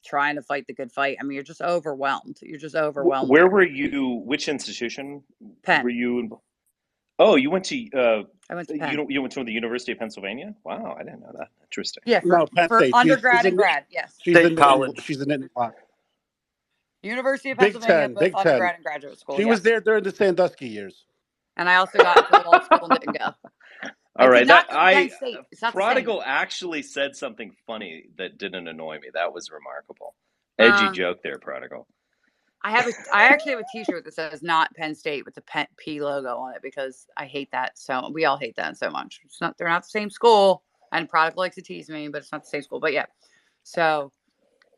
trying to fight the good fight. I mean, you're just overwhelmed. You're just overwhelmed. Where were you? Which institution Penn. were you in? Oh, you went to I went to Penn. you went to the University of Pennsylvania? Wow, I didn't know that. Interesting. Yeah, No, Penn for State. undergrad and grad. Yes. State college. She's in Nittany Lion. University of Big Pennsylvania, Ten, both Big Ten. undergrad and graduate school. She was there during the Sandusky years. And I also got into law school and didn't go. All right, that Penn State. It's not Prodigal actually said something funny that didn't annoy me. That was remarkable. Edgy joke there, Prodigal. I actually have a T-shirt that says "Not Penn State" with the P logo on it because I hate that. So we all hate that so much. They're not the same school, and Prodigal likes to tease me, but it's not the same school. But yeah, so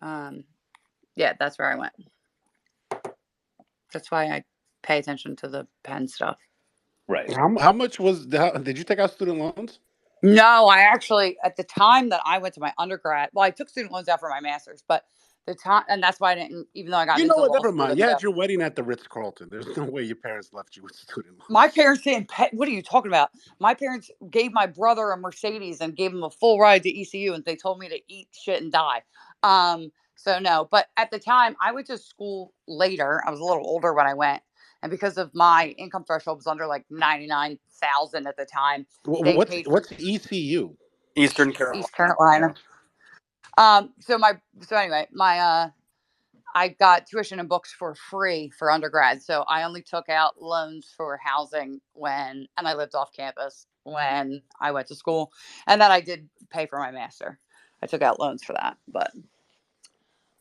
yeah, that's where I went. That's why I pay attention to the Penn stuff. Right. How much did you take out student loans? No, I actually, at the time that I went to my undergrad, well, I took student loans out for my master's, but the time, and that's why I didn't, even though I got into law never school, mind. You had your wedding at the Ritz-Carlton. There's no way your parents left you with student loans. My parents didn't pay. What are you talking about? My parents gave my brother a Mercedes and gave him a full ride to ECU, and they told me to eat shit and die. So no, but at the time I went to school later. I was a little older when I went. And because of my income threshold was under like 99,000 at the time. What's ECU? Eastern Carolina. East Carolina. So anyway, I got tuition and books for free for undergrad. So I only took out loans for housing and I lived off campus when I went to school. And then I did pay for my master. I took out loans for that, but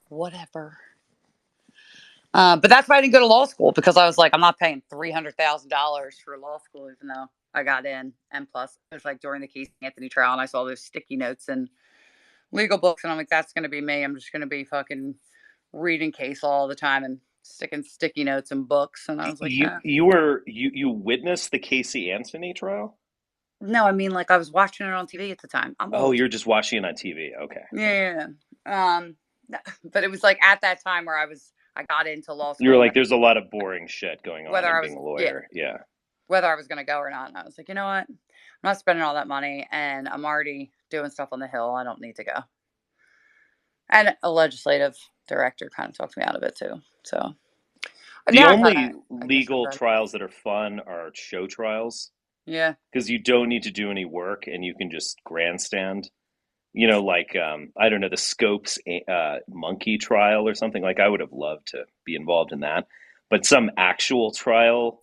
whatever. But that's why I didn't go to law school, because I was like, I'm not paying $300,000 for law school, even though I got in. And plus, it was like during the Casey Anthony trial, and I saw those sticky notes and legal books, and I'm like, that's going to be me. I'm just going to be fucking reading case law all the time and sticking sticky notes and books. And I was like, you witnessed the Casey Anthony trial? No, I mean, like, I was watching it on TV at the time. Oh, you're just watching it on TV. Okay. Yeah. But it was like at that time where I got into law school. You were like, there's a lot of boring shit going on whether being a lawyer. Yeah. Whether I was going to go or not. And I was like, you know what? I'm not spending all that money, and I'm already doing stuff on the Hill. I don't need to go. And a legislative director kind of talked me out of it too. So the only legal trials that are fun are show trials. Yeah. Because you don't need to do any work and you can just grandstand. You know, like, I don't know, the Scopes monkey trial or something. Like, I would have loved to be involved in that. But some actual trial,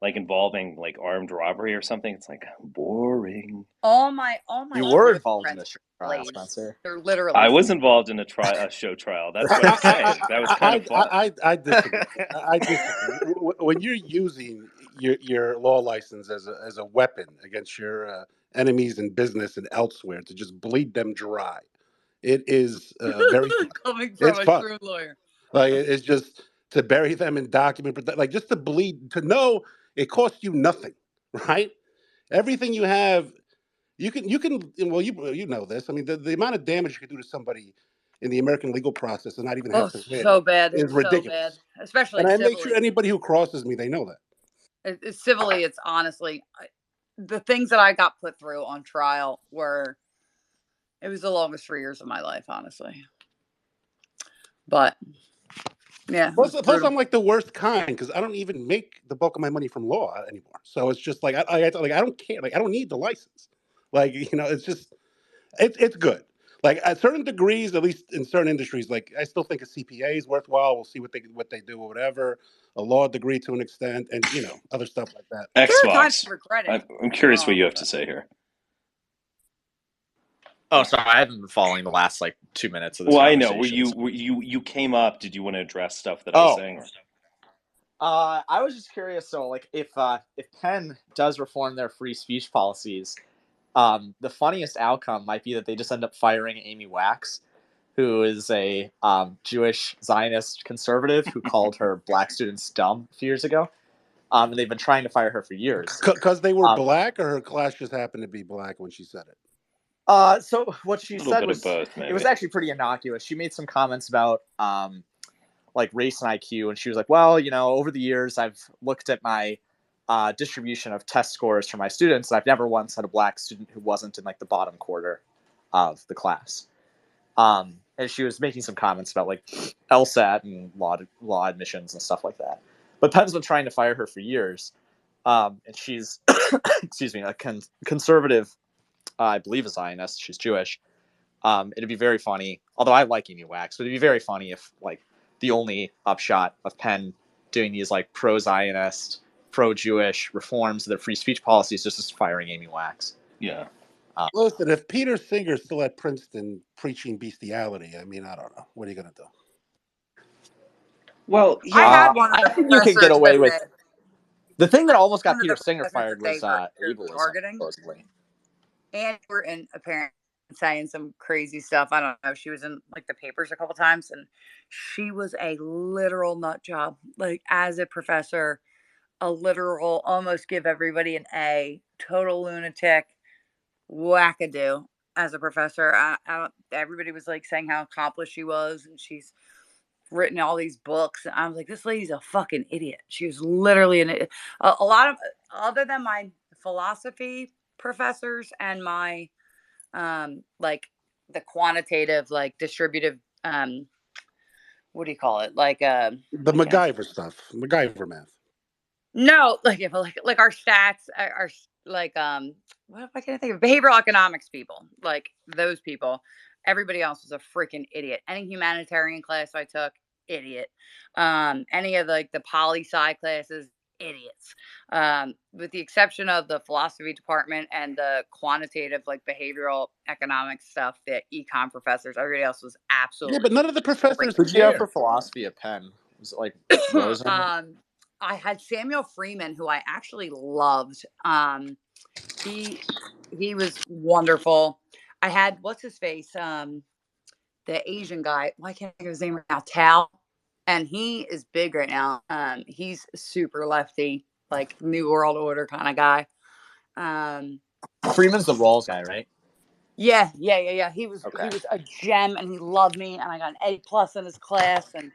like involving like armed robbery or something, it's like boring. All my You were involved in a show trial, Spencer. They're literally. I was involved in a show trial. That's what I'm saying. That was kind of fun. I disagree. I disagree. When you're using your law license as a weapon against your enemies in business and elsewhere to just bleed them dry, it is very coming from a true lawyer. Like, it's just to bury them in document, like just to bleed, to know it costs you nothing, right? Everything you have, you can. Well, you know this. I mean, the amount of damage you can do to somebody in the American legal process and not even have to win so bad. is ridiculous. So bad. Especially, and I civilly. make sure anybody who crosses me, they know that. Civilly, it's honestly the things that I got put through on trial it was the longest 3 years of my life, honestly. But yeah. Plus I'm like the worst kind, because I don't even make the bulk of my money from law anymore. So it's just like I don't care. Like, I don't need the license. Like, you know, it's just it's good. Like, at certain degrees, at least in certain industries, like I still think a CPA is worthwhile. We'll see what they do or whatever. A law degree to an extent, and you know, other stuff like that. Xbox. I'm curious what you have to say here. Oh, sorry, I haven't been following the last like 2 minutes of this. Well, I know. You came up. Did you want to address stuff that I was saying? I was just curious. So, like, if Penn does reform their free speech policies, the funniest outcome might be that they just end up firing Amy Wax, who is a Jewish Zionist conservative who called her black students dumb a few years ago. And they've been trying to fire her for years. Because they were black, or her class just happened to be black when she said it? So what she said was, both, it was actually pretty innocuous. She made some comments about like race and IQ, and she was like, well, you know, over the years I've looked at my distribution of test scores for my students, and I've never once had a black student who wasn't in like the bottom quarter of the class. and she was making some comments about like LSAT and law admissions and stuff like that. But Penn's been trying to fire her for years, and she's excuse me, a conservative, I believe, a Zionist. She's Jewish. It'd be very funny, although I like Amy Wax, but it'd be very funny if like the only upshot of Penn doing these like pro-Zionist, pro-Jewish reforms of their free speech policies is just firing Amy Wax. Yeah. Listen, if Peter Singer's still at Princeton preaching bestiality, I mean, I don't know. What are you going to do? Well, I yeah. had one of the I think you could get professors away with. admit The thing that almost got one of Peter the Singer professors fired that they was were ableism, targeting. supposedly. And we were in apparently saying some crazy stuff. I don't know. She was in like the papers a couple times, and she was a literal nut job. Like as a professor, a literal almost give everybody an A, total lunatic, wackadoo. As a professor, everybody was like saying how accomplished she was, and she's written all these books. And I was like, this lady's a fucking idiot. She was literally an idiot. A lot of other than my philosophy professors and my like the quantitative, like distributive, what do you call it? Like The MacGyver stuff, MacGyver math. No, like if like our stats are like what I can't think of behavioral economics people, like those people. Everybody else was a freaking idiot. Any humanitarian class I took, idiot. Any of like the poli sci classes, idiots. With the exception of the philosophy department and the quantitative like behavioral economics stuff, the econ professors, everybody else was absolutely. Yeah, but none of the professors Who'd you have for care. philosophy at Penn? Was it like Rosen? I had Samuel Freeman, who I actually loved. He was wonderful. I had what's his face, the Asian guy. Why can't I think of his name right now? Tal, and he is big right now. He's super lefty, like New World Order kind of guy. Freeman's the Rawls guy, right? Yeah. He was Okay. a gem, and he loved me, and I got an A+ in his class, and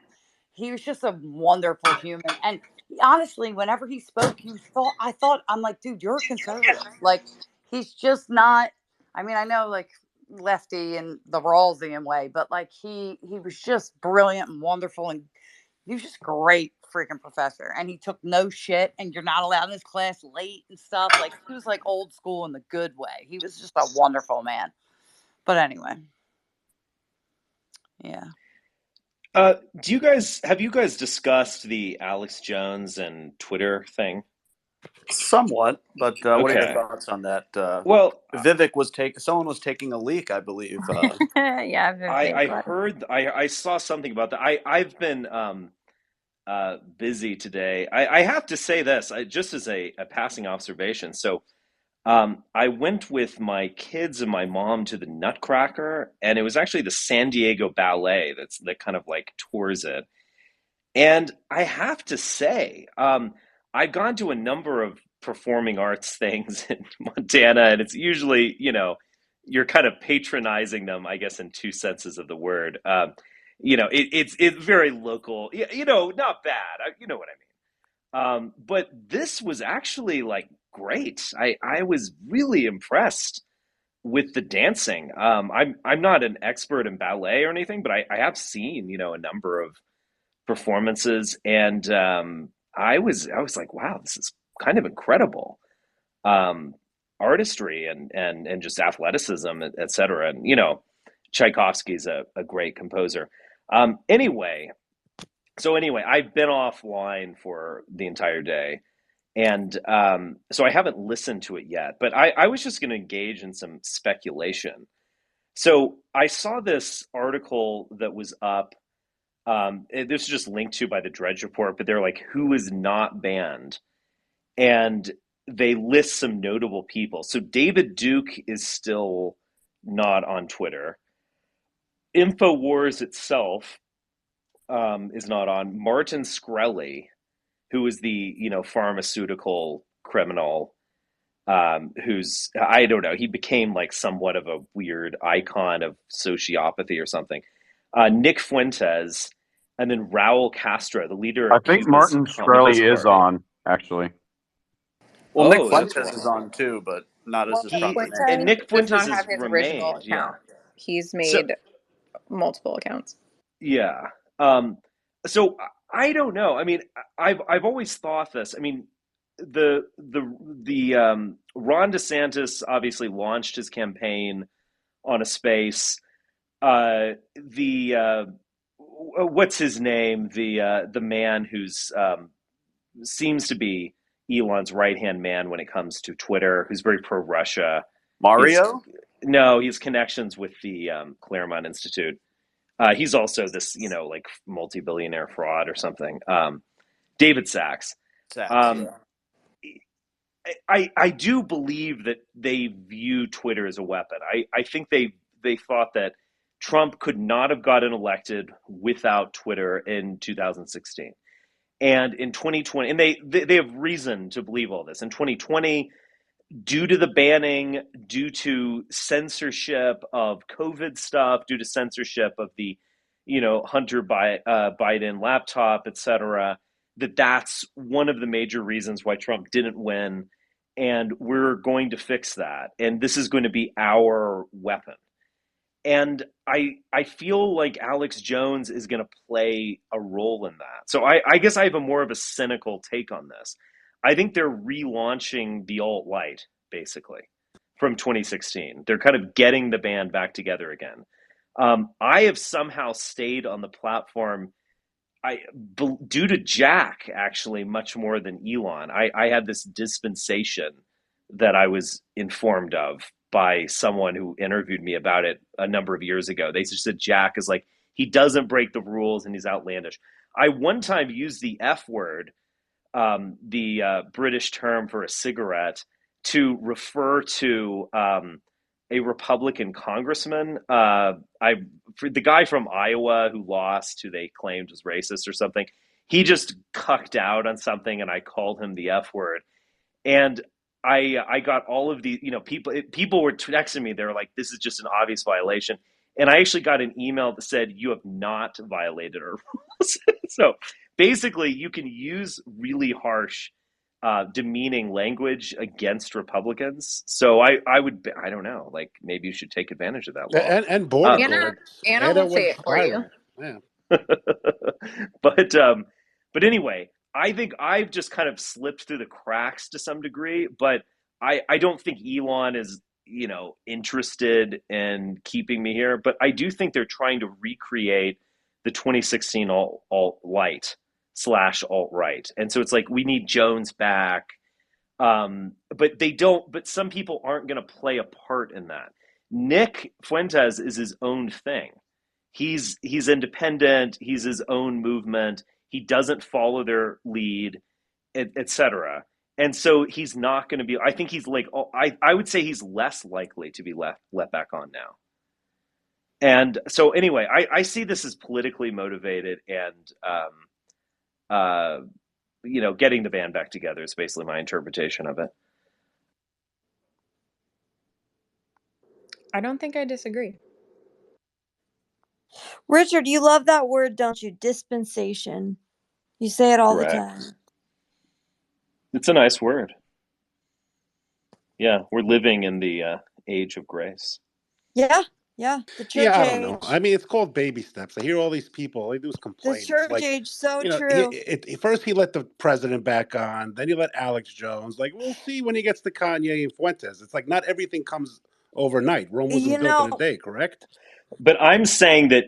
he was just a wonderful human. And honestly, whenever he spoke, I'm like, dude, you're a conservative. Like, he's just not. I mean, I know like lefty in the Rawlsian way, but like he was just brilliant and wonderful, and he was just great freaking professor. And he took no shit, and you're not allowed in his class late and stuff. Like he was like old school in the good way. He was just a wonderful man. But anyway, yeah. Have you guys discussed the Alex Jones and Twitter thing? Somewhat, but what are your Okay. thoughts on that? Well, Vivek was someone was taking a leak, I believe. Yeah, I heard, I saw something about that. I've been busy today. I have to say this, just as a passing observation. So I went with my kids and my mom to the Nutcracker, and it was actually the San Diego Ballet that kind of like tours it. And I have to say, I've gone to a number of performing arts things in Montana, and it's usually, you're kind of patronizing them, I guess, in two senses of the word. It's very local, not bad. You know what I mean? But this was actually like great. I was really impressed with the dancing. I'm not an expert in ballet or anything, but I have seen, a number of performances, and I was like, wow, this is kind of incredible. Artistry and just athleticism, et cetera. And Tchaikovsky's a great composer. Anyway, I've been offline for the entire day, and so I haven't listened to it yet. But I was just going to engage in some speculation. So I saw this article that was up. This is just linked to by the Dredge Report, but they're like, who is not banned? And they list some notable people. So David Duke is still not on Twitter. InfoWars itself is not on. Martin Shkreli, who is the pharmaceutical criminal, who's, I don't know, he became like somewhat of a weird icon of sociopathy or something. Nick Fuentes, and then Raul Castro, the leader I of think Cuba's Martin Communist Shkreli is Party. on, actually. Well, Oh, Nick that's Fuentes is on too, but not as his proper name. And Fuentes Nick does Fuentes not has have his original remained, yeah. account. He's So, made multiple accounts. Yeah. So I don't know. I mean, I've always thought this. I mean, the Ron DeSantis obviously launched his campaign on a space. The what's his name? The man who's seems to be Elon's right hand man when it comes to Twitter, who's very pro Russia. He's Mario? no, he has connections with the Claremont Institute. He's also this, like multi-billionaire fraud or something. David Sachs. Sachs, Um, yeah. I do believe that they view Twitter as a weapon. I think they thought that Trump could not have gotten elected without Twitter in 2016. And in 2020, and they have reason to believe all this. In 2020, due to the banning, due to censorship of COVID stuff, due to censorship of the, Hunter Biden laptop, etc., that's one of the major reasons why Trump didn't win. And we're going to fix that. And this is going to be our weapon. And I feel like Alex Jones is going to play a role in that. So I guess I have a more of a cynical take on this. I think they're relaunching the alt-right, basically, from 2016. They're kind of getting the band back together again. I have somehow stayed on the platform due to Jack, actually, much more than Elon. I had this dispensation that I was informed of by someone who interviewed me about it a number of years ago. They just said Jack is like, he doesn't break the rules and he's outlandish. I one time used the F word, the British term for a cigarette, to refer to a Republican congressman. For the guy from Iowa who lost, who they claimed was racist or something. He just cucked out on something, and I called him the F word. And I got all of the people were texting me. They were like, "This is just an obvious violation." And I actually got an email that said, "You have not violated our rules." So basically, you can use really harsh, demeaning language against Republicans. So I don't know, like maybe you should take advantage of that law. And border Anna, guards. Anna will went say it for you. viral. Yeah. but anyway, I think I've just kind of slipped through the cracks to some degree, but I don't think Elon is, interested in keeping me here. But I do think they're trying to recreate the 2016 alt-right / alt-right. And so it's like, we need Jones back. But they don't, but some people aren't going to play a part in that. Nick Fuentes is his own thing. He's independent. He's his own movement. He doesn't follow their lead, etc. And so he's not going to be. I think he's like. I would say he's less likely to be let back on now. And so anyway, I see this as politically motivated, and getting the band back together is basically my interpretation of it. I don't think I disagree. Richard, you love that word, don't you? Dispensation. You say it all Correct. the time. It's a nice word. Yeah, we're living in the age of grace. Yeah. The church I age. don't know. I mean, it's called baby steps. I hear all these people. All they do is complain. The church like, age, so you know, true. First he let the president back on, then he let Alex Jones. Like, we'll see when he gets to Kanye and Fuentes. It's like not everything comes overnight. Rome wasn't built in a day, correct? But I'm saying that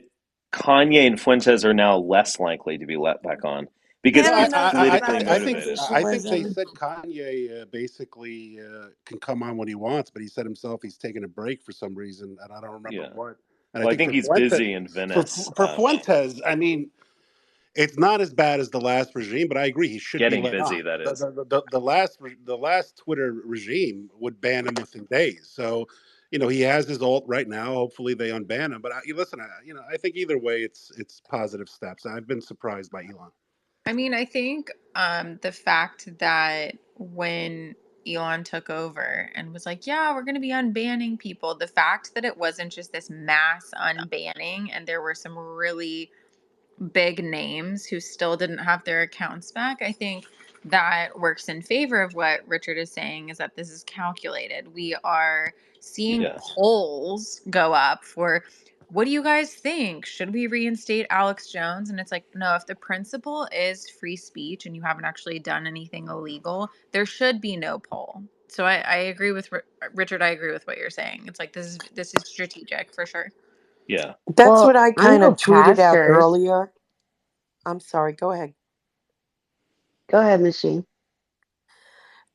Kanye and Fuentes are now less likely to be let back on because it's politically motivated. I think they said Kanye basically can come on when he wants, but he said himself he's taking a break for some reason, and I don't remember what. And I think he's busy in Venice. For Fuentes, I mean, it's not as bad as the last regime, but I agree he should getting be let busy. on. That is the last Twitter regime would ban him within days. So, he has his alt right now. Hopefully they unban him. But I think either way, it's positive steps. I've been surprised by Elon. I mean, I think the fact that when Elon took over and was like, yeah, we're going to be unbanning people, the fact that it wasn't just this mass unbanning and there were some really big names who still didn't have their accounts back, I think that works in favor of what Richard is saying, is that this is calculated. We are seeing polls go up for what do you guys think? Should we reinstate Alex Jones? And it's like, no, if the principle is free speech and you haven't actually done anything illegal, there should be no poll. So I agree with Richard. I agree with what you're saying. It's like this is strategic for sure. Yeah. That's Well, what I I kind know of tweeted out pastors. earlier. I'm sorry, go ahead. Go ahead, Machine.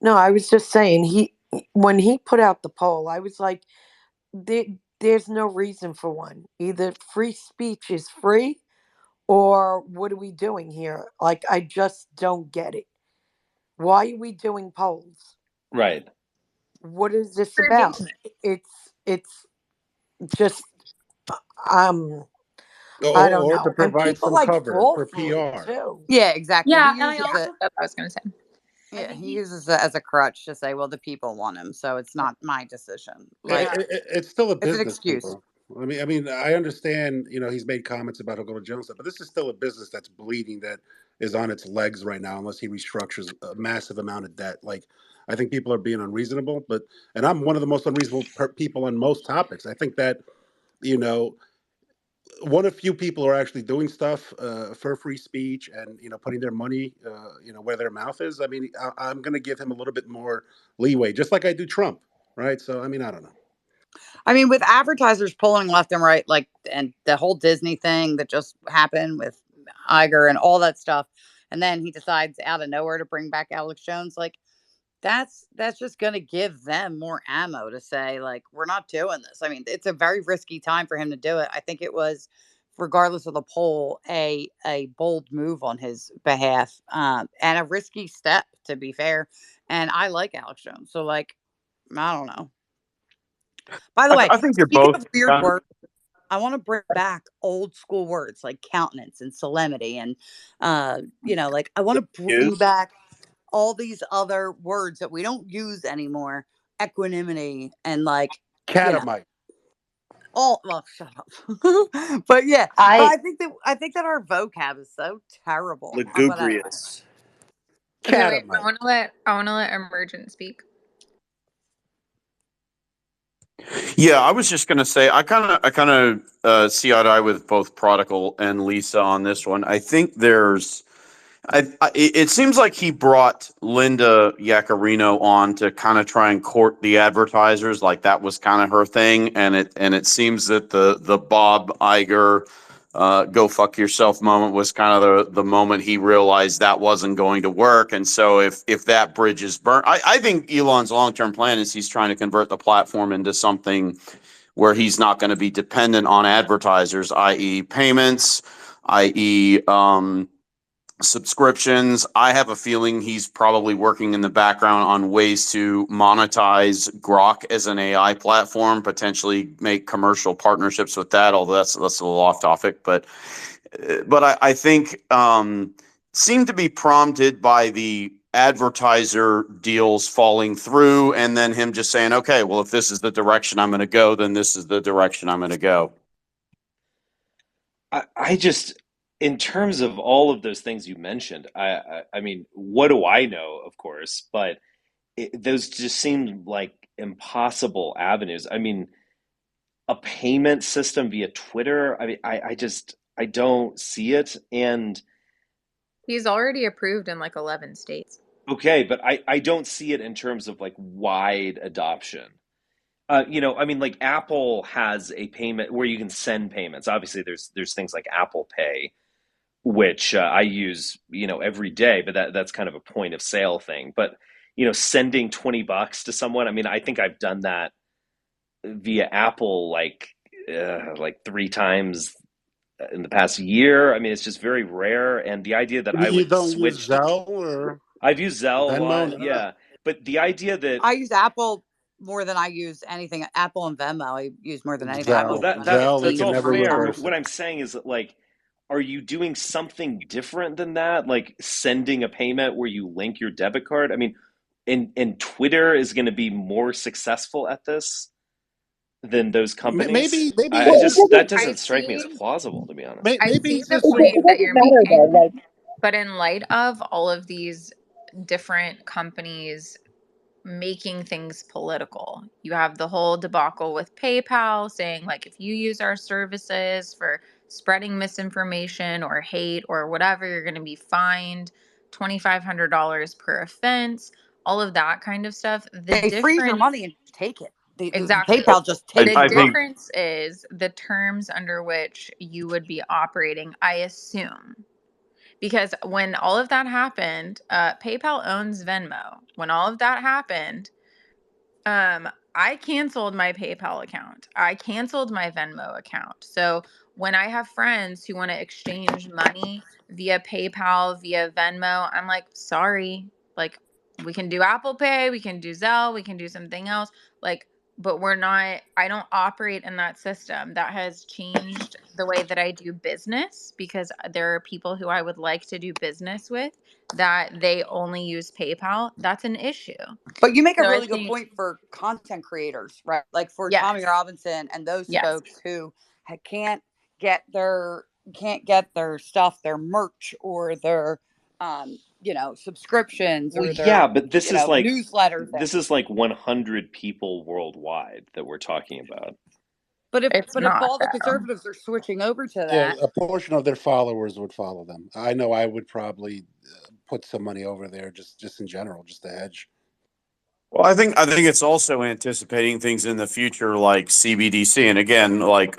No, I was just saying when he put out the poll, I was like, there's no reason for one. Either free speech is free, or what are we doing here? Like, I just don't get it. Why are we doing polls? Right. What is this For about? engagement. It's just um I don't Or to know. And provide people some like cover fall for for it PR. too. Yeah, exactly. Yeah, He and I uses it. also that's what I was gonna say. I Yeah, think he he uses it as a crutch to say, "Well, the people want him, so it's not my decision." Like, yeah. It's still a it's an business, excuse. people. I mean, I understand. He's made comments about Hugo Jones, but this is still a business that's bleeding, that is on its legs right now, unless he restructures a massive amount of debt. Like, I think people are being unreasonable, and I'm one of the most unreasonable people on most topics. I think that you know one of few people are actually doing stuff for free speech and putting their money where their mouth is. I mean, I'm going to give him a little bit more leeway, just like I do Trump, right? So I mean, I don't know. I mean, with advertisers pulling left and right, like, and the whole Disney thing that just happened with Iger and all that stuff, and then he decides out of nowhere to bring back Alex Jones, like, that's just going to give them more ammo to say, like, we're not doing this. I mean, it's a very risky time for him to do it. I think it was, regardless of the poll, a bold move on his behalf, and a risky step, to be fair. And I like Alex Jones, so, like, I don't know. By the way, I think you're speaking both of weird kind of, words, I want to bring back old school words like countenance and solemnity, and like, I want to bring Use back all these other words that we don't use anymore, equanimity and, like, you know, Catamite. all, well, shut up. But yeah, but I I think that our vocab is so terrible. But anyway. lugubrious. Okay, wait. I Catamite. want to let Emergent speak. yeah, I was just going to say, I kind of see eye to eye with both Prodigal and Lisa on this one. I think it seems like he brought Linda Yaccarino on to kind of try and court the advertisers, like that was kind of her thing, and it seems that the Bob Iger go fuck yourself moment was kind of the moment he realized that wasn't going to work, and so if that bridge is burnt, I think Elon's long term plan is he's trying to convert the platform into something where he's not going to be dependent on advertisers, i.e., payments, i.e., subscriptions. I have a feeling he's probably working in the background on ways to monetize Grok as an AI platform, potentially make commercial partnerships with that. Although that's a little off topic, but I think seemed to be prompted by the advertiser deals falling through, and then him just saying, "Okay, well, if this is the direction I'm going to go, then this is the direction I'm going to go." I just, in terms of all of those things you mentioned, I mean, what do I know, of course, but those just seem like impossible avenues. I mean, a payment system via Twitter. I mean, I don't see it. And He's already approved in like 11 states. okay, but I don't see it in terms of like wide adoption. I mean, like Apple has a payment where you can send payments. Obviously, there's things like Apple Pay, which I use, every day, but that's kind of a point of sale thing. But sending $20 to someone, I mean, I think I've done that via Apple like three times in the past year. I mean, it's just very rare, and the idea that I You would don't use switch to Zelle or I've used Zelle a Venmo? lot, None of that. yeah, but the idea that I use Apple more than I use anything. Apple and Venmo I use more than anything. I have well, more Zelle. than that that Zelle, you that's can all never $15 fair, on it. but reverse what it. I'm saying is that, like, are you doing something different than that? Like sending a payment where you link your debit card? I mean, and Twitter is going to be more successful at this than those companies. Maybe I he's well, it just just that doesn't I doesn't strike me as see plausible, to be honest. I maybe see he's the just trying. it point that doesn't you're matter though. making, Like but in light of all of these different companies making things political. You have the whole debacle with PayPal saying, like, if you use our services for spreading misinformation or hate or whatever, you're going to be fined $2,500 per offense, all of that kind of stuff. The They freeze your difference, money and take it. exactly. PayPal just takes The I your money. think difference is the terms under which you would be operating, I assume. Because when all of that happened, PayPal owns Venmo. When all of that happened, I canceled my PayPal account. I canceled my Venmo account. So when I have friends who want to exchange money via PayPal, via Venmo, I'm like, sorry, like we can do Apple Pay, we can do Zelle, we can do something else. Like, but I don't operate in that system. That has changed the way that I do business because there are people who I would like to do business with that they only use PayPal. That's an issue. But you make a So I really good think, point for content creators, right? Like for Tommy yes, Robinson and those yes. folks who can't get their stuff, their merch or their subscriptions Well, or yeah, their but newsletters this is like 100 people worldwide that we're talking about. but if It's but if not all the though. conservatives are switching over to Yeah, that, a portion of their followers would follow them. I know I would probably put some money over there just in general, just to hedge. Well, I think it's also anticipating things in the future like CBDC, and again, like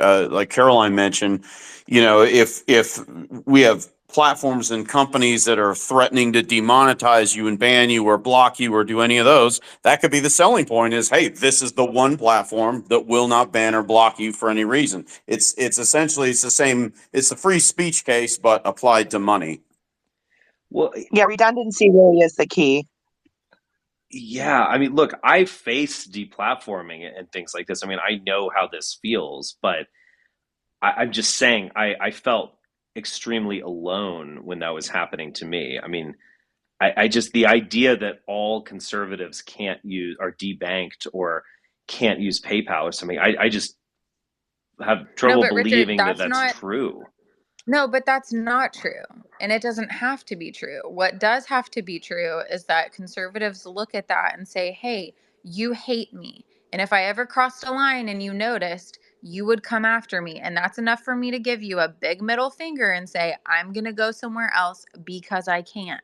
Caroline mentioned, if we have platforms and companies that are threatening to demonetize you and ban you or block you or do any of those, that could be the selling point. Is, hey, this is the one platform that will not ban or block you for any reason. It's essentially it's the same. It's the free speech case, but applied to money. Well, Yeah, redundancy really is the key. yeah, I mean, look, I face deplatforming and things like this. I mean, I know how this feels, but I'm just saying I felt extremely alone when that was happening to me. I mean, I just the idea that all conservatives can't use are debanked or can't use PayPal or something, I just have No, trouble but Richard, believing that that's true. no, but that's not true. And it doesn't have to be true. What does have to be true is that conservatives look at that and say, hey, you hate me. And if I ever crossed a line and you noticed, you would come after me. And that's enough for me to give you a big middle finger and say, I'm going to go somewhere else because I can.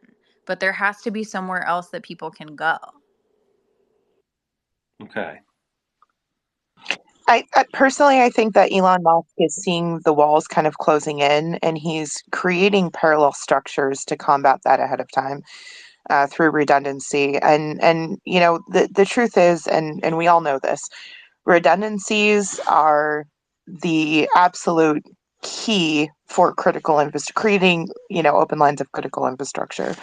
But there has to be somewhere else that people can go. Okay. I personally, I think that Elon Musk is seeing the walls kind of closing in, and he's creating parallel structures to combat that ahead of time through redundancy. And the truth is, and we all know this, redundancies are the absolute key for critical infrastructure, creating open lines of critical infrastructure.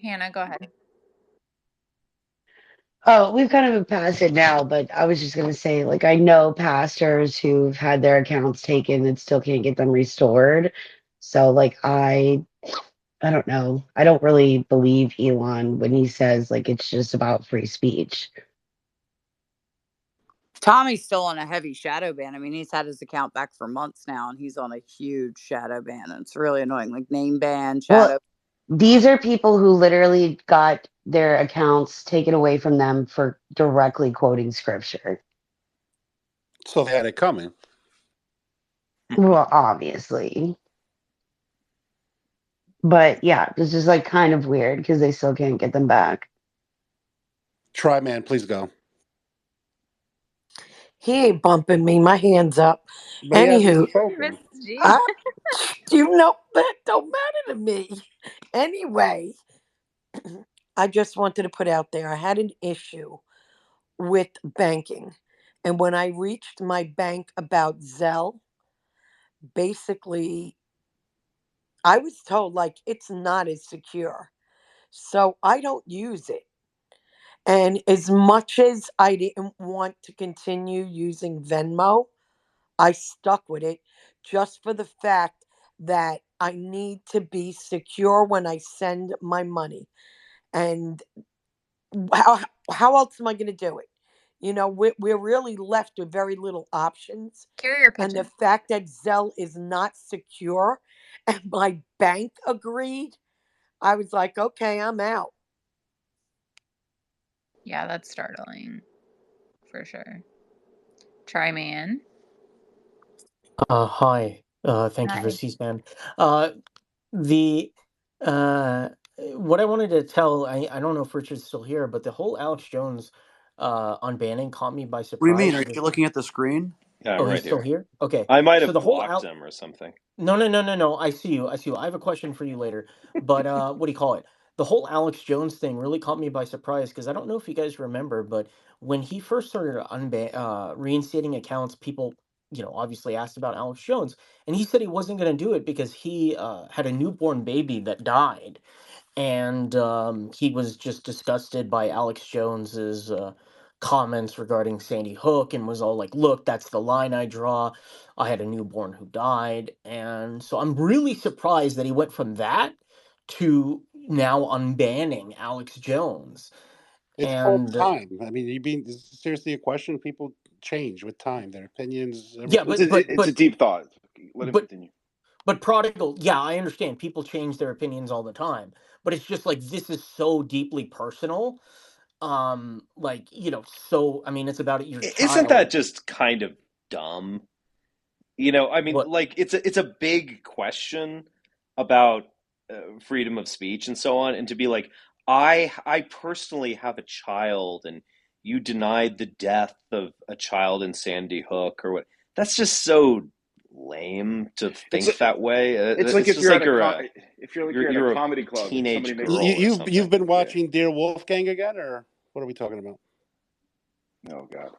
Hannah, go ahead. Oh, we've kind of passed it now, but I was just going to say, like, I know pastors who've had their accounts taken and still can't get them restored. So, like, I don't know. I don't really believe Elon when he says, like, it's just about free speech. Tommy's still on a heavy shadow ban. I mean, he's had his account back for months now, and he's on a huge shadow ban. And it's really annoying, like name ban, Well, shadow. these are people who literally got their accounts taken away from them for directly quoting scripture. So they had it coming. Well, obviously. But yeah, this is like kind of weird because they still can't get them back. Try man, please go. He ain't bumping me. My hand's up. But he hasn't Anywho, spoken. Mrs. G. I, you know that don't matter to me. Anyway, I just wanted to put out there I had an issue with banking. And when I reached my bank about Zelle, basically I was told like it's not as secure. So I don't use it. And as much as I didn't want to continue using Venmo, I stuck with it just for the fact that I need to be secure when I send my money. And how how else am I going to do it? We're really left with very little options. Carrier And the pigeon. fact that Zelle is not secure and my bank agreed, I was like, okay, I'm out. Yeah, that's startling for sure. Try man. Hi. Thank you for Hi. C-SPAN. Uh, the uh, what I wanted to tell, I don't know if Richard's still here, but the whole Alex Jones unbanning caught me by What do you mean? surprise Are because you looking at the screen? Yeah, I'm oh, he's right still here. here. Okay, I might so have the whole blocked Al him or something. no, no, no, no, no. I see you. I see you. I have a question for you later. But what do you call it? The whole Alex Jones thing really caught me by surprise because I don't know if you guys remember, but when he first started reinstating accounts, people, obviously asked about Alex Jones, and he said he wasn't going to do it because he had a newborn baby that died, and he was just disgusted by Alex Jones's comments regarding Sandy Hook, and was all like, "Look, that's the line I draw. I had a newborn who died," and so I'm really surprised that he went from that to now unbanning Alex Jones. It's called And time. I mean, this is seriously a question. People change with time, their opinions, yeah, everything. It's a deep thought. Let him but continue. but prodigal, yeah, I understand people change their opinions all the time, but it's just like this is so deeply personal, like, so I mean, it's about your Isn't that child. just kind of dumb? I mean, What? like it's a big question about freedom of speech and so on, and to be like, I personally have a child, and you denied the death of a child in Sandy Hook or what? That's just so lame to It's think that way. it's like It's if just you're at like a if you're you're at a you're a comedy club and somebody teenage makes girl or You've something. been yeah. watching Dear Wolfgang again, or what are we talking about? Oh God.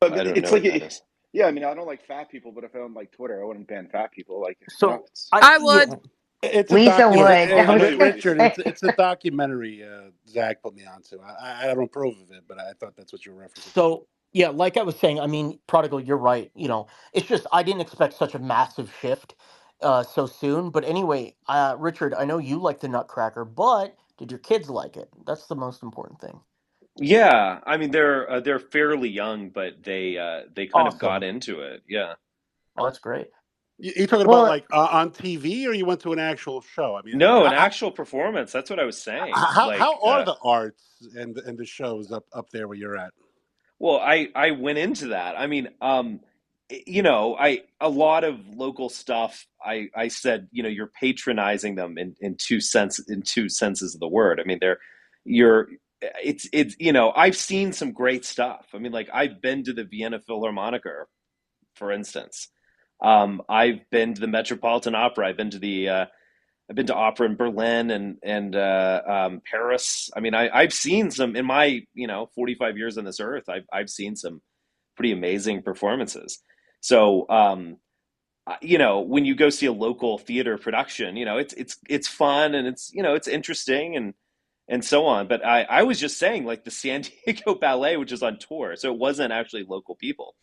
But I don't it's know like what that is. yeah. I mean, I don't like fat people, but if I don't like Twitter, I wouldn't ban fat people. Like So it's I I yeah, would. It's a Lisa you know. document. would. Oh, I know you would, Richard, Lisa. it's a documentary. Zach put me onto. I don't approve of it, but I thought that's what you were referencing. so yeah, like I was saying, I mean, prodigal, you're right. It's just I didn't expect such a massive shift so soon. But anyway, Richard, I know you like the Nutcracker, but did your kids like it? That's the most important thing. Yeah, I mean they're fairly young, but they kind of got Awesome. into it. Yeah. Oh, that's great. You talking about Well, like on TV, or you went to an actual show? I mean, No, an actual performance. That's what I was saying. how are the arts and the shows up there where you're at? Well, I went into that. I mean, I a lot of local stuff. I said, you're patronizing them in two senses of the word. I mean, you're it's I've seen some great stuff. I mean, like I've been to the Vienna Philharmoniker, for instance. I've been to the Metropolitan Opera. I've been to opera in Berlin and Paris. I mean, I've seen some in my 45 years on this earth. I've seen some pretty amazing performances. So when you go see a local theater production, it's fun and it's interesting and so on. But I was just saying, like the San Diego Ballet, which is on tour, so it wasn't actually local people.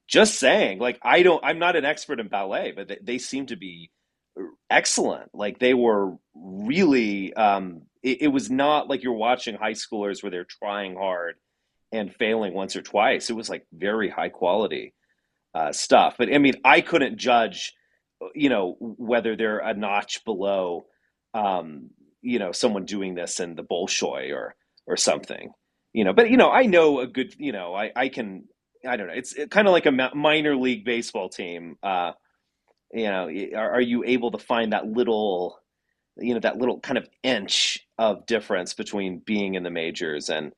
Just saying, like I'm not an expert in ballet, but they seem to be excellent. Like they were really it was not like you're watching high schoolers where they're trying hard and failing once or twice. It was like very high quality stuff. But I mean, I couldn't judge whether they're a notch below someone doing this in the Bolshoi or something. But I know a good, I can, I don't know. It's kind of like a minor league baseball team. Are you able to find that little kind of inch of difference between being in the majors and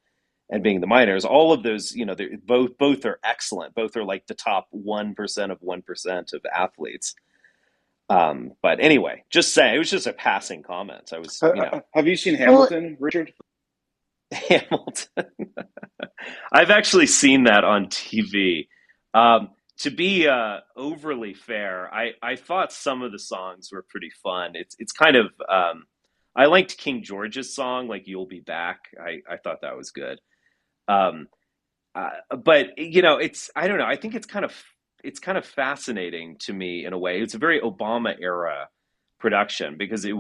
being the minors? All of those, they're both are excellent. Both are like the top 1% of 1% of athletes. But anyway, just saying, it was just a passing comment. I was, Have you seen well, Hamilton, Richard? Hamilton. I've actually seen that on TV. To be overly fair, I thought some of the songs were pretty fun. It's kind of I liked King George's song, like "You'll Be Back." I thought that was good. Um, but it's I don't know. I think it's kind of fascinating to me in a way. It's a very Obama era production because it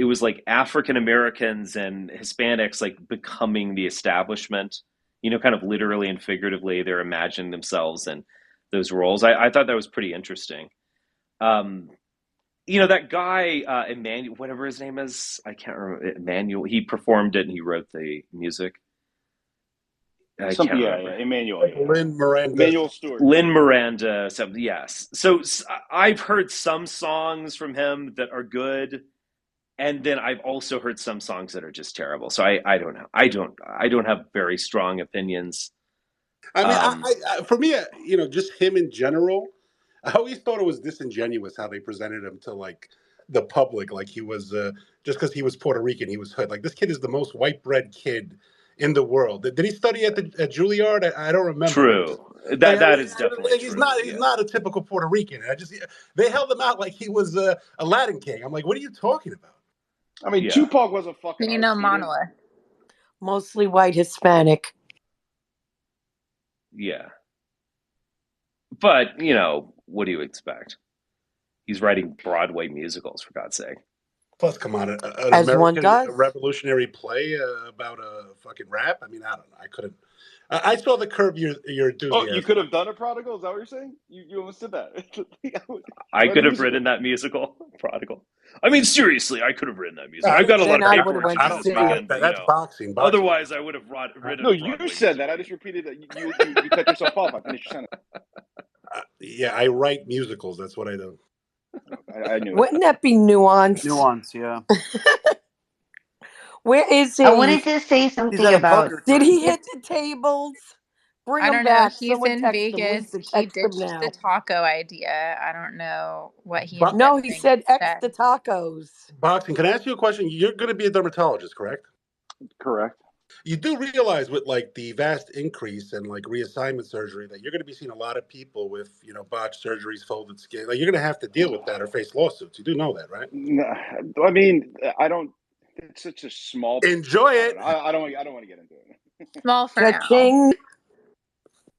was like African Americans and Hispanics like becoming the establishment, kind of literally and figuratively. They're imagining themselves in those roles. I thought that was pretty interesting. Um, that guy, Emmanuel, whatever his name is, I can't remember. Emmanuel, he performed it and he wrote the music. I Some, can't yeah, remember. Emmanuel, Like Lynn Miranda. Emmanuel Stewart. Lynn Miranda, something, yes. So I've heard some songs from him that are good, and then I've also heard some songs that are just terrible. So I don't know. I don't have very strong opinions. I mean, Um, for me, just him in general, I always thought it was disingenuous how they presented him to like the public, like he was just because he was Puerto Rican, he was hood. Like this kid is the most white bread kid in the world. Did he study at Juilliard? I don't remember. Like, True. like, That is definitely he's true. not Yeah. a typical Puerto Rican. They held him out like he was a Latin king. I'm like, what are you talking about? I mean, Yeah. Tupac was a fucking You art know, student. monolith. Mostly white Hispanic. Yeah. But, what do you expect? He's writing Broadway musicals, for God's sake. Plus, come on, an As one American does. revolutionary play about a fucking rap. I mean, I don't know. I couldn't. I saw the Curb Your Oh, you Enthusiasm. could have done a Prodigal? Is that what you're saying? You almost did that. I Write a could have musical. written that musical, Prodigal. I mean, seriously, I could have written that musical. I I've got a didn't lot Then of say I that. would have paperwork to went do to I this don't see know. it. weekend, but That's boxing. Boxing. otherwise I would have written No, a you Broadway said that. musical. I just repeated that. You cut yourself off. I finished your sentence. Yeah, I write musicals. That's what I do. I knew it. Wouldn't that be nuanced? Nuance, yeah. Where is I he? wanted to say He's something at a about. poker Did he tournament. hit the tables? Bring I him don't know. back. He's Someone in text him. Vegas. Lisa, He text him ditched the now. taco idea. I don't know what he Bo- ended up No, he doing said X instead. the tacos. Boxing. Can I ask you a question? You're going to be a dermatologist, correct? Correct. You do realize with like the vast increase in like reassignment surgery that you're going to be seeing a lot of people with botched surgeries, folded skin. Like you're going to have to deal with that or face lawsuits. You do know that, right? No, I mean, I don't. It's such a small. Enjoy I it. don't know. I don't. I don't want to get into it. Small for now. Cha-ching.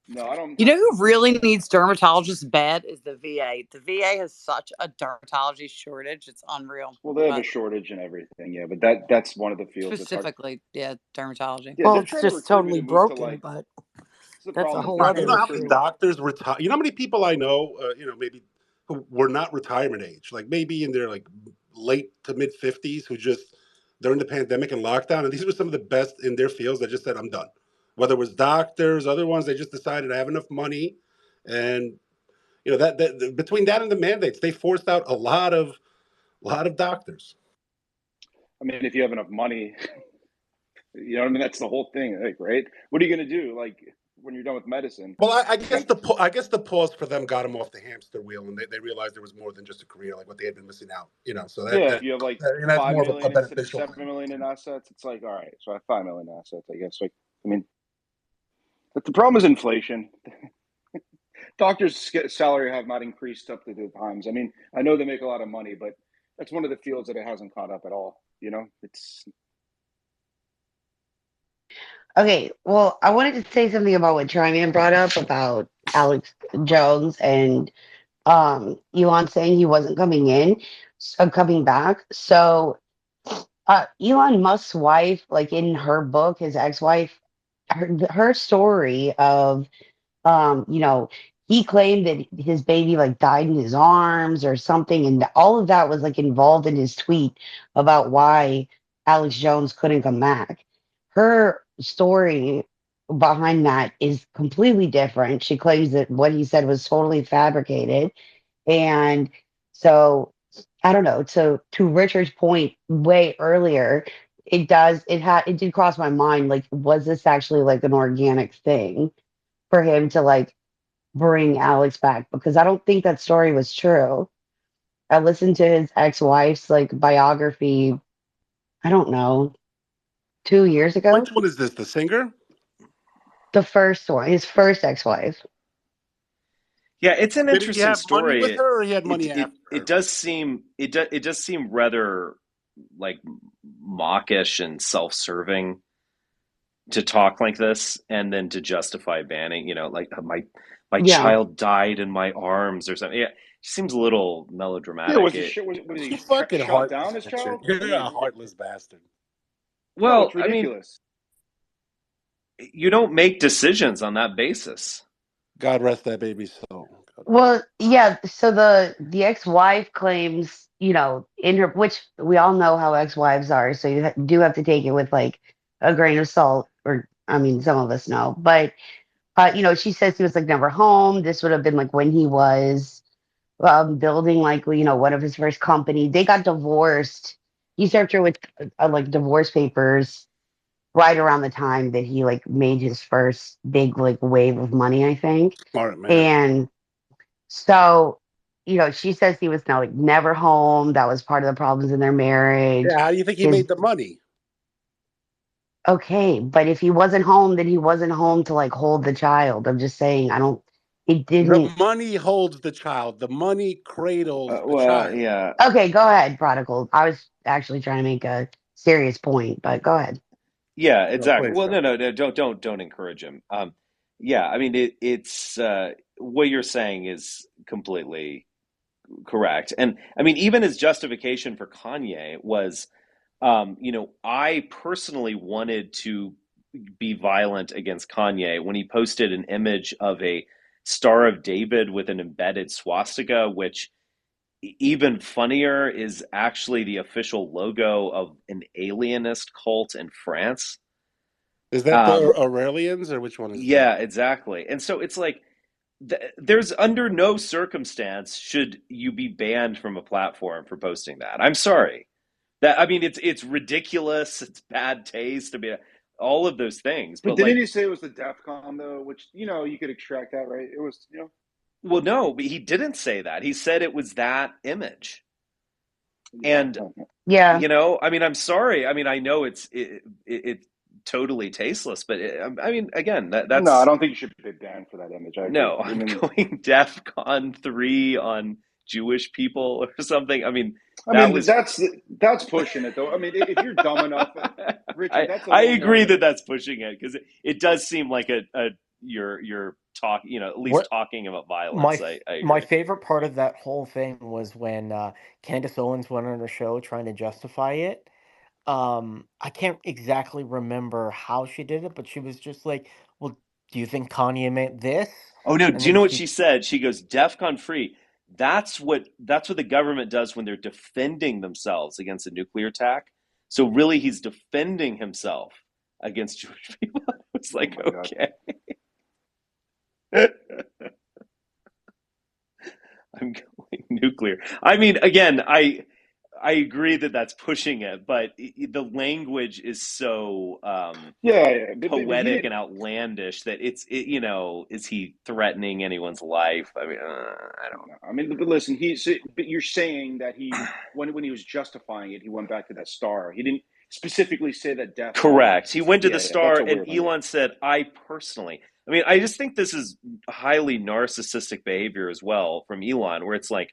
No, I don't. You know who really needs dermatologists bad is the VA. The VA has such a dermatology shortage; it's unreal. Well, they have a But shortage and everything. Yeah, but that's one of the fields that's hard. specifically, yeah, dermatology. Yeah, Well, they're it's trying to just recruit me totally to move to broken, like. but This is the that's a problem. Is whole they're Fine. trying You other to know how recruit many issue. me. doctors retire? You know how many people I know? Maybe who were not retirement age, like maybe in their like late to mid 50s, who just during the pandemic and lockdown, and these were some of the best in their fields that just said, "I'm done." Whether it was doctors, other ones, they just decided I have enough money, and that between that and the mandates, they forced out a lot of doctors. I mean, if you have enough money, you know what I mean. That's the whole thing, like, right? What are you gonna do, like, when you're done with medicine? Well, I You guess can't. the pause for them got them off the hamster wheel, and they realized there was more than just a career, like what they had been missing out. So that Yeah, that, if you have like that that's five more of a million instead of beneficial 7 million in assets, it's like, all right, so I have 5 million assets, I guess. Like, I mean, but the problem is inflation. Doctors' salary have not increased up to the times. I mean, I know they make a lot of money, but that's one of the fields that it hasn't caught up at all. It's Okay, well, I wanted to say something about what Tryman brought up about Alex Jones and Elon saying he wasn't coming back. So Elon Musk's wife, like in her book, his ex-wife, her story of he claimed that his baby like died in his arms or something, and all of that was like involved in his tweet about why Alex Jones couldn't come back. Her story behind that is completely different. She claims that what he said was totally fabricated. And so I don't know. To Richard's point way earlier, it did cross my mind, like, was this actually like an organic thing for him to like bring Alex back? Because I don't think that story was true. I listened to his ex-wife's like biography, I don't know, 2 years ago. Which one is this? The singer? The first one, his first ex-wife. Yeah, it's an Did he interesting have money with story. her, or he had It money it after it her? does seem it does seem rather like mawkish and self-serving to talk like this and then to justify banning, like my Yeah. child died in my arms or something. Yeah, it seems a little yeah. melodramatic. Was his shit? Was You he fucking shot heartless down his bastard. child? I You're a mean, heartless bastard. no, Well, it's I mean, ridiculous. you don't make decisions on that basis. God rest that baby's soul. God rest. Well, yeah. So the ex-wife claims, in her, which we all know how ex-wives are. So you do have to take it with like a grain of salt, or I mean, some of us know, but she says he was like never home. This would have been like when he was building like one of his first companies. They got divorced. He served her with like divorce papers right around the time that he like made his first big like wave of money, I think. Smart man. And so, she says he was now like never home. That was part of the problems in their marriage. Yeah, how do you think he His made the money? Okay, but if he wasn't home, then he wasn't home to like hold the child. I'm just saying, I don't. It The didn't. money holds the child. The money cradles the Well, child. yeah, Okay, go ahead, prodigal. I was actually trying to make a serious point, but go ahead. yeah, No, exactly. please Well, go. no, don't encourage him. Yeah, I mean, it's what you're saying is completely correct, and I mean, even his justification for Kanye was, I personally wanted to be violent against Kanye when he posted an image of a Star of David with an embedded swastika, which even funnier is actually the official logo of an alienist cult in France. Is that the Um, Aurelians or which one is that? yeah, exactly. And so it's like there's under no circumstance should you be banned from a platform for posting that. I'm sorry. That I mean it's ridiculous, it's bad taste, I mean all of those things. But But didn't like he say it was the DEF CON though? Which you could extract that, right? It was well no, but he didn't say that. He said it was that image. yeah. And Yeah, I mean I'm sorry. I mean I know it's totally tasteless, but I mean again No, I that's don't think you should be banned for that image. I agree. no, I I'm mean, going DEF CON 3 on Jewish people or something. I mean, I that mean was. that's pushing it though. I mean, if you're dumb enough, Richard, I that's a I little more agree than that that's pushing it because it does seem like a you're talk at least What talking about my violence. I my agree. favorite part of that whole thing was when Candace Owens went on her show trying to justify it. I can't exactly remember how she did it, but she was just like, "Well, do you think Kanye meant this?" Oh no, And do you then know what she she said? She goes DEF CON free. That's what the government does when they're defending themselves against a nuclear attack. So really, he's defending himself against Jewish people. It's oh like my god. okay. I'm going nuclear. I mean, again, I agree that that's pushing it, but the language is so Yeah. But he poetic and didn't. outlandish that is he threatening anyone's life? I mean, I don't. No, I mean, but listen, but you're saying that when he was justifying it, he went back to that star. He didn't specifically say that DEF CON. Correct. He went to the Yeah, that's star, a and weird one. Elon said, "I personally." I mean, I just think this is highly narcissistic behavior as well from Elon, where it's like,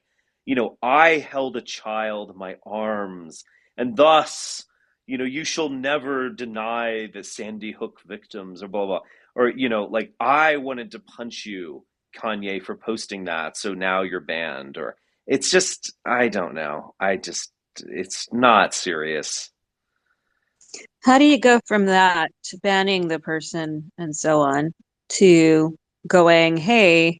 I held a child in my arms, and thus, you shall never deny the Sandy Hook victims, or blah blah, or like I wanted to punch you, Kanye, for posting that, so now you're banned, or it's just, I don't know, it's not serious. How do you go from that to banning the person and so on to going, hey,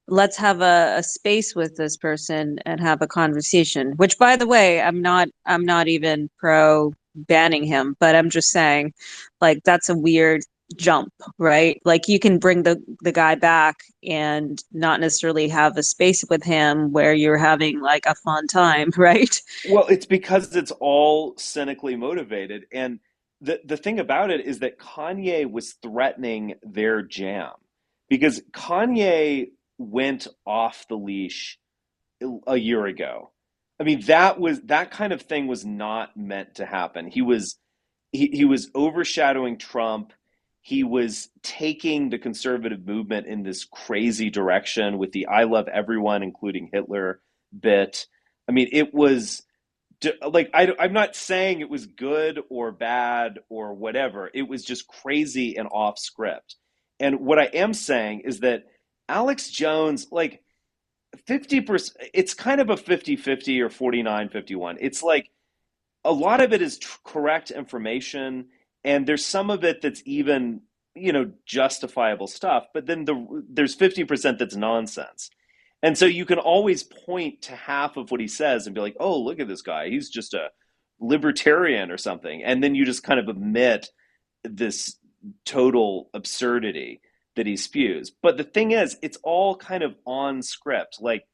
let's have a space with this person and have a conversation? Which, by the way, I'm not even pro banning him, but I'm just saying, like, that's a weird jump, right? Like you can bring the guy back and not necessarily have a space with him where you're having like a fun time, right? Well, it's because it's all cynically motivated. And the thing about it is that Kanye was threatening their jam because Kanye went off the leash a year ago. I mean, that kind of thing was not meant to happen. He was overshadowing Trump. He was taking the conservative movement in this crazy direction with the "I love everyone, including Hitler" bit. I mean, it was like I'm not saying it was good or bad or whatever. It was just crazy and off script. And what I am saying is that Alex Jones, like 50%, it's kind of a 50-50 or 49-51. It's like a lot of it is correct information, and there's some of it that's even justifiable stuff. But then there's 50% that's nonsense. And so you can always point to half of what he says and be like, "Oh, look at this guy. He's just a libertarian or something." And then you just kind of omit this total absurdity that he spews. But the thing is, it's all kind of on script. Like,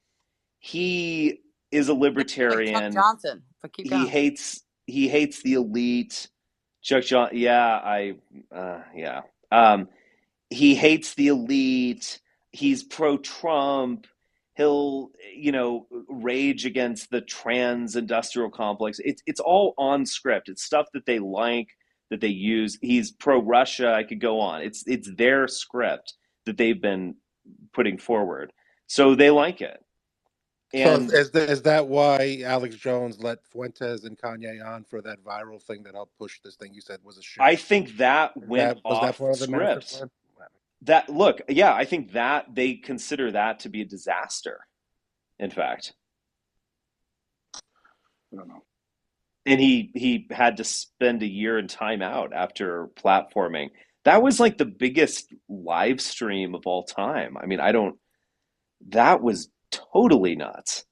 he is a Like Chuck libertarian. Johnson, but keep He going. hates the elite. Chuck John, yeah. He hates the elite. He's pro-Trump. He'll, rage against the trans industrial complex. It's all on script. It's stuff that they like, that they use. He's pro-Russia. I could go on. It's their script that they've been putting forward, so they like it. So And is that why Alex Jones let Fuentes and Kanye on for that viral thing that helped push this thing you said was a shit I show? think that went Was that off part of the master script. plan? I think that they consider that to be a disaster, in fact. I don't know. And he had to spend a year in timeout after platforming. That was like the biggest live stream of all time. I mean, that was totally nuts.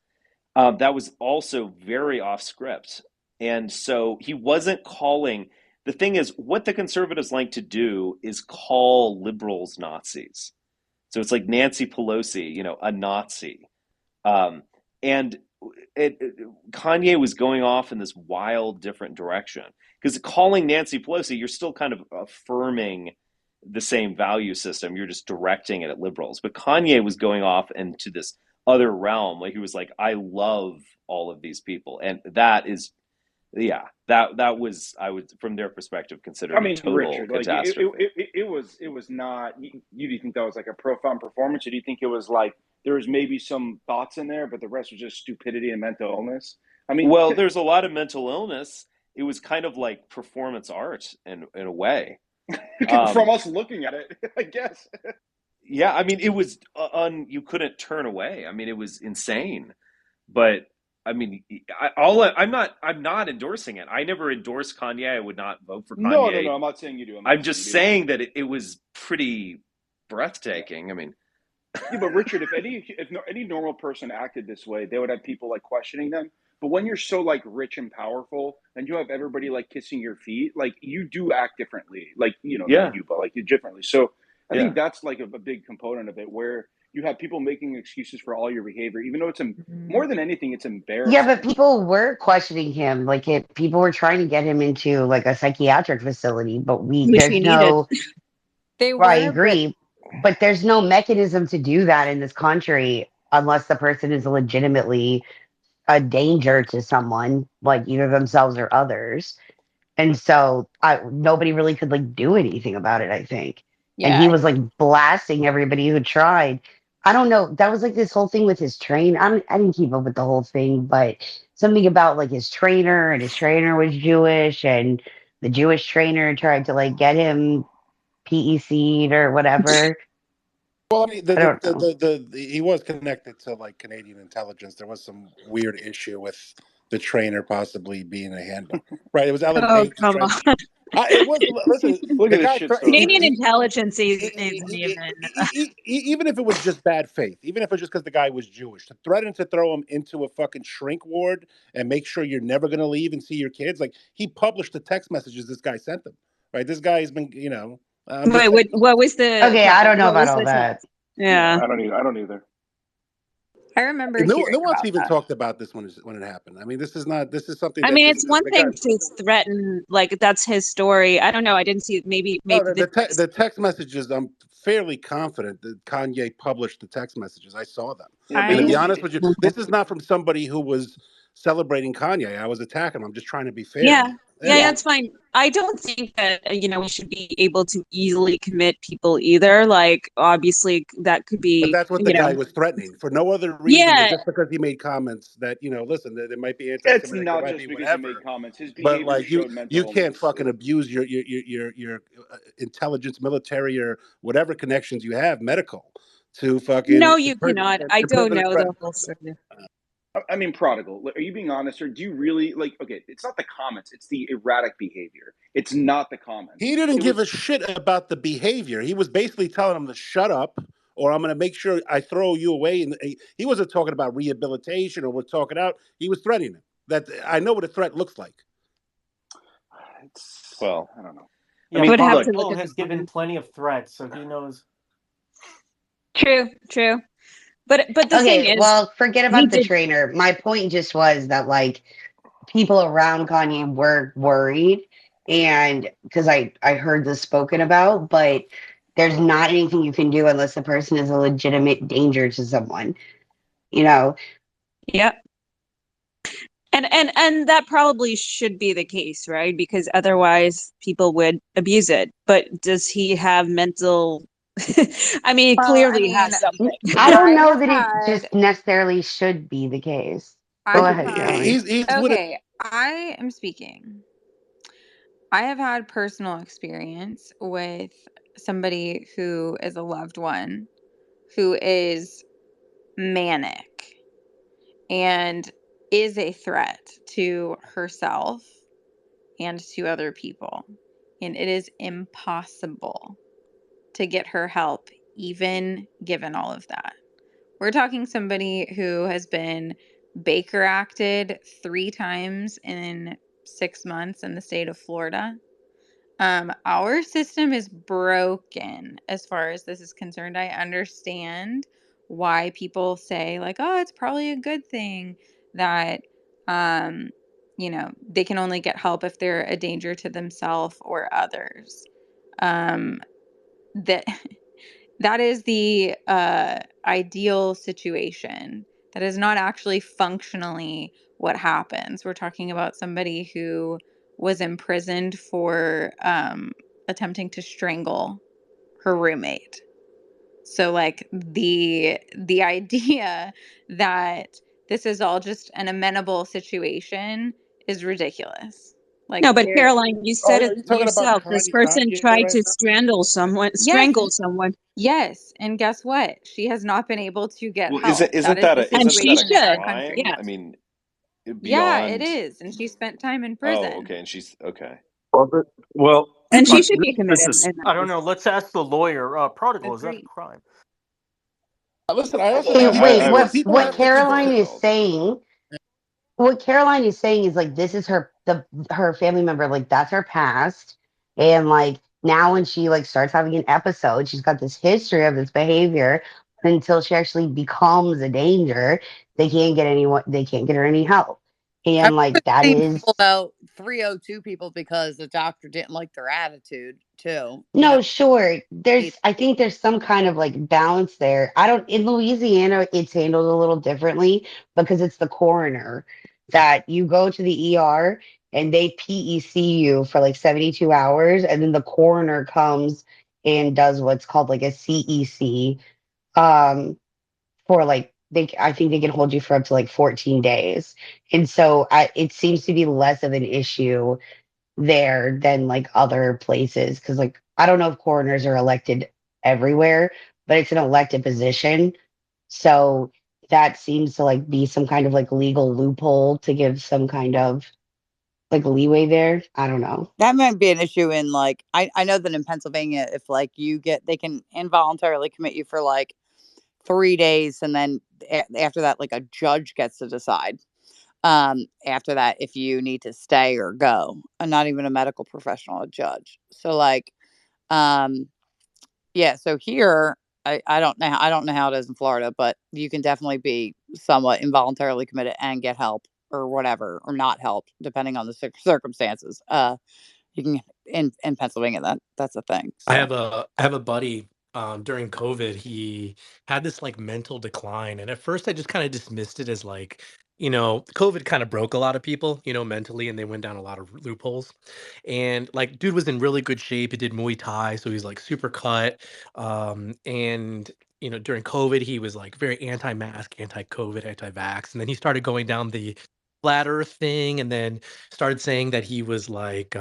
That was also very off script. And so he wasn't calling. The thing is, what the conservatives like to do is call liberals Nazis. So it's like Nancy Pelosi, a Nazi. Um, and Kanye was going off in this wild, different direction. Because calling Nancy Pelosi, you're still kind of affirming the same value system. You're just directing it at liberals. But Kanye was going off into this other realm. Like, he was like, I love all of these people. And that is, that was, I would, from their perspective, considered I a mean, total Richard, like catastrophe. it was not. You do you think that was like a profound performance, or do you think it was like there was maybe some thoughts in there, but the rest was just stupidity and mental illness? I mean, Well, there's a lot of mental illness. It was kind of like performance art in a way. from us looking at it, I guess. Yeah, I mean, it was you couldn't turn away. I mean, it was insane. But I mean, I'm not endorsing it. I never endorsed Kanye. I would not vote for No, no, Kanye. no. I'm not saying you do. I'm I'm not saying you just do. saying that it was pretty Yeah. breathtaking. I mean, Yeah, but Richard, if any normal person acted this way, they would have people like questioning them. But when you're so like rich and powerful, and you have everybody like kissing your feet, like you do act differently. Like not yeah, you, but like you differently. So I yeah. think that's like a big component of it, where you have people making excuses for all your behavior, even though more than anything, it's Yeah, but embarrassing. people were questioning him. Like, people were trying to get him into like a psychiatric facility, but Which he there's needed. no. They I were, but agree, but there's no mechanism to do that in this country unless the person is legitimately a danger to someone, like either themselves or others. And so nobody really could like do anything about it, I think. And yeah, he was like blasting everybody who tried. I don't know. That was like this whole thing with his train. I didn't keep up with the whole thing, but something about like his trainer, and his trainer was Jewish, and the Jewish trainer tried to like get him PEC'd or whatever. Well, I mean, I don't know. he was connected to like Canadian intelligence. There was some weird issue with the trainer possibly being a handler, right? It was Ellen Oh, Page come trying. on. It was. Listen, Look the at this guy. shitstorm. Canadian intelligence isn't even. Even if it was just bad faith, even if it was just because the guy was Jewish, to threaten to throw him into a fucking shrink ward and make sure you're never going to leave and see your kids, like he published the text messages this guy sent them. Right? This guy has been, I'm just Wait, saying. what was the Okay, I don't know what about was all the that. Yeah, yeah. I don't either. I remember No, hearing no one's about even that. talked about this when it happened. I mean, this is not. This is something I that mean, just it's one the guy. thing to threaten, like that's his story. I don't know. I didn't see No, maybe the this. the text messages. I'm fairly confident that Kanye published the text messages. I saw them, Yeah, but and to I be honest with you, this is not from somebody who was celebrating Kanye. I was attacking him. I'm just trying to be fair Yeah, here. yeah, yeah. it's fine. I don't think that we should be able to easily commit people either. Like, obviously, that could But be, that's what the guy was threatening for no other reason than yeah, just because he made comments that listen, there might be it's anti-Semitic, there not might just be because he made whatever. comments. His But behavior like showed mental you can't illness. fucking abuse your intelligence, military, or whatever connections you have, medical, to no, fucking you cannot. I to don't prison and know the threaten. whole story. I mean, prodigal. Are you being honest, or do you really like? Okay, it's not the comments; it's the erratic behavior. It's not the comments. He didn't It give was a shit about the behavior. He was basically telling him to shut up, or I'm going to make sure I throw you away. And he wasn't talking about rehabilitation or we're talking out. He was threatening him. That I know what a threat looks like. it's Well, I don't know. I Yeah, mean, would have look, to look Poe at the has given booking. plenty of threats, so he knows. True. But the thing Okay, is, well, forget he about the did. trainer. My point just was that like people around Kanye were worried, and because I heard this spoken about, but there's not anything you can do unless the person is a legitimate danger to someone. You know, Yep. And that probably should be the case, right? Because otherwise people would abuse it. But does he have mental I mean, he Well, I clearly mean, has something. I don't I know have that it had, just necessarily should be the case. I Go have ahead, had, Caroline. He's with it. okay, I am speaking. I have had personal experience with somebody who is a loved one who is manic and is a threat to herself and to other people. And it is impossible to get her help, even given all of that. We're talking somebody who has been Baker acted 3 times in 6 months in the state of Florida. Our system is broken as far as this is concerned. I understand why people say, like, oh, it's probably a good thing that, um, they can only get help if they're a danger to themselves or others. That that is the ideal situation. That is not actually functionally what happens. We're talking about somebody who was imprisoned for attempting to strangle her roommate. So like the idea that this is all just an amenable situation is ridiculous. No, Like but there Caroline, you Oh, said are it you talking about yourself. This person Kanye tried right to now? Yes, strangle someone, yes, and guess what? She has not been able to get well, help. That isn't is that the and isn't she that a situation in our should. crime? country. Yeah. I mean, Yeah, it beyond. is, and she spent time in Oh, prison. okay, and she's okay. Well, And she but should be this committed. is In I that don't case. know. Let's ask the lawyer. Prodigal, is that a Agreed. crime? Listen, I also Okay, think wait. I when What was people what have never mental Caroline is thrilled. saying? What Caroline is saying is like this is her family member. Like that's her past, and like now when she like starts having an episode, she's got this history of this behavior. Until she actually becomes a danger, they can't get anyone. They can't get her any help, I've and like that seen is people though 302 people because the doctor didn't like their attitude too. no, sure. It- I think there's some kind of like balance there. I don't, in Louisiana, it's handled a little differently because it's the coroner that you go to the ER and they PEC you for like 72 hours, and then the coroner comes and does what's called like a CEC, for like, I think they can hold you for up to like 14 days. And so it seems to be less of an issue there than like other places because like I don't know if coroners are elected everywhere, but it's an elected position, so that seems to like be some kind of like legal loophole to give some kind of like leeway there. I don't know. that might be an issue in like I know that in Pennsylvania if like they can involuntarily commit you for like 3 days and then after that like a judge gets to decide after that if you need to stay or go, and not even a medical professional, a judge. So like um yeah, so here I don't know how it is in Florida, but you can definitely be somewhat involuntarily committed and get help or whatever, or not help depending on the circumstances. You can in Pennsylvania that's a thing. So I have a buddy. During COVID, he had this like mental decline, and at first I just kind of dismissed it as like, COVID kind of broke a lot of people, mentally, and they went down a lot of loopholes. And like, dude was in really good shape. He did Muay Thai, so he's like super cut. And during COVID, he was like very anti-mask, anti-COVID, anti-vax, and then he started going down the flat Earth thing, and then started saying that he was like.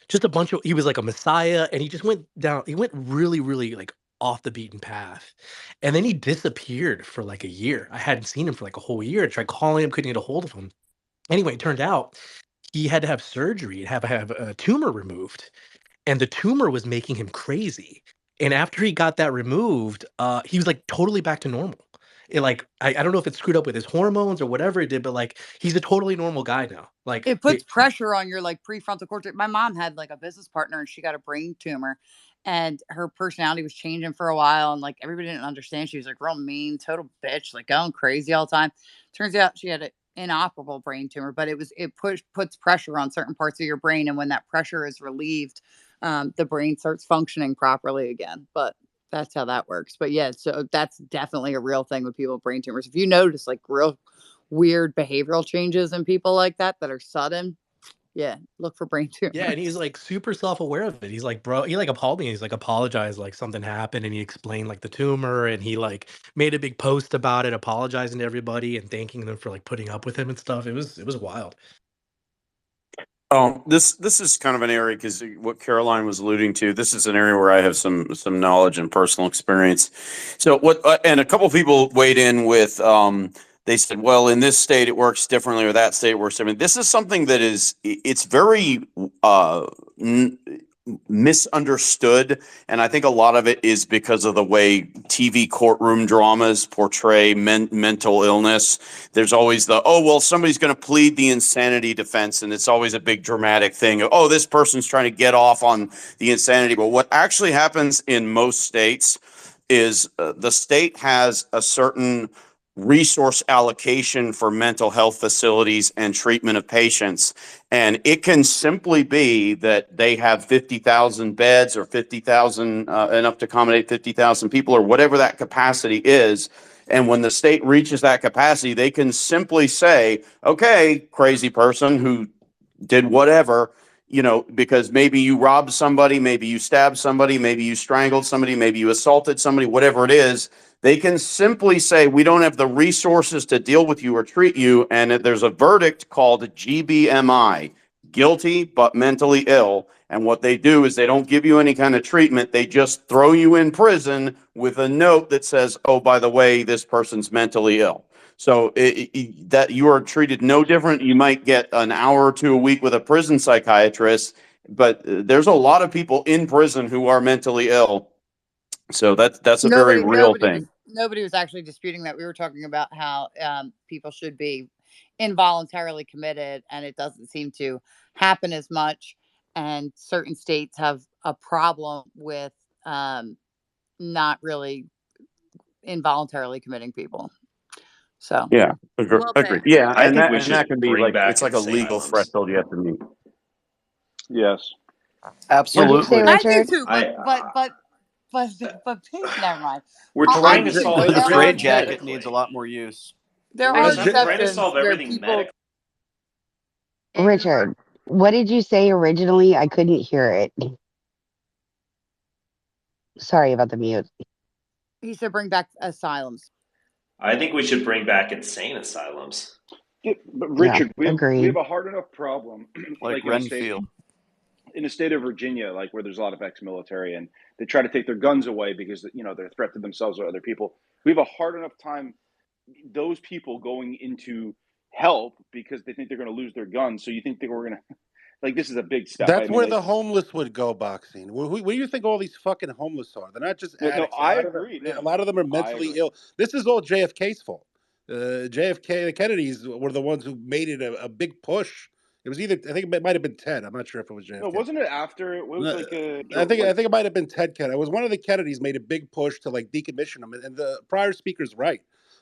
Just a bunch of he was like a messiah, and he went really, really, like, off the beaten path, and then he disappeared for, like, a year. I hadn't seen him for, like, a whole year. I tried calling him, couldn't get a hold of him. Anyway, it turned out he had to have surgery and have a tumor removed, and the tumor was making him crazy, and after he got that removed, he was, like, totally back to normal, I don't know if it screwed up with his hormones or whatever it did, but like he's a totally normal guy now. Like It puts pressure on your like prefrontal cortex. My mom had like a business partner and she got a brain tumor and her personality was changing for a while and like everybody didn't understand. She was like real mean, total bitch, like going crazy all the time. Turns out she had an inoperable brain tumor, but puts pressure on certain parts of your brain. And when that pressure is relieved, the brain starts functioning properly again. But that's how that works. But yeah, so that's definitely a real thing with people with brain tumors. If you notice like real weird behavioral changes in people like that are sudden, yeah, look for brain tumors. Yeah, and he's like super self-aware of it. He's like, bro, he like apologized, like something happened, and he explained like the tumor, and he like made a big post about it, apologizing to everybody and thanking them for like putting up with him and stuff. It was wild. This is kind of an area because what Caroline was alluding to. This is an area where I have some knowledge and personal experience. So and a couple of people weighed in with. They said, well, in this state it works differently, or that state works differently. This is something that it's very misunderstood, and I think a lot of it is because of the way TV courtroom dramas portray mental illness. There's always somebody's going to plead the insanity defense, and it's always a big dramatic thing. Oh, this person's trying to get off on the insanity. But what actually happens in most states is the state has a certain resource allocation for mental health facilities and treatment of patients. And it can simply be that they have 50,000 beds or 50,000, enough to accommodate 50,000 people or whatever that capacity is. And when the state reaches that capacity, they can simply say, okay, crazy person who did whatever, because maybe you robbed somebody, maybe you stabbed somebody, maybe you strangled somebody, maybe you assaulted somebody, whatever it is, they can simply say, we don't have the resources to deal with you or treat you. And there's a verdict called GBMI, guilty but mentally ill. And what they do is they don't give you any kind of treatment. They just throw you in prison with a note that says, oh, by the way, this person's mentally ill. So that you are treated no different. You might get an hour or two a week with a prison psychiatrist, but there's a lot of people in prison who are mentally ill. So that's a very real thing. Nobody was actually disputing that. We were talking about how people should be involuntarily committed, and it doesn't seem to happen as much. And certain states have a problem with not really involuntarily committing people. So Yeah, Well, agree. but Yeah, I and think we that should can be bring like back it's like a legal asylums. threshold you have to meet. Yes, What'd you say, absolutely. I do Richard? too, I but we're not. We're I trying to do solve too, but The this there all are straight exceptions. jacket needs a medically. lot more use. There I are was Guys, I'm gonna trying to exceptions solve where everything people. medically. Richard, what did you say originally? I couldn't hear it. Sorry about the mute. He said bring back asylums. I think we should bring back insane asylums. Yeah, but Yeah, Richard, we have agreed. a hard enough problem, Like like Renfield. in the state of Virginia, like where there's a lot of ex-military, and they try to take their guns away because they're a threat to themselves or other people. We have a hard enough time those people going into help because they think they're going to lose their guns. So you think that we're going to like this is a big step. I That's mean, where the homeless would go boxing. Where do you think all these fucking homeless are? They're not just no, addicts. I agree. A No, lot of them are I mentally agree. ill. This is all JFK's fault. JFK, the Kennedys were the ones who made it a big push. It was either I think it might have been Ted. I'm not sure if it was No, JFK. wasn't it after? It was No, like I think it might have been Ted Kennedy. It was one of the Kennedys made a big push to like decommission them. And the prior speaker's right.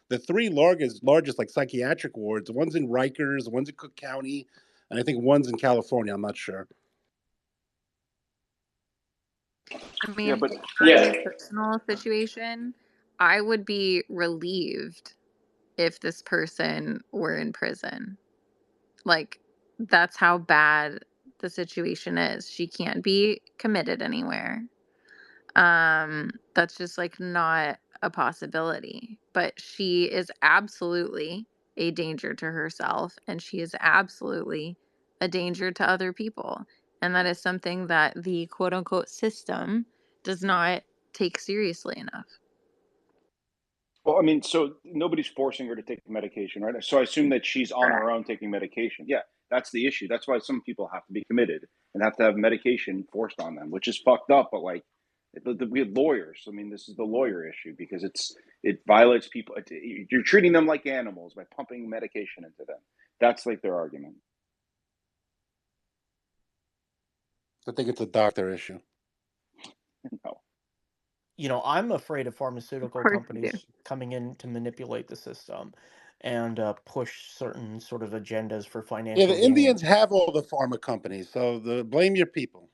The three largest like psychiatric wards, one's in Rikers, one's in Cook County, and I think one's in California. I'm not sure. I yeah, mean, but for Yeah, my personal situation, I would be relieved if this person were in prison. Like, that's how bad the situation is. She can't be committed anywhere. That's just like not a possibility. But she is absolutely a danger to herself, and she is absolutely a danger to other people. And that is something that the quote unquote system does not take seriously enough. well, I mean, so nobody's forcing her to take medication, right? So I assume that she's on her own taking medication. Yeah, that's the issue. That's why some people have to be committed and have to have medication forced on them, which is fucked up. But like, We had lawyers. I mean, this is the lawyer issue because it violates people. You're treating them like animals by pumping medication into them. That's like their argument. I think it's a doctor issue. No. I'm afraid of Of pharmaceutical course you do. companies coming in to manipulate the system and push certain sort of agendas for Yeah, financial the Indians gain. have all the pharma companies, so blame your people.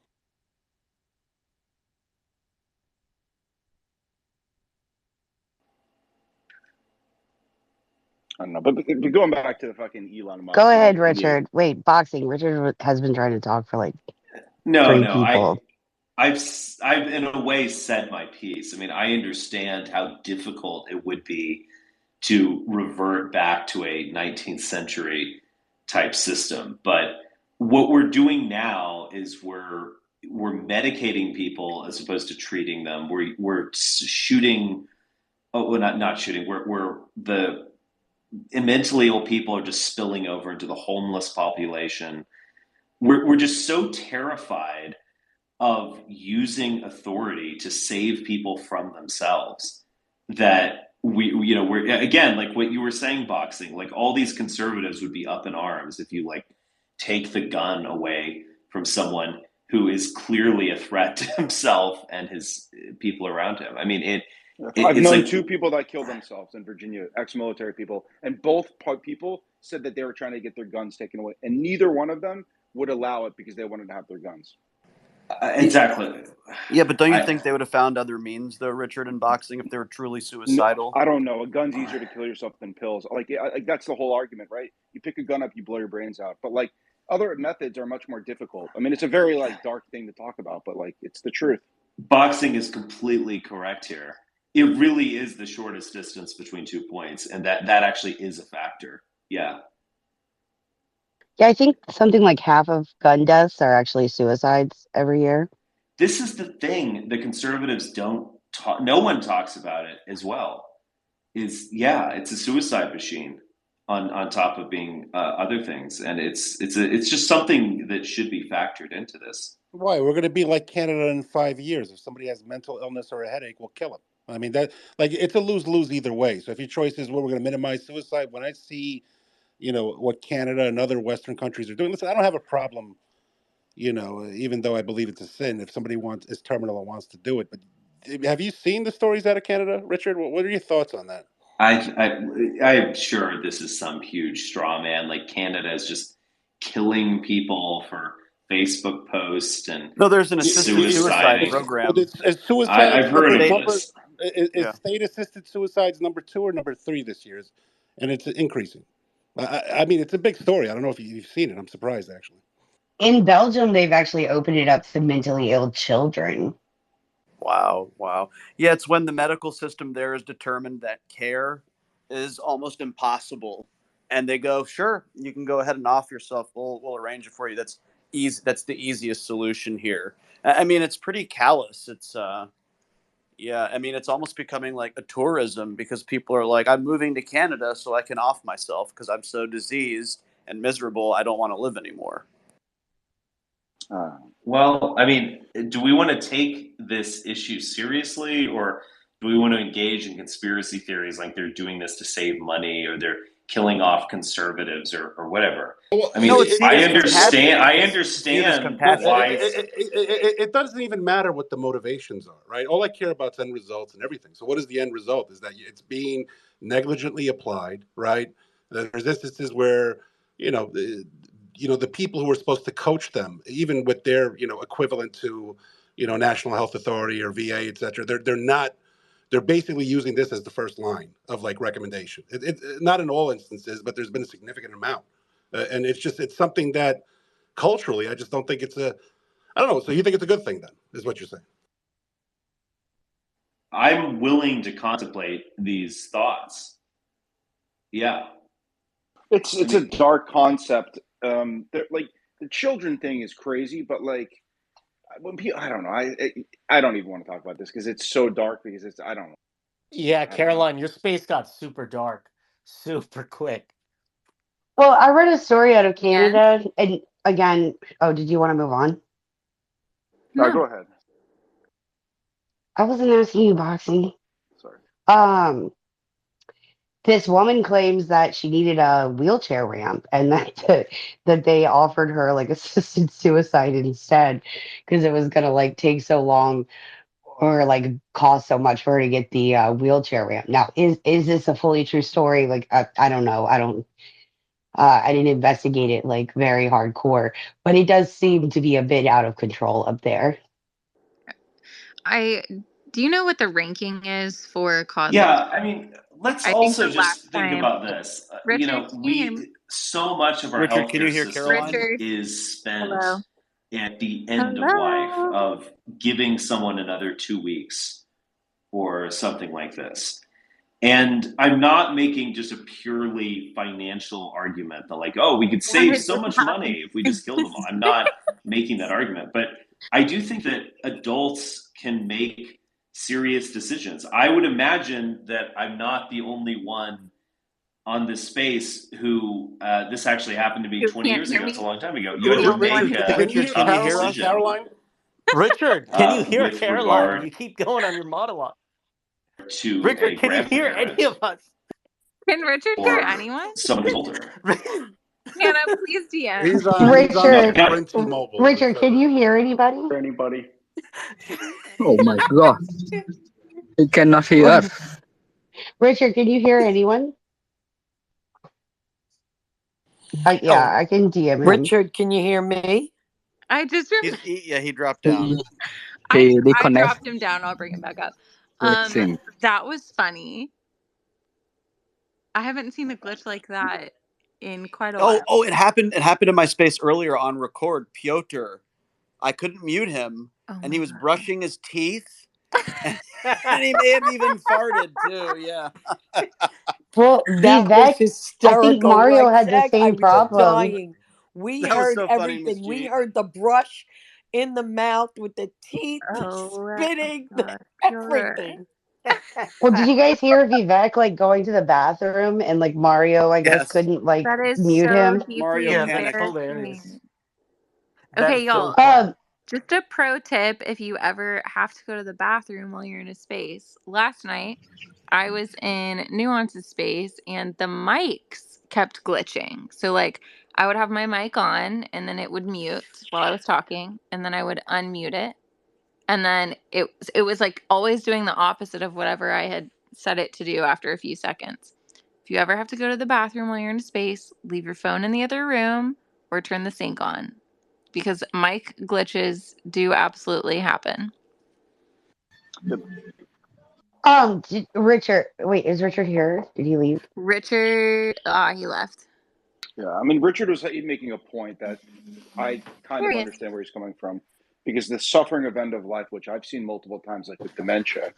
I don't know, but going back to the fucking Elon Go Musk ahead, and the Richard. Wait, boxing. Richard has been trying to talk for like No, three no, people. I've in a way said my piece. I mean, I understand how difficult it would be to revert back to a 19th century type system, but what we're doing now is we're medicating people as opposed to treating them. We're shooting. Oh, well, not shooting. We're the mentally ill people are just spilling over into the homeless population. We're just so terrified of using authority to save people from themselves that we're again, like what you were saying, boxing, like all these conservatives would be up in arms if you like take the gun away from someone who is clearly a threat to himself and his people around him. I mean, I've it's known like two people that killed themselves in Virginia, ex-military people, and both people said that they were trying to get their guns taken away, and neither one of them would allow it because they wanted to have their guns. exactly. Yeah, but don't you I think they would have found other means, though, Richard, in boxing if they were truly No, suicidal? I don't know. A gun's easier to kill yourself than pills. Like that's the whole argument, right? You pick a gun up, you blow your brains out. But like other methods are much more difficult. I mean, it's a very like dark thing to talk about, but like it's the truth. boxing is completely correct here. It really is the shortest distance between 2 points, and that actually is a factor. Yeah. Yeah, I think something like half of gun deaths are actually suicides every year. This is the thing the conservatives don't talk, no one talks about it as well. Is yeah, it's a suicide machine on top of being other things, and it's just something that should be factored into this. Why? We're going to be like Canada in 5 years. If somebody has mental illness or a headache, we'll kill them. I mean, that like it's a lose lose either way. So if your choice is, well, we're going to minimize suicide, when I see, what Canada and other Western countries are doing, listen, I don't have a problem, even though I believe it's a sin if somebody is terminal and wants to do it. But have you seen the stories out of Canada, Richard? What are your thoughts on that? I'm sure this is some huge straw man. Like Canada is just killing people for Facebook posts and No, there's an assisted suicide suiciding. Well, program. is suicides I've heard of State, this. is yeah. state assisted suicides number 2 or number 3 this year, and it's increasing. I mean, it's a big story. I don't know if you've seen it. I'm surprised actually. In Belgium, they've actually opened it up to mentally ill children. Wow, wow. Yeah, it's when the medical system there is determined that care is almost impossible, and they go, "Sure, you can go ahead and off yourself. We'll arrange it for you." That's easy. That's the easiest solution here. I mean, it's pretty callous. It's yeah. I mean, it's almost becoming like a tourism because people are like, "I'm moving to Canada so I can off myself because I'm so diseased and miserable. I don't want to live anymore." Well, I mean, do we want to take this issue seriously, or do we want to engage in conspiracy theories like they're doing this to save money or they're killing off conservatives or whatever? Well, I No, mean, it's seen as compassionate. I It's viewed as understand Well, compassionate why. use. it doesn't even matter what the motivations are, right? All I care about is end results and everything. So, what is the end result? Is that it's being negligently applied, right? There's instances where the people who are supposed to coach them, even with their equivalent to National Health Authority or VA, et cetera, they're not. They're basically using this as the first line of like recommendation. Not in all instances, but there's been a significant amount, and it's something that culturally, I just don't think it's a. I don't know. So you think it's a good thing then? Is what you're saying? I'm willing to contemplate these thoughts. Yeah. I It's a mean, dark concept. Like the children thing is crazy, but like when people, I don't know. I don't even want to talk about this because it's so dark. Because it's I don't know. Yeah, I don't know. Caroline, your space got super dark, super quick. Well, I read a story out of And Canada, and again, oh, did you want to move on? No, no, go ahead. I wasn't asking you, Boxy. Sorry. Um, this woman claims that she needed a wheelchair ramp and that they offered her like assisted suicide instead because it was gonna like take so long or like cost so much for her to get the wheelchair ramp. Now, is this a fully true story? Like, I don't know. I didn't investigate it like very hardcore, but it does seem to be a bit out of control up there. Do you know what the ranking is for cost of? Yeah, I mean, let's I think also the last just think time, about this. Richard, can you hear me? So much of our Richard, can you healthcare hear system Caroline? Richard, is spent hello, at the end of life hello. of giving someone another 2 weeks or something like this. And I'm not making just a purely financial argument that, like, oh, we could What save so is much money if we happening? just killed them all. I'm not making that argument. But I do think that adults can make serious decisions. I would imagine that I'm not the only one on this space who this actually happened to me You 20 can't years hear ago. It's a me. long time ago. You I'm have the to Richard, only one make who Richard, can't can a you hear can tough you you. hear us, decision Caroline? Richard, can you hear with Caroline? regard You keep going on your monologue. to a Richard, can you hear any grandparent of us? Can Richard hear or anyone? someone who's older. Hannah, please DM. He's on No, I Richard, got it. Sprint T-Mobile or Richard, can whatever. you hear anybody? Anybody? Oh my god, he cannot hear us. Richard, can you hear anyone? Yeah, Oh, I can DM him. Richard, can you hear me? I just He dropped down. He, I he reconnect. dropped him down. I'll bring him back up. It seems. That was funny. I haven't seen a glitch like that in quite a while. Oh, it happened. It happened in my space earlier on record. Piotr, I couldn't mute him, Oh and my he was god. brushing his teeth, and he may have even farted too. Yeah. Well, That was Vivek, I think hysterical, Mario right, had the Zach? I same was problem. dying. We That was heard so funny, Miss everything. We G. heard the brush in the mouth with the teeth, Oh spitting, god, pure. everything. Well, did you guys hear Vivek like going to the bathroom and like Mario, I guess, Yes. couldn't like That is mute so him? deeply Mario Yeah, that's panicked. hilarious. embarrassing. That Okay, is so y'all. funny. Just a pro tip if you ever have to go to the bathroom while you're in a space. Last night, I was in Nuance's space and the mics kept glitching. So, like, I would have my mic on and then it would mute while I was talking, and then I would unmute it. And then it was like always doing the opposite of whatever I had set it to do after a few seconds. If you ever have to go to the bathroom while you're in a space, leave your phone in the other room or turn the sink on because mic glitches do absolutely happen. Richard, wait, is Richard here? Did he leave? Richard, he left. Yeah, I mean, Richard was making a point that I kind There of he is. understand where he's coming from, because the suffering of end of life, which I've seen multiple times, like with dementia,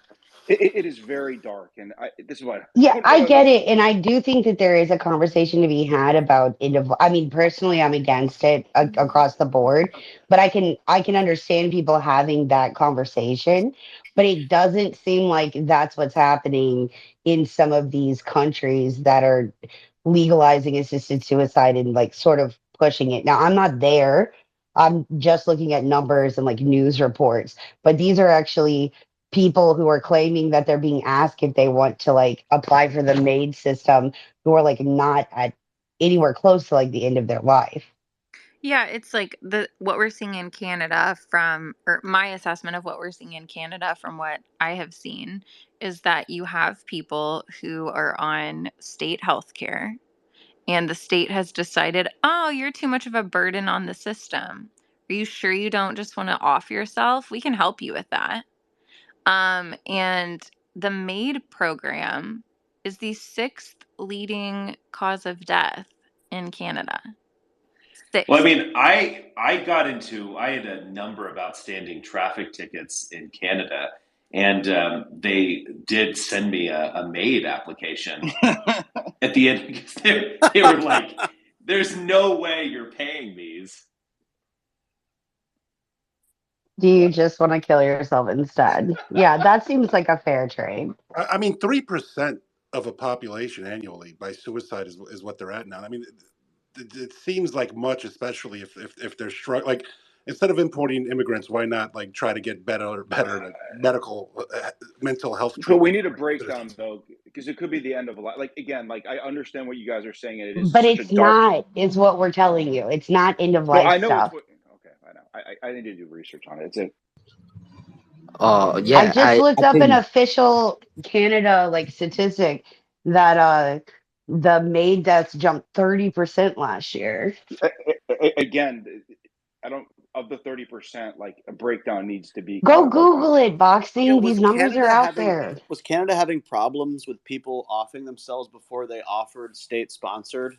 it is very dark. And this is what Yeah, what I I get was. it, and I do think that there is a conversation to be had about it. I mean, personally, I'm against it across the board, but I can understand people having that conversation, but it doesn't seem like that's what's happening in some of these countries that are legalizing assisted suicide and like sort of pushing it. Now, I'm not there. I'm just looking at numbers and like news reports, but these are actually people who are claiming that they're being asked if they want to like apply for the MAID system who are like not at anywhere close to like the end of their life. Yeah, it's like what we're seeing in Canada or my assessment of what we're seeing in Canada from what I have seen is that you have people who are on state health care and the state has decided, oh, you're too much of a burden on the system. Are you sure you don't just want to off yourself? We can help you with that. And the MAID program is the sixth leading cause of death in Canada. Well, I Sixth. mean, I had a number of outstanding traffic tickets in Canada, and they did send me a MAID application at the end because they were like, "There's no way you're paying these." Do you just want to kill yourself instead? Yeah, that seems like a fair trade. I mean, 3% of a population annually by suicide is what they're at now. I mean, it seems like much, especially if they're struggling. Like, instead of importing immigrants, why not like try to get better medical mental health But we treatment need a for breakdown citizens? though, because it could be the end of a lot. Like again, like I understand what you guys are saying, and it is But such a it's dark. not, is what we're telling you. It's not end of No, life I know it's stuff. what. Okay, I know. I need to do research on it. It's a. I Yeah, just looked I up an think. official Canada like statistic that the maid deaths jumped 30% last year. Again, I don't of the 30%. Like a breakdown needs to be kind Go of like Google it, Yeah, boxing. These numbers are out there. was Canada having problems with people offing themselves before they offered state-sponsored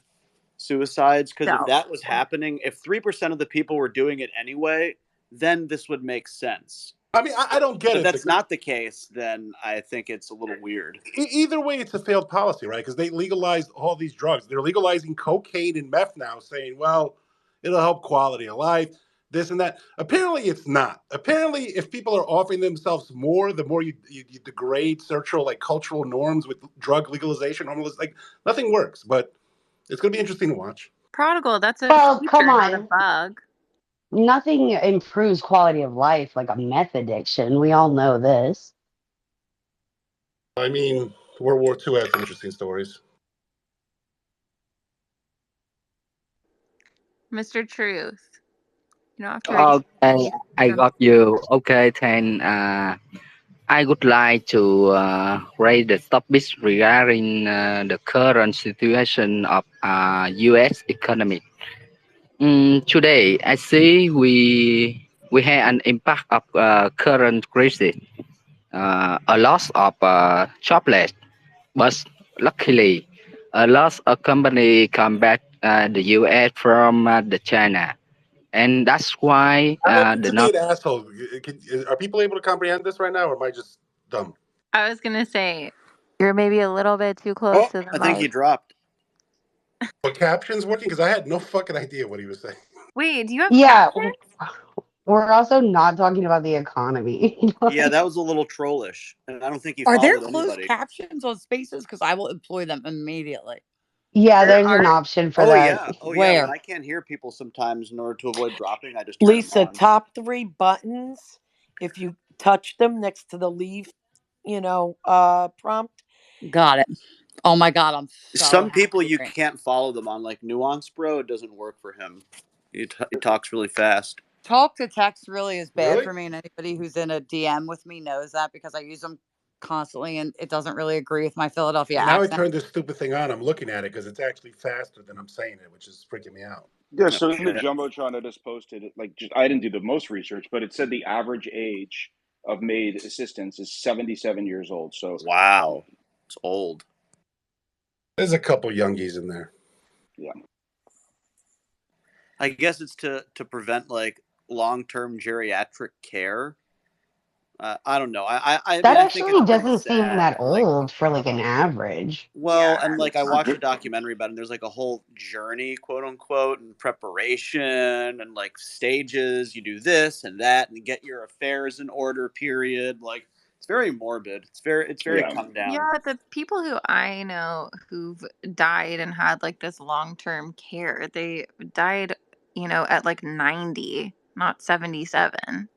suicides? Because if No. that was happening, if 3% of the people were doing it anyway, then this would make sense. I mean, I don't get But if it. that's not the case, then I think it's a little weird. Either way, it's a failed policy, right? Because they legalized all these drugs. They're legalizing cocaine and meth now, saying, well, it'll help quality of life, this and that. Apparently, it's not. Apparently, if people are offering themselves more, the more you degrade social, like cultural norms with drug legalization. Like nothing works, but it's going to be interesting to watch. Prodigal, that's a Well, come feature, not a on. bug. Nothing improves quality of life like a meth addiction. We all know this. I mean, World War II had some interesting stories. Mr. Truth. You don't have to raise Okay, I your got you. Okay, then I would like to raise the topic regarding the current situation of U.S. economy. Today, I see we have an impact of current crisis, a loss of jobless, but luckily, a lot of company come back the U.S. from the China, and that's why I don't mean the to be not. an asshole. Are people able to comprehend this right now, or am I just dumb? I was gonna say you're maybe a little bit too close Oh, to the I think he mic. dropped. are captions working? Because I had no fucking idea what he was saying. Wait, do you have Yeah, captions? we're also not talking about the economy. Yeah, Like, that was a little trollish, and I don't think he Are there followed closed anybody. captions on Spaces? Because I will employ them immediately. yeah, There there's an are. option for that. Oh yeah. When Where? I can't hear people sometimes, in order to avoid dropping, I just turn them Lisa, on. top three buttons. If you touch them next to the leave, prompt. Got it. Oh my God, I'm so Some people happy you right can't follow them on like Nuance Bro. It doesn't work for him. He talks really fast. Talk to text really is bad Really? for me, and anybody who's in a DM with me knows that because I use them constantly, and it doesn't really agree with my Philadelphia And now I accent. turned this stupid thing on. I'm looking at it because it's actually faster than I'm saying it, which is freaking me out. Yeah, Oh so in the shit! jumbotron, I just posted it. Like, just I didn't do the most research, but it said the average age of maid assistants is 77 years old. So, Wow, it's old. There's a couple youngies in there. yeah, I guess it's to prevent like long term geriatric care. I don't know. I That mean, I think it's actually pretty doesn't seem sad. that old for like an average. Well, and like I it's watched a documentary about it, and there's like a whole journey, quote unquote, and preparation and like stages. You do this and that and get your affairs in order, period. Like it's very morbid. It's very yeah, come down. Yeah, the people who I know who've died and had like this long-term care, they died, at like 90, not 77.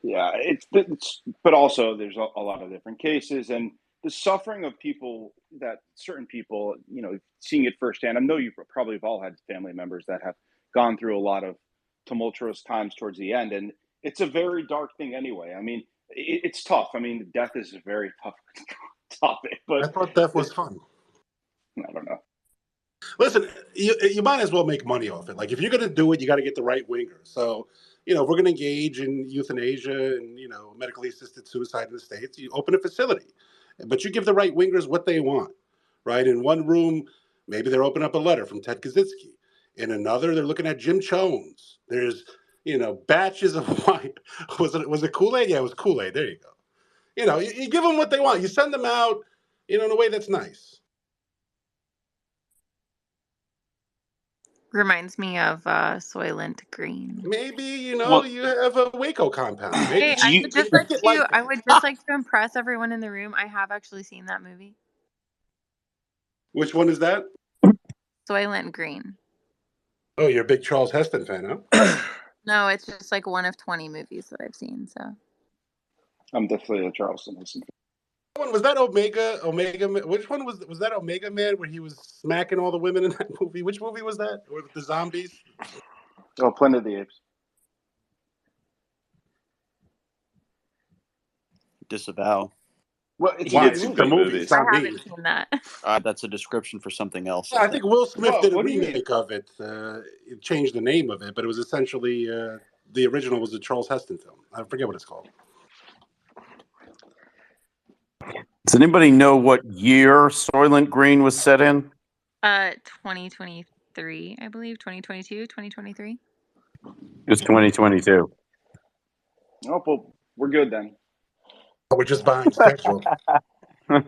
yeah. It's but also there's a lot of different cases and the suffering of people that certain people, seeing it firsthand. I know you probably have all had family members that have gone through a lot of tumultuous times towards the end, and it's a very dark thing anyway. I mean, it's tough. I mean, death is a very tough topic, but I thought death was fun. I don't know. Listen, you might as well make money off it. Like if you're going to do it, you got to get the right winger. So, if we're going to engage in euthanasia and medically assisted suicide in the states, you open a facility, but you give the right wingers what they want, right? In one room, maybe they're opening up a letter from Ted Kaczynski. In another, they're looking at Jim Jones. There's batches of wine. Was it Kool-Aid? Yeah, it was Kool-Aid. There you go. You give them what they want. You send them out, in a way that's nice. Reminds me of Soylent Green. Maybe Well, you have a Waco compound. Maybe Hey, do you? make it like I that. would just like to impress everyone in the room. I have actually seen that movie, Which one is that? Soylent Green. Oh, you're a big Charles Heston fan, huh? No, it's just like one of 20 movies that I've seen. So I'm definitely a Charleston Heston. Was that Omega? Which one was that Omega Man where he was smacking all the women in that movie? Which movie was that? Or the zombies? Oh, Planet of the Apes. Disavow. Well, He it's a Why? did good It's some a good movie. movie. It's movies. I not me. haven't seen that. That's a description for something else, I I think. think Will Smith Well, did a what do you mean? remake of it. It changed the name of it, but it was essentially the original was a Charles Heston film. I forget what it's called. Does anybody know what year Soylent Green was set in? 2023, I believe. 2022, 2023. It's 2022. Oh, well, we're good then. We're just behind schedule. Right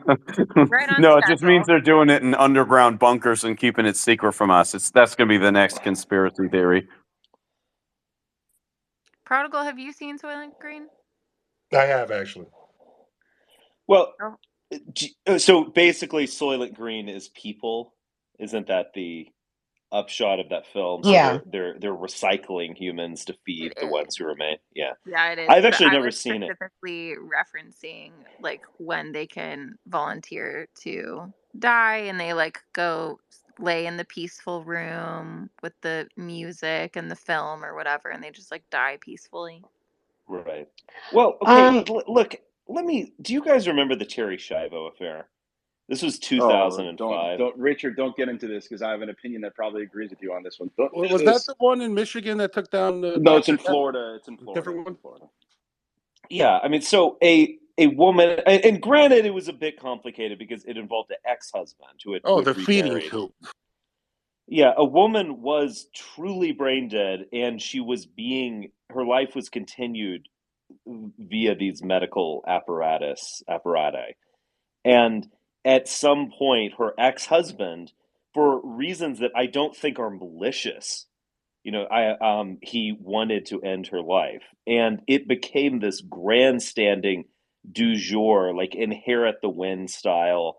on No, it just means schedule. they're doing it in underground bunkers and keeping it secret from us. That's going to be the next conspiracy theory. Prodigal, have you seen Soylent Green? I have actually. Well, Oh. so basically, Soylent Green is people. Isn't that the upshot of that film? So Yeah. they're recycling humans to feed It the is. ones who remain. Yeah, Yeah, it is. I've But actually I never was seen it. specifically referencing like when they can volunteer to die and they like go lay in the peaceful room with the music and the film or whatever and they just like die peacefully. Right. Well, okay. Um, Look, let me. Do you guys remember the Terry Schiavo affair? This was Oh, 2005. don't, Richard, don't get into this because I have an opinion that probably agrees with you on this one. Don't, Was that the one in Michigan that took down no, it's Dr. in Death? Florida. It's in A Florida. different It's one? in Florida. Yeah, I mean, so a woman, and granted, it was a bit complicated because it involved an ex-husband Oh, who the had feeding remarried. tube. Yeah, a woman was truly brain dead, and her life was continued via these medical apparati. And at some point, her ex-husband, for reasons that I don't think are malicious, he wanted to end her life, and it became this grandstanding du jour, like inherit the wind style.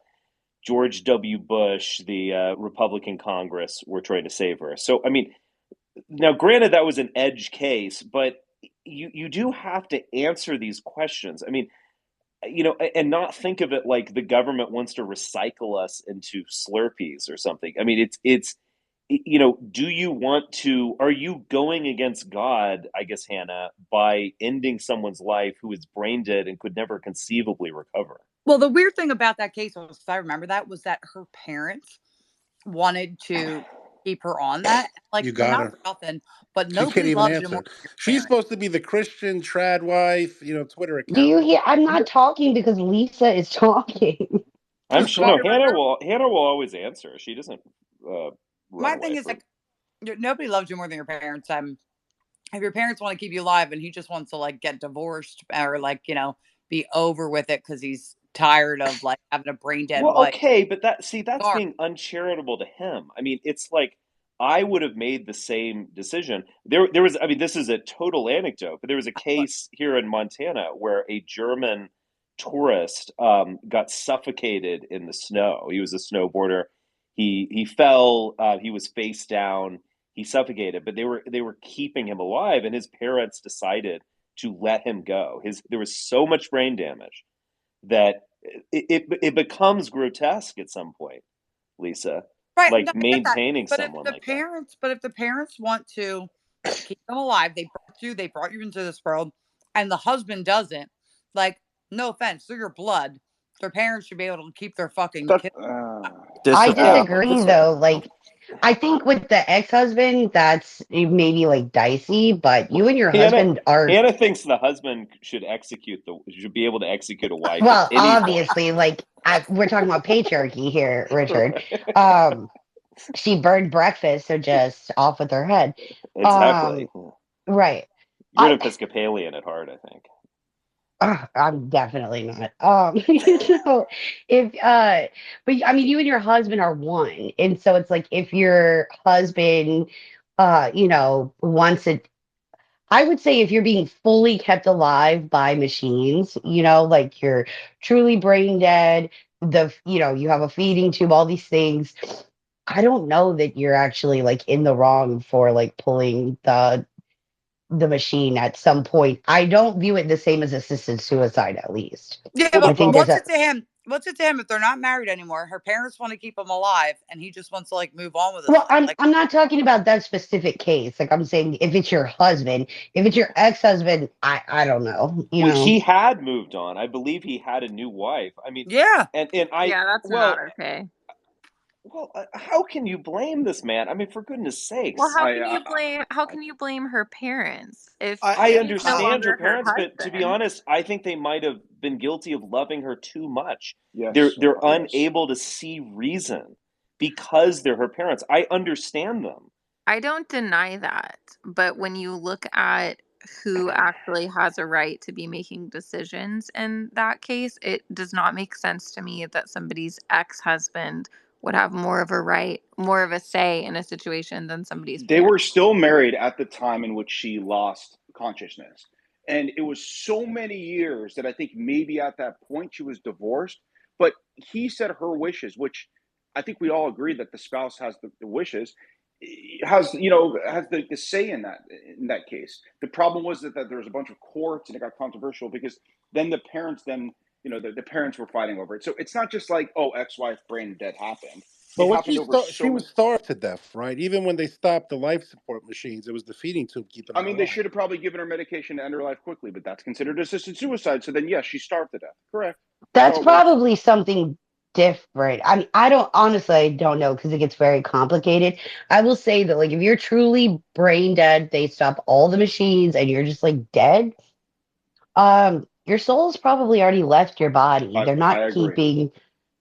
George W. Bush, the Republican Congress, were trying to save her. So, I mean, now granted that was an edge case, but you do have to answer these questions. I mean, and not think of it like the government wants to recycle us into Slurpees or something. I mean, do you want to, are you going against God, I guess, Hannah, by ending someone's life who is brain dead and could never conceivably recover? Well, the weird thing about that case was, if I remember that, was that her parents wanted to keep her on that. Like, You you're got not her. for nothing, but She can't nobody even loves you more answer. than your She's parents. supposed to be the Christian trad wife, Twitter do account. you hear? I'm not talking because Lisa is talking. I'm sure. But No, remember, Hannah will always answer. She doesn't run my thing away is from. like, nobody loves you more than your parents. If your parents want to keep you alive and he just wants to like get divorced or like, be over with it because he's tired of like having a brain dead Well, wife. okay, but that's Sorry. being uncharitable to him. I mean, it's like I would have made the same decision. There was, I mean, this is a total anecdote, but there was a case here in Montana where a German tourist got suffocated in the snow. He was a snowboarder. He fell. He was face down. He suffocated, but they were keeping him alive, and his parents decided to let him go. There was so much brain damage that it becomes grotesque at some point, Lisa. Right. No, Like I get that. maintaining But if someone the like that. parents, but if the parents want to keep them alive, they brought you into this world, and the husband doesn't, like, no offense, they're your blood. Their parents should be able to keep their fucking That, kids. I Disavow. disagree though. Like, I think with the ex-husband, that's maybe like dicey, but you and your Hannah husband are, Hannah thinks the husband should be able to execute a wife at well, any point. obviously, like we're talking about patriarchy here, Richard. Right. Um, she burned breakfast, so just off with her head. Exactly. Um, right. You're an I Episcopalian at heart, I think. I'm definitely not. If but I mean, you and your husband are one, and so it's like if your husband, wants it. I would say if you're being fully kept alive by machines, like you're truly brain dead, you have a feeding tube, all these things. I don't know that you're actually like in the wrong for like pulling the machine at some point. I don't view it the same as assisted suicide, at least. Yeah, Well, the I but think problem, there's what's a it to him? What's it to him if they're not married anymore? Her parents want to keep him alive, and he just wants to like move on with his well, life. I'm Like, I'm not talking about that specific case. Like I'm saying, if it's your husband, if it's your ex-husband, I don't know. You Well, know, he had moved on. I believe he had a new wife. I mean, yeah, and I Yeah, that's not okay. how can you blame this man? I mean, for goodness Well, sakes. how can you blame her parents if I I he's no understand her longer her parents, but to be husband? honest, I think they might have been guilty of loving her too much. yes, They're yes. unable to see reason because they're her parents. I understand them. I don't deny that, but when you look at who actually has a right to be making decisions in that case, it does not make sense to me that somebody's ex-husband would have more of a right, more of a say in a situation than somebody's They parent. were still married at the time in which she lost consciousness. And it was so many years that I think maybe at that point she was divorced. But he said her wishes, which I think we all agree that the spouse has the wishes, has has the say in that case. The problem was that there was a bunch of courts and it got controversial because then the parents the parents were fighting over it. So it's not just like, oh, ex-wife brain dead happened. But It when happened over she so was many. starved to death, right? Even when they stopped the life support machines, it was the feeding tube keeping I her mean, they alive. should have probably given her medication to end her life quickly, but that's considered assisted suicide. So then, yes, she starved to death. Correct. That's that's how it works. probably something different. I mean, I don't honestly, I don't know because it gets very complicated. I will say that, like, if you're truly brain dead, they stop all the machines and you're just like dead. Your soul's probably already left your body. They're I not agree. keeping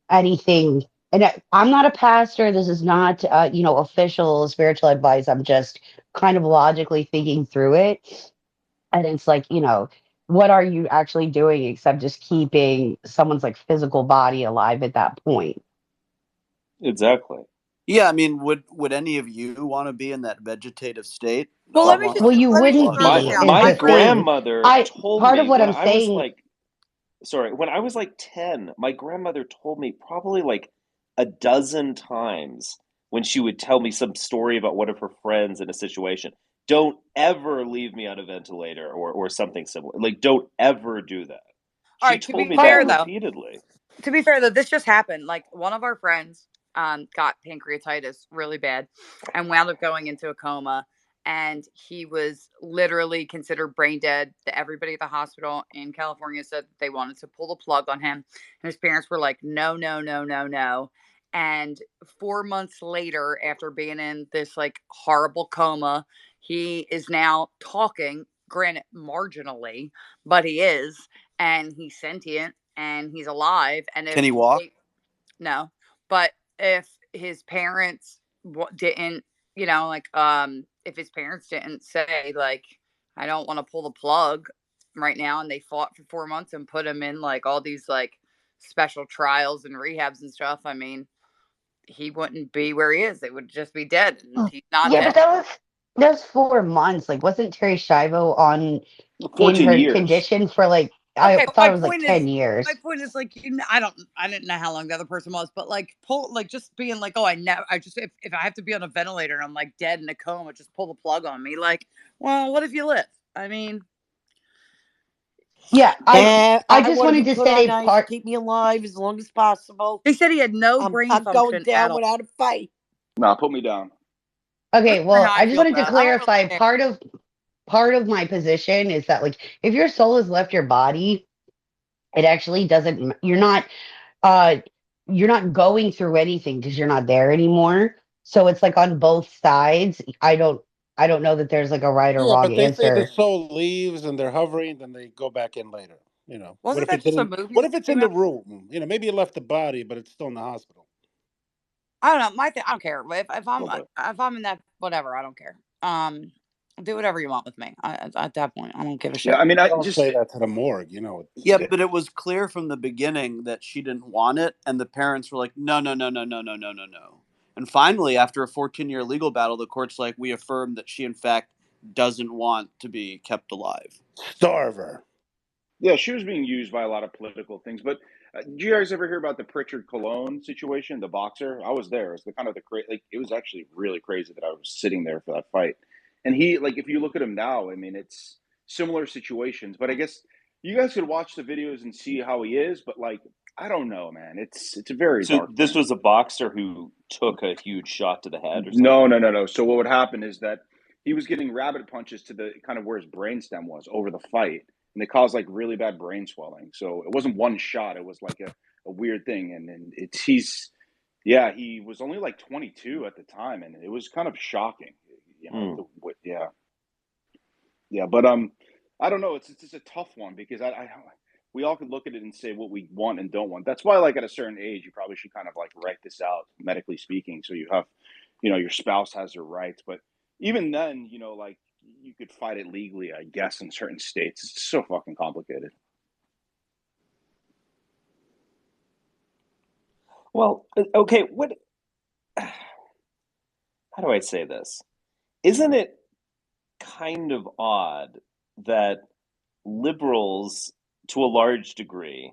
anything. And I'm not a pastor. This is not, official spiritual advice. I'm just kind of logically thinking through it. And it's like, what are you actually doing except just keeping someone's like physical body alive at that point? Exactly. Yeah, I mean, would any of you want to be in that vegetative state well, for let a me long? just Well, you let me just wouldn't throw My this be, out. is my My the friend, thing. grandmother I told Part of me what when I'm I was saying, like when I was like 10, my grandmother told me probably like a dozen times when she would tell me some story about one of her friends in a situation. Don't ever leave me on a ventilator or something similar. Like, don't ever do that. all She right. To told be me that fair, part though, repeatedly. this just happened. Like one of our friends got pancreatitis really bad and wound up going into a coma. And he was literally considered brain dead. Everybody at the hospital in California said they wanted to pull the plug on him. And his parents were like, no, no, no, no, no. And 4 months later, after being in this like horrible coma, he is now talking, granted, marginally, but he is, and he's sentient and he's alive. And Can he walk? no, but if his parents didn't, if his parents didn't say like, I don't want to pull the plug right now, and they fought for 4 months and put him in like all these like special trials and rehabs and stuff, I mean, he wouldn't be where he is. They would just be dead, and he's not yeah, but dead. that was 4 months. Like, wasn't Terry Schiavo on in 14 her years. condition for like, I Okay, but thought it was like 10 my years. point is like I didn't know how long the other person was, but like pull like just being like, oh, I just if I have to be on a ventilator and I'm like dead in a coma, just pull the plug on me. Like, well, what if you live? I mean, Yeah, they I I just want to wanted be to put on say ice, keep me alive as long as possible. they said he had no brain I'm going function at down all. without a fight. Nah, put me down. That's okay, kind of well, how I I just feel wanted to about it. I don't really clarify care. part of my position is that, like, if your soul has left your body, it actually doesn't uh you're not going through anything because you're not there anymore. So it's like on both sides. I don't know that there's like a right or Yeah, wrong but they say the answer. soul leaves and they're hovering, then they go back in later. What Wasn't if that it's just a in movie what that if it's came in the out? room? Maybe it left the body, but it's still in the hospital. I don't know. My thing, I don't care. If A I'm little bit. if I'm in that whatever, I don't care. Do whatever you want with me. At that point, I don't give a Yeah, shit. I mean, I Don't just say that to the morgue. Yeah, but it was clear from the beginning that she didn't want it, and the parents were like, no, no, no, no, no, no, no, no, no. And finally, after a 14-year legal battle, the court's like, we affirm that she, in fact, doesn't want to be kept alive. Starve her. yeah, she was being used by a lot of political things. But did you guys ever hear about the Pritchard Cologne situation, the boxer? I was there. It was the kind of the like. It was actually really crazy that I was sitting there for that fight. And he, like, if you look at him now, I mean, it's similar situations. But I guess you guys could watch the videos and see how he is. But like, I don't know, man. It's a very So dark this thing. was a boxer who took a huge shot to the head or No, something? no. So what would happen is that he was getting rabbit punches to the kind of where his brainstem was over the fight, and they caused like really bad brain swelling. So it wasn't one shot; it was like a weird thing. And it's yeah, he was only like 22 at the time, and it was kind of shocking, you know. Yeah, but I don't know. It's just a tough one because we all could look at it and say what we want and don't want. That's why, like, at a certain age, you probably should kind of like write this out medically speaking, so you have, you know, your spouse has their rights. But even then, you know, like you could fight it legally, I guess, in certain states. It's so fucking complicated. Well, okay, how do I say this? Isn't it kind of odd that liberals, to a large degree,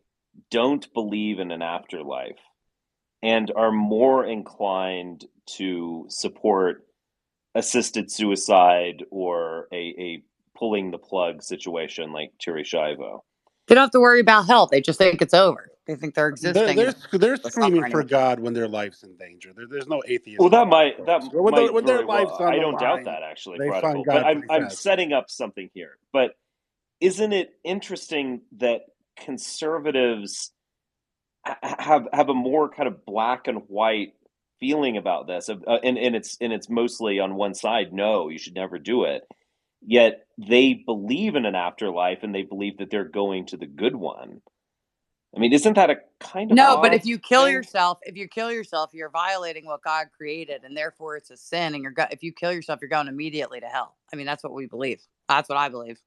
don't believe in an afterlife and are more inclined to support assisted suicide or a pulling the plug situation like Terry Schiavo? They don't have to worry about health. They just think it's over. They think they're They're existing they're and they're the suffer screaming for anymore. God when their life's in danger. There's no Well, atheist in those folks. might When their very life's well. on I the don't doubt line, that actually, they find Prodigal. But God pretty I'm fast. setting up something here. But isn't it interesting that conservatives have a more kind of black and white feeling about this, and it's mostly on one side. No, you should never do it. Yet they believe in an afterlife, and they believe that they're going to the good one. I mean, isn't that a kind of No, but odd if you kill thing? yourself, you're violating what God created, and therefore it's a sin. And if you kill yourself, you're going immediately to hell. I mean, that's what we believe. That's what I believe.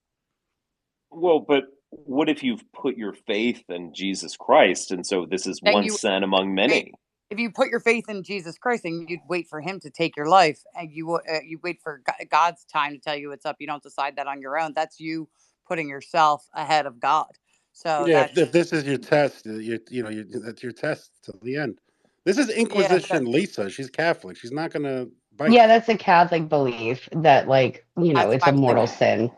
Well, but what if you've put your faith in Jesus Christ, and so this is Then one sin among many? if you put your faith in Jesus Christ, then you'd wait for Him to take your life, and you wait for God's time to tell you what's up. You don't decide that on your own. That's you putting yourself ahead of God. So Yeah, that's if this is your test, that's your test till the end. This is yeah, Inquisition Lisa. She's Catholic. She's not gonna bite. Yeah, that's a Catholic belief that, like, that's it's what a I believe. mortal sin.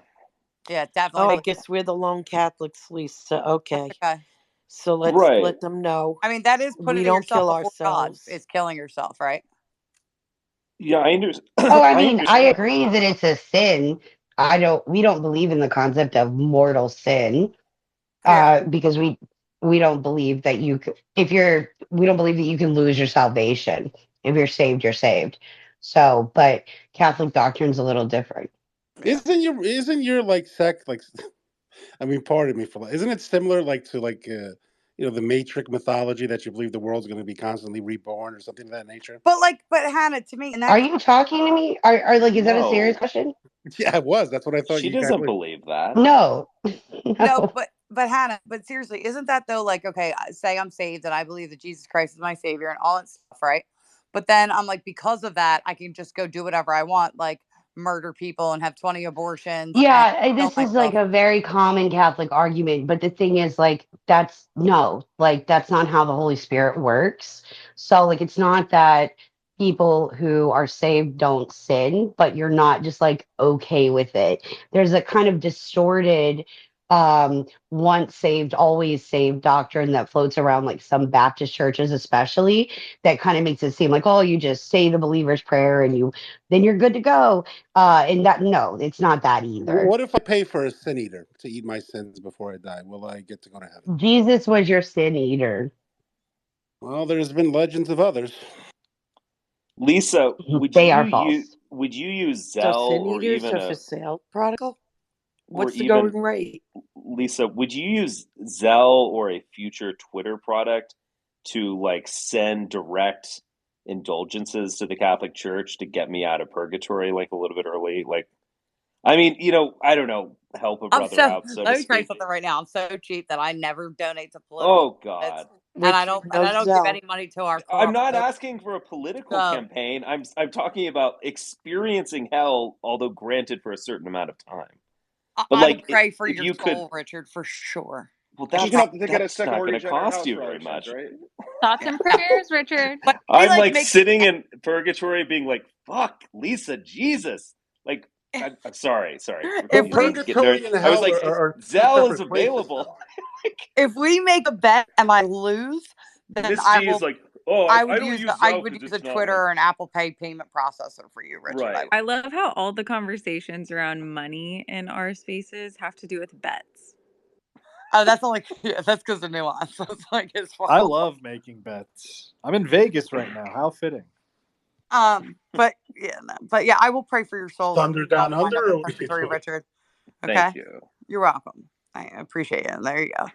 Yeah, Oh, definitely I believe guess we're the lone Catholics, Lisa. that's Okay. okay. So let's Right. let them know I mean, that is we putting don't yourself kill before God. ourselves. Is killing yourself, right? Yeah, I Oh, understand. I I mean, I understand. agree that it's a sin. We don't believe in the concept of mortal sin, Yeah. because we don't believe that we don't believe that you can lose your salvation. If you're saved, you're saved. So, but Catholic doctrine's a little different. Yeah. Isn't your like sect like? I mean, pardon me for. Isn't it similar like to like the Matrix mythology that you believe the world's going to be constantly reborn or something of that nature? But Hannah, to me, in Are that you talking to me? Are like, is that a serious No, question? Yeah, it was. That's what I thought she you guys doesn't believed. believe that. No, no, no. but Hannah, but seriously, isn't that though like okay? Say I'm saved and I believe that Jesus Christ is my savior and all that stuff, right? But then I'm like, because of that, I can just go do whatever I want, like murder people and have 20 abortions and Yeah, kill this is like myself. a very common Catholic argument, but the thing is, like, that's no, like, that's not how the Holy Spirit works. So, like, it's not that people who are saved don't sin, but you're not just like okay with it. There's a kind of distorted, once saved, always saved doctrine that floats around, like some Baptist churches, especially, that kind of makes it seem like, oh, you just say the believer's prayer and then you're good to go. And that, no, it's not that either. What if I pay for a sin eater to eat my sins before I die? Will I get to go to heaven? Jesus was your sin eater. Well, there's been legends of others. Lisa, They are false. would you use So Zelle sin or eaters even are for sale, prodigal? or What's the even going rate? Lisa, would you use Zelle or a future Twitter product to like send direct indulgences to the Catholic Church to get me out of purgatory like a little bit early? Like, I mean, I don't know, help a I'm brother so out, so to let me tell you speak. something right now. I'm so cheap that I never donate to political Oh candidates, God. and Which I no don't give Zell. any money to our I'm corrupt. not asking for a political So campaign. I'm talking about experiencing hell, although granted for a certain amount of time. But I will like, pray for if your you could, soul, Richard, for sure. well, I She's gonna have to get a that's second not going to mortgage at her cost house you for all very your sins, much. right? Thoughts and prayers, Richard. But we I'm like like make sitting in purgatory, being like, "Fuck, Lisa, Jesus!" Like, I'm sorry. If But we purgatory and I was hell like, are two Zell is separate places, available. though. if we make a bet and I lose, then Miss G is like, oh, I I would don't use use I Zell would because use a it's not Twitter like or an Apple Pay payment processor for you, Richard. right. I love how all the conversations around money in our spaces have to do with bets. Oh, that's only that's because of nuance. That's like his fault. I love making bets. I'm in Vegas right now. How fitting. But yeah, I will pray for your soul that Thunder you down don't wind up under, in or what are you purgatory, doing? Richard. Okay, Thank you. you're welcome. I appreciate it. There you go.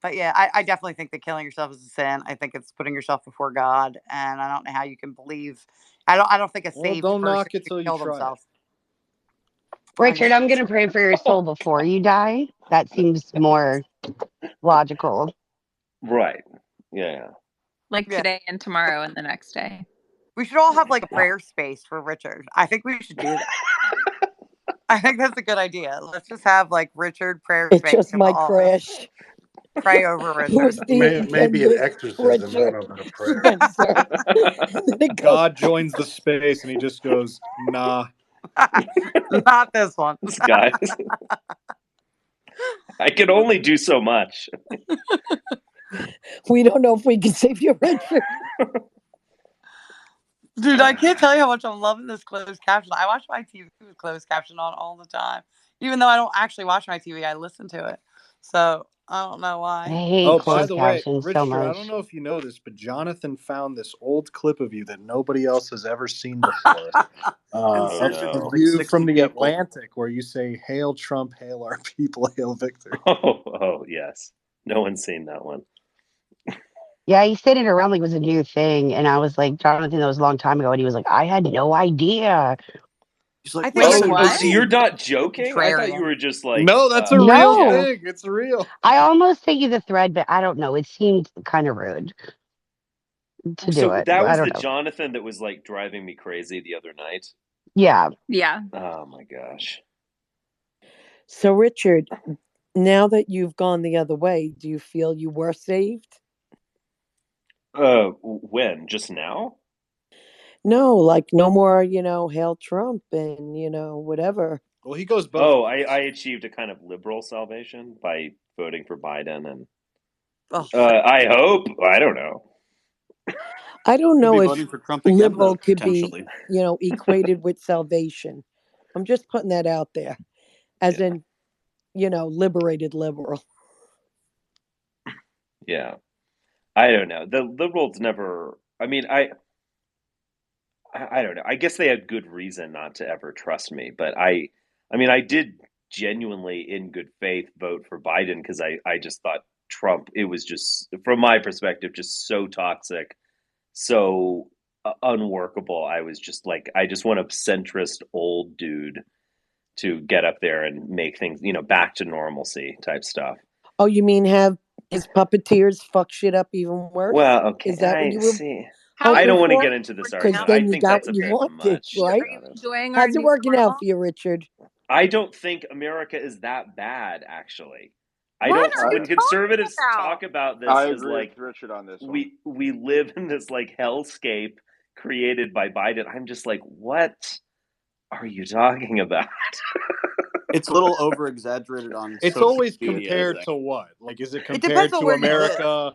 But yeah, I definitely think that killing yourself is a sin. I think it's putting yourself before God, and I don't know how you can believe. I don't think a Well, saved don't person knock it could till you kill try it. themselves. Richard, I'm going to pray for your soul before you die. That seems more logical. Right. Yeah. Like Yeah. today and tomorrow and the next day. We should all have like a prayer space for Richard. I think we should do that. I think that's a good idea. Let's just have like Richard prayer It space, just and we'll might all crash. pray over We're Richard. Stephen Maybe an Kendra's exorcism. I don't Richard know about a prayer. cancer. And then it goes. God joins the space and he just goes, nah. Not this one. Guys, I can only do so much. We don't know if we can save you, Richard. Dude, I can't tell you how much I'm loving this closed caption. I watch my TV with closed caption on all the time. Even though I don't actually watch my TV, I listen to it. So I don't know I why. hate Oh, by closed the way, captions so Richard, I don't much. know if you know this, but Jonathan found this old clip of you that nobody else has ever seen before. And Oh Of sent it to no. like you 60 from the people. Atlantic, where you say, "Hail Trump, hail our people, hail victory." Oh yes. No one's seen that one. Yeah, he said it around like it was a new thing. And I was like, Jonathan, that was a long time ago. And he was like, I had no idea. He's like, I think Wait, it's Oh, what? so you're not joking? I thought you contrarian. were just like No, that's a real No, thing. It's real. I almost sent you the thread, but I don't know. It seemed kind of rude to do so it. that I was don't the know. Jonathan that was like driving me crazy the other night. Yeah. Yeah. Oh my gosh. So, Richard, now that you've gone the other way, do you feel you were saved? When? Just now? No, like no more, hail Trump and, whatever. Well, he goes both Oh, ways. I achieved a kind of liberal salvation by voting for Biden, and Oh, I hope. I don't know. I don't Could be know if voting for Trump again, though, liberal could be, potentially. equated with salvation. I'm just putting that out there, as Yeah, in, liberated liberal. yeah. I don't know. The liberals never. I mean, I don't know. I guess they had good reason not to ever trust me, but I mean, I did genuinely, in good faith, vote for Biden because I just thought Trump. It was just, from my perspective, just so toxic, so unworkable. I was just like, I just want a centrist old dude to get up there and make things, back to normalcy type stuff. Oh, you mean have his puppeteers fuck shit up even worse? Well, okay, Is that what I you were see. How I is hoping don't want to for? get into this working Because out? argument. I then you think got that's a what you bit wanted, much, to right? be Are you honest. enjoying our How's it new working out normal? for you, Richard? I don't think America is that bad, actually. I What don't. are you When talking conservatives about? talk about this I as agree with like Richard on this one. we live in this like hellscape created by Biden, I'm just like, what are you talking about? It's a little over exaggerated on It's social always media, I compared think. to what? Like, is it it depends compared on to where you live. America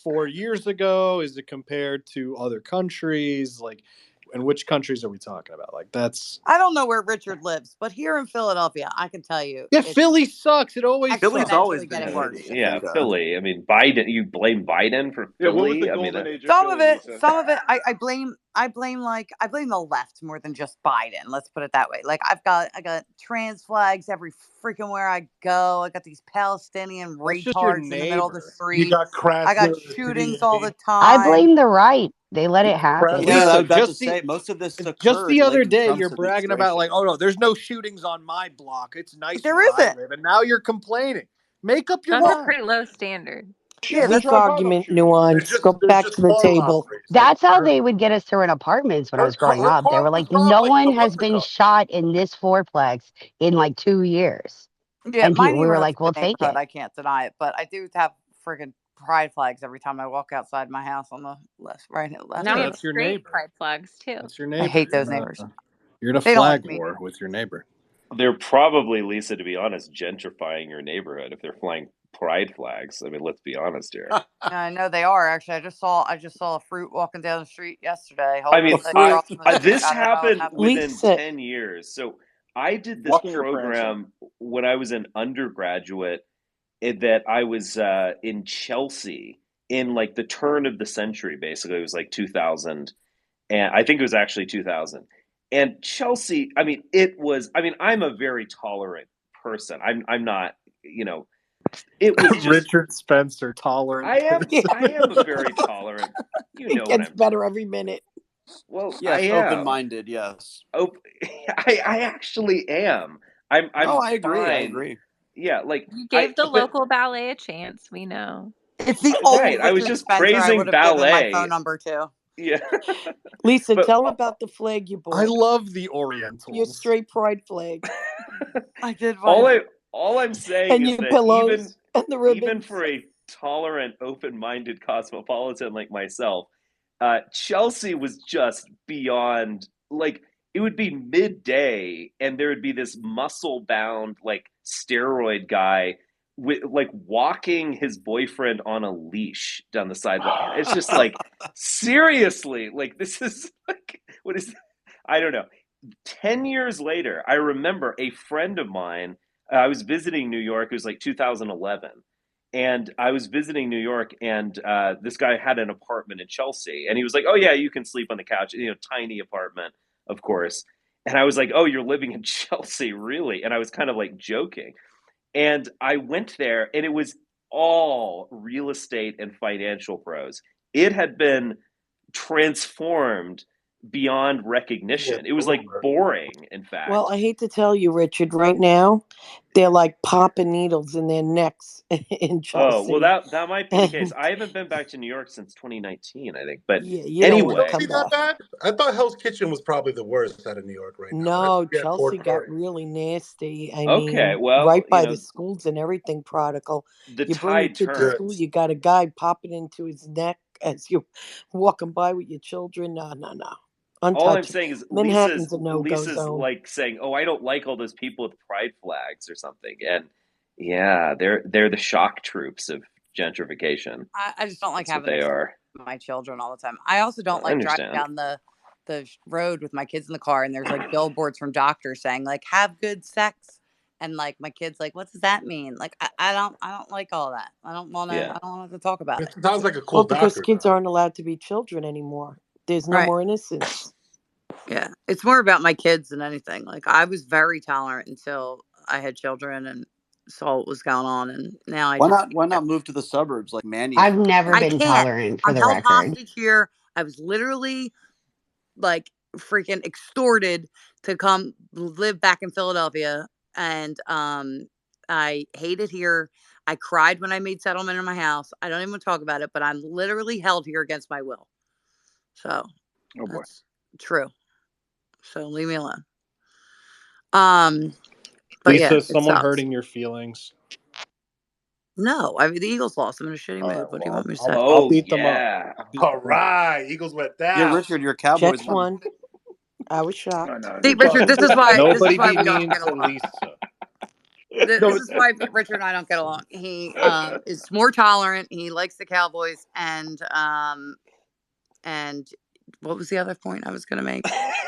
4 years ago? Is it compared to other countries? Like, and which countries are we talking about? Like, that's I don't know where Richard lives, but here in Philadelphia, I can tell you yeah. it's Philly sucks. It always Philly's sucked. always exponentially been getting Yeah, shitty, worse. I yeah, think. Philly. I mean, Biden. You blame Biden for Yeah, what was the Philly? I mean, golden age of Some of Philly, it, Lisa? some of it, I blame the left more than just Biden. Let's put it that way. Like I got trans flags every freaking where I go. I got these Palestinian That's just your retards in the middle of the neighbor. You street. got I got Krasner, the shootings all the CDA. I time. blame the right. They let You it got happen. Yeah, I Lisa, was about to say, most of this just occurred the other late in day, Trump's you're bragging about like, administration. oh no, there's no shootings on my block. It's nice There where I isn't. live, and now you're complaining. Make up your That's a Well, mind. pretty low standard. yeah, Shootings Weak that's drive by don't argument, shoot people. nuance. Go There's back just to the phone table. robberies. Like That's how they would get us to rent apartments when I was growing her up. They car were was like, robbed no like a one has month been ago. shot in this fourplex in like 2 years. yeah. And My we were neighborhood's like, a we'll good take neighborhood. it. I can't deny it, but I do have friggin' pride flags every time I walk outside my house on the left, right, left Now Yeah, we hand. have that's your straight neighbor. pride flags too. That's your I neighbor. hate those neighbors. You're in a They don't like flag me. war with your neighbor. They're probably, Lisa, to be honest, gentrifying your neighborhood if they're flying pride flags. I mean, let's be honest here. I know they are actually. I just saw a fruit walking down the street yesterday, I holding mean, a A thing fruit. across the street. this I don't know what happened happened. within Lisa, 10 years. So I did this Walking or prancing? program when I was an undergraduate that I was in Chelsea in like the turn of the century, basically. It was like 2000. And I think it was actually 2000. And Chelsea, I mean, I'm a very tolerant person. I'm not, you know, it was just, Richard Spencer, tolerant person. I am a very tolerant, you it know what gets I'm better every minute. well, I Yes, am. open-minded. Yes. Oh, I actually am. No, I'm I agree. I fine. agree. Yeah, like You gave the but local ballet a chance. We know. It's the right. only I was Richard just Spencer I would praising have given my phone ballet. number to. Yeah, Lisa, but tell them about the flag you I bought. love the Your Orientals. straight pride flag. I did all one. I'm saying And is your that pillows and the even ribbons. for a tolerant, open-minded cosmopolitan like myself, Chelsea was just beyond. Like it would be midday, and there would be this muscle-bound, like steroid guy with like walking his boyfriend on a leash down the sidewalk. And it's just like seriously, like this is like what is? I don't know. 10 years later, I remember a friend of mine, I was visiting New York, it was like 2011. And I was visiting New York, and this guy had an apartment in Chelsea. And he was like, "Oh, yeah, you can sleep on the couch." You know, tiny apartment, of course. And I was like, "Oh, you're living in Chelsea, really?" And I was kind of like joking. And I went there, and it was all real estate and financial pros. It had been transformed beyond Yeah, recognition. It was like over. boring, in Well, fact. I hate to tell you, Richard, right now, they're like popping needles in their necks in Oh, well, Chelsea. that might be the case. And I haven't been back to New York since 2019, I think. But yeah, you don't Is want to anyway, come Chelsea that back. bad? I thought Hell's Kitchen was probably the worst out of New York right now, but I No, could be at poor Chelsea got Corey. really nasty. I okay, mean, well, right you by the know, schools and everything, prodigal. the You bring your tide kid to Good. school, turns. you got a guy popping into his neck as you're walking by with your children. No, no, no. All I'm Untouchable. saying is Manhattan's a no-go Lisa's zone. like saying, "Oh, I don't like all those people with pride flags or something." And yeah, they're the shock troops of gentrification. I just don't like That's what having to they explain are. to my children all the time. I also don't I like driving understand. down the road with my kids in the car and there's like billboards from doctors saying like have good sex, and like my kids like what does that mean? Like I don't like all that. Yeah. I don't want to talk about It it. sounds like a Well, cool because doctor, kids though. aren't allowed to be children anymore. There's no Right. more innocence. Yeah. It's more about my kids than anything. Like I was very tolerant until I had children and saw what was going on, and now I Why just not? Why not move to the suburbs like Manny I've did? never I been can't. tolerant, for I'm the held record. hostage here. I was literally like freaking extorted to come live back in Philadelphia, and I hate it here. I cried when I made settlement in my house. I don't even want to talk about it, but I'm literally held here against my will. So Oh boy. that's true. So leave me alone. Um, but Lisa, yeah, is it someone sucks. hurting your feelings? No, I mean the Eagles lost. I'm in a shitty All mood. right, What do you well, want me to say? I'll Oh beat them up. yeah. I'll beat all them up. right. Eagles went Yeah, down. Richard, your Cowboys Jets won. won. I was I shocked. know. See, Good job. Richard, this is Nobody why be we don't mean get to along. Lisa. This is why Richard and I don't get along. He is more tolerant. He likes the Cowboys, and what was the other point I was going to make?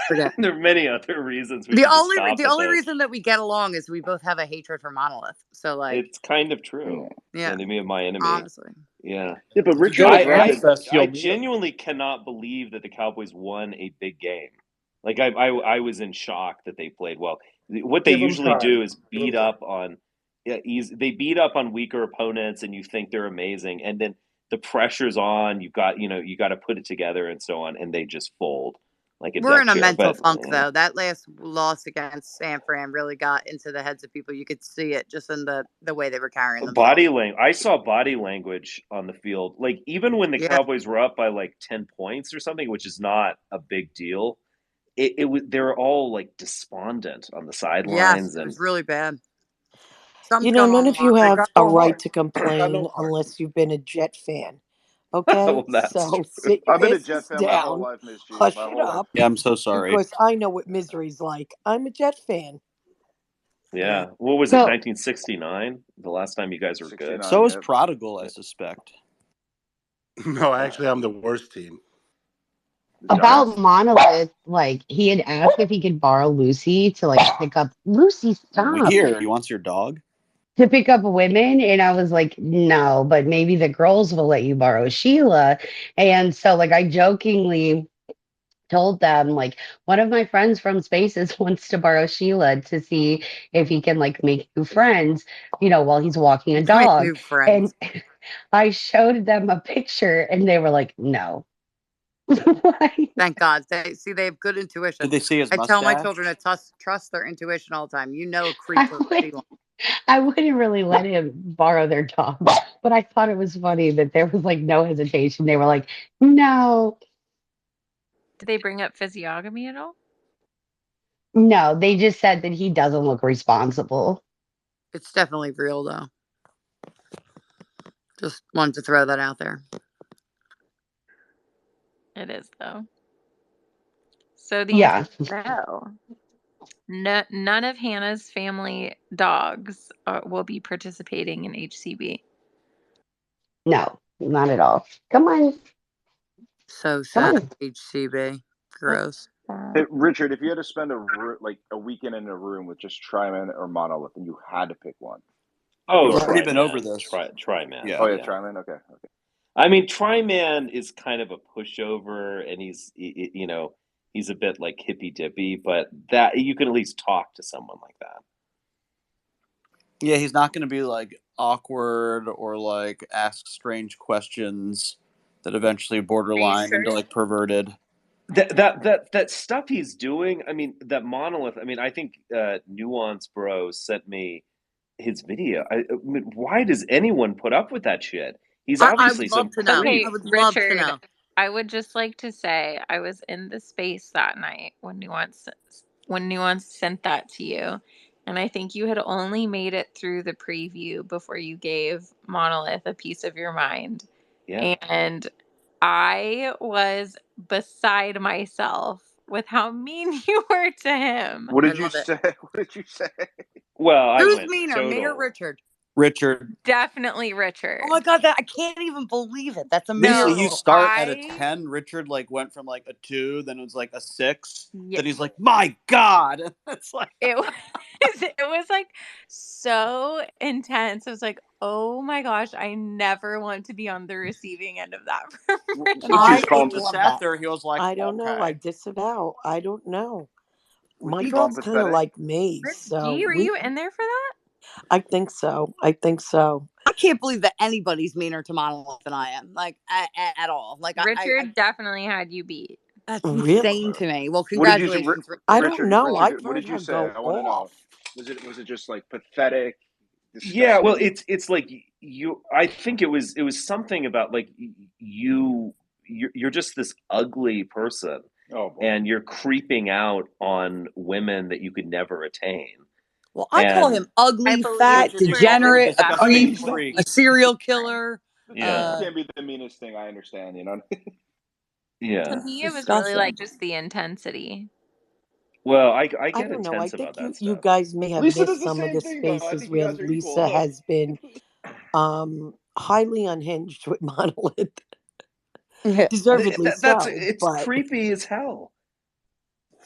Forget. There are many other reasons we should just stop The at only those. reason that we get along is we both have a hatred for Monolith. So like, It's kind of Yeah. true. yeah, Enemy of my enemy. honestly, Yeah. Yeah, but If you Richard go to was right. Ramfest, I you'll meet them. genuinely cannot believe that the Cowboys won a big game. Like I was in shock that they played well. What they Give them usually time. do is Give them beat time. up on they beat up on weaker opponents, and you think they're amazing, and then the pressure's on. You got to put it together and so on, and they just fold like a we're deck in a chair. mental But funk though. That last loss against San Fran really got into the heads of people. You could see it just in the way they were carrying themselves. body language. I saw body language on the field. Like even when the Yeah, Cowboys were up by like 10 points or something, which is not a big deal. It was they were all like despondent on the yes, sidelines, it and was really bad. Something's You know, going on none in the of you They locker room. have got a no right heart. to They got no complain heart. unless you've been a Jet fan. Okay, Well, that's so true. sit your I've been a Jet asses fan my whole down, life, Miss G. hush My it whole life. up, Yeah, I'm so sorry. because I know what misery's like. I'm a Jet fan. Yeah. What was it? So 1969? The last time you guys were good. So 69, is yep. Prodigal, I suspect. No, actually, I'm the worst team. The about Giants? Monolith, like he had asked if he could borrow Lucy to like pick up Lucy, stop. Weird. He wants your dog? To pick up women, and I was like, no, but maybe the girls will let you borrow Sheila. And so like I jokingly told them like one of my friends from Spaces wants to borrow Sheila to see if he can like make new friends, while he's walking a Make dog. new friends. And I showed them a picture and they were like, no. Thank God. They have good intuition. Did they see his I tell my mustache? children to trust their intuition all the time. You know a creep I with would feline. I wouldn't really let him borrow their dog, but I thought it was funny that there was like no hesitation. They were like, no, Did they bring up physiognomy at all? no. They just said that he doesn't look responsible. It's definitely real though. Just wanted to throw that out there. It is though. So the Yeah, answer is no. None of Hannah's family dogs will be participating in HCB. no, not at all. Come on, So come sad. on. HCB. Gross. Hey, Richard, if you had to spend a weekend in a room with just Tryman or Monolith, and you had to pick one, Oh, We've who would already it been be? over Tryman. this. Tryman. Yeah. Oh yeah, Yeah. Tryman. Okay. I mean, Tryman is kind of a pushover, and he's a bit like hippy dippy, but that you can at least talk to someone like that. Yeah, he's not going to be like awkward or like ask strange questions that eventually borderline into like perverted. That stuff he's doing. I mean, that Monolith. I mean, I think Nuance Bros sent me his video. I mean, why does anyone put up with that shit? He's I obviously would love some to know. creep. I Okay, would love to Richard, know. I would just like to say I was in the space that night when Nuance sent that to you, and I think you had only made it through the preview before you gave Monolith a piece of your mind. Yeah. And I was beside myself with how mean you were to him. What I did you love it. say? What did you say? Well, I Who's went meaner, me or total. Richard? Richard, Definitely Oh Richard. my God, I can't even believe it. That's a Lisa, you miracle. start at a 10. Richard like went from like a 2, then it was like a 6. Yeah, Then he's like, "My God!" It's like it was it was like so intense. I was like, oh my gosh, I never want to be on the receiving end of that from and then when I you Richard. just love sat that. there, he was like, I don't know. I "Okay." disavow. I don't know. Was My he dog's G, kind of pathetic? like me, so Were you in there for that? I think so. I think so. I can't believe that anybody's meaner to Monolith than I am. Like at all. Like Richard definitely had you beat. that's Really? insane to me. Well, What did you, congratulations, I Richard. don't Richard? know. Richard, I've what heard did you her say? go I want to know. off. Was it just like pathetic, Yeah, well, disgusting? it's like you. I think it was something about like you're just this ugly person, Oh boy. and you're creeping out on women that you could never attain. Well, I call And him I ugly, believe fat, You're Richard a degenerate, a disgusting creep, definitely freak. a serial killer. Creep yeah, can be the meanest thing. I understand. to yeah. It's me it was really disgusting. like just the intensity. Well, I I get don't know. I intense think about that you stuff. guys may have Lisa missed does the some of same the thing, though. I spaces think you where guys are equal. Lisa has been highly unhinged with Monolith. Yeah. Deservedly That's so, it's but creepy as hell.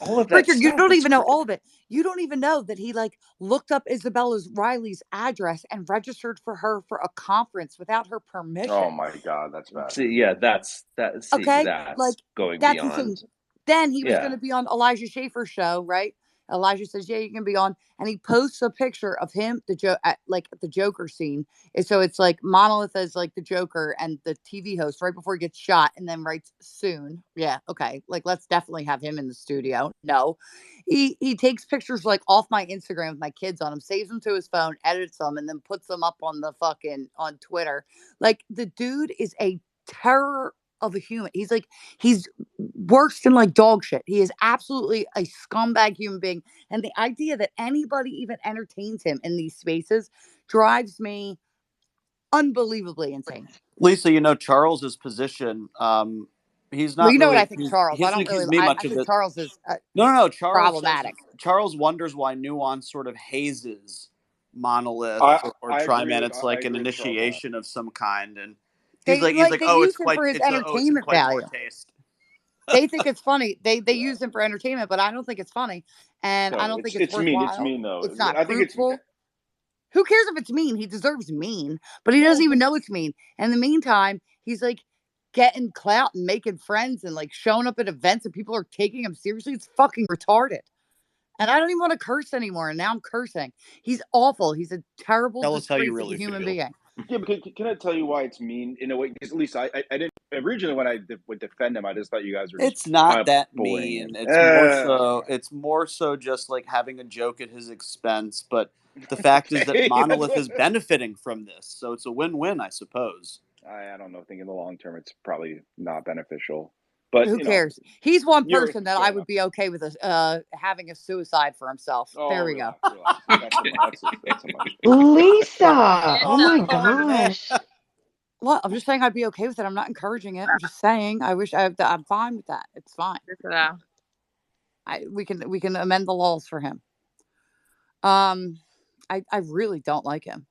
All of that Richard, you stuff. don't It's even know all of it. You don't even know that he like looked up Isabella's Riley's address and registered for her for a conference without her Oh permission. my God, that's bad. see, yeah, that's Okay, that's like going that's insane. beyond. Then he was going Yeah, to be on Elijah Schaefer's show, right? Elijah says, "Yeah, you can be on," and he posts a picture of him, like the Joker scene. And so it's like Monolith as like the Joker and the TV host right before he gets shot, and then writes soon. Yeah, okay, like let's definitely have him in the studio. No, he takes pictures like off my Instagram with my kids on him, saves them to his phone, edits them, and then puts them up on the fucking on Twitter. Like the dude is a terror of a human. He's worse than like dog shit. He is absolutely a scumbag human being. And the idea that anybody even entertains him in these spaces drives me unbelievably insane. Lisa, you know Charles's position. He's Well, not you know what I really. think of Charles. He I hasn't don't really. accused me I much of think it. Charles is No. Charles says problematic. Charles wonders why Nuance sort of hazes Monolith or I agree Tri-Man. with It's I like an agree with Charles on that. initiation of some kind, and They he's like, they oh, use him for his it's in entertainment quite poor value. taste. They think it's funny. They Yeah. use him for entertainment, but I don't think it's funny, and I No, don't think it's it's mean. It's worthwhile. mean though. It's not I think it's fruitful. Who cares if it's mean? He deserves mean, but he well, doesn't even know it's mean. And in the meantime, he's like getting clout and making friends and like showing up at events and people are taking him seriously. It's fucking retarded. And I don't even want to curse anymore. And now I'm cursing. He's awful. He's a terrible Tell us how you disgrace of a really human feel. being. Yeah, but can I tell you why it's mean in a way? Because at least I didn't originally when I would defend him. I just thought you guys were just It's not kind of that bullying mean. him. It's more so. It's more so just like having a joke at his expense. But the fact is that Okay, Monolith is benefiting from this, so it's a win-win, I suppose. I don't know. I think in the long term, it's probably not beneficial. But Who cares? He's one you're person that I fair would enough. be okay with having a suicide for himself. There Oh, we go. relax. That's a much. Lisa. Oh my Oh man. gosh. Well, I'm just saying I'd be okay with it. I'm not encouraging it. I'm just saying I'm fine with that. It's fine. We can amend the laws for him. I really don't like him.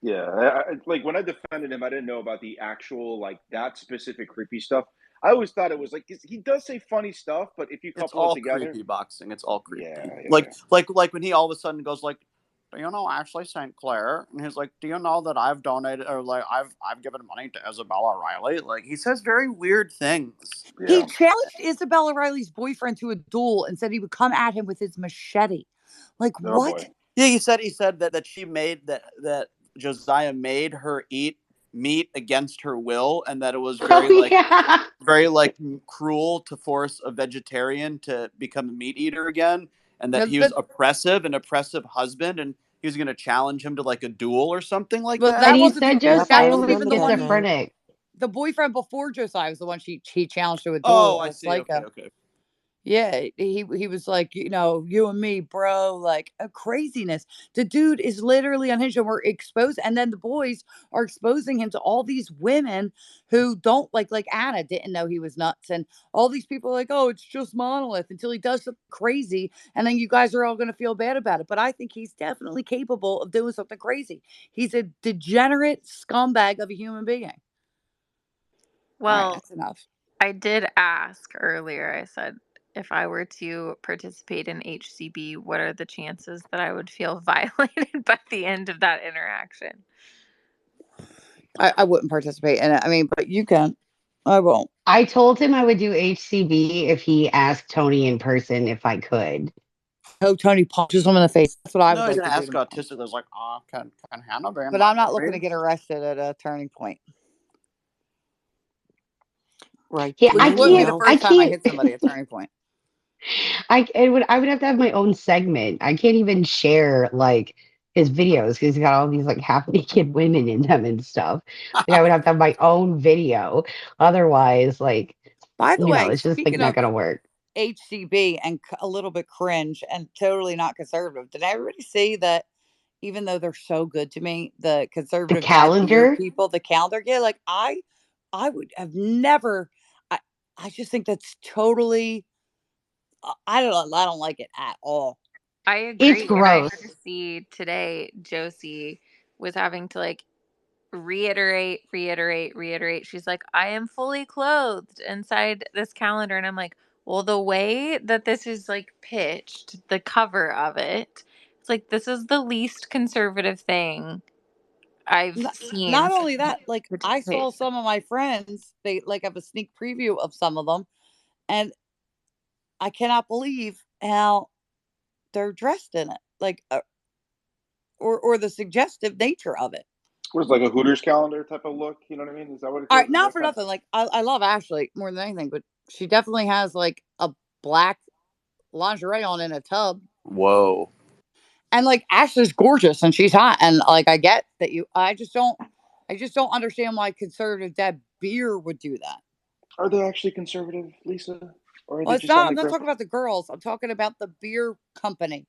Yeah, like when I defended him, I didn't know about the actual like that specific creepy stuff. I always thought it was like he does say funny stuff, but if you It's couple it all together, creepy boxing. It's all creepy. yeah. Like when he all of a sudden goes like, "Do you know Ashley St. Clair?" And he's like, "Do you know that I've donated or like I've given money to Isabella Riley?" Like he says very weird things. He challenged Isabella Riley's boyfriend to a duel and said he would come at him with his machete. Like Oh what? boy. Yeah, he said that she made that Josiah made her eat meat against her will, and that it was Oh yeah. very cruel to force a vegetarian to become a meat eater again, and that he was an oppressive husband, and he was going to challenge him to like a duel or something like Well, that. And that he wasn't said that Josiah wasn't was even the one schizophrenic. the boyfriend before Josiah was the one he challenged to a Oh, duel. I A see. psycho. Okay. Yeah, he was like, you and me, bro, like a craziness. The dude is literally unhinged, and we're exposed, and then the boys are exposing him to all these women who don't like Anna didn't know he was nuts, and all these people are like, oh, it's just Monolith until he does something crazy, and then you guys are all gonna feel bad about it. But I think he's definitely capable of doing something crazy. He's a degenerate scumbag of a human being. All right, Well, that's enough. I did ask earlier. I said, if I were to participate in HCB, what are the chances that I would feel violated by the end of that interaction? I wouldn't participate in it. I mean, but you can. I won't. I told him I would do HCB if he asked Tony in person if I could. Hope Tony punches him in the face. That's what I would No, he's like going to to do ask to him. autistic. There's like, can Hannah be in But my I'm not looking to movie? get arrested at a turning point. Right. Yeah, Which I wouldn't be the can't. Meanwhile, I first time I can't. hit somebody at turning point. I would have to have my own segment. I can't even share like his videos because he's got all these like half naked women in them and stuff. Like I would have to have my own video. Otherwise, like By the way, it's just like speaking not of gonna work. HCB and a little bit cringe and totally not conservative, did everybody see that even though they're so good to me, the The conservative dad beer calendar. people, the calendar, yeah, like I would have never I I just think that's totally I don't like it at all. I It's agree. And I had to gross. see today, Josie was having to like reiterate. She's like, I am fully clothed inside this calendar. And I'm like, well, the way that this is like pitched, the cover of it, it's like, this is the least conservative thing I've seen Not from only that, like I participate. saw some of my friends, they like have a sneak preview of some of them, and I cannot believe how they're dressed in it, like or the suggestive nature of it. What is like a Hooters calendar type of look? You know what I mean? Is that what it All is? right, Is not that for kind of nothing. Like I love Ashley more than anything, but she definitely has like a black lingerie on in a tub. Whoa. And like Ashley's gorgeous and she's hot. And like I get that I just don't understand why conservative dad beer would do that. Are they actually conservative, Lisa? Or are Well, they it's just on not. I'm the not grid? talking about the girls. I'm talking about the beer company.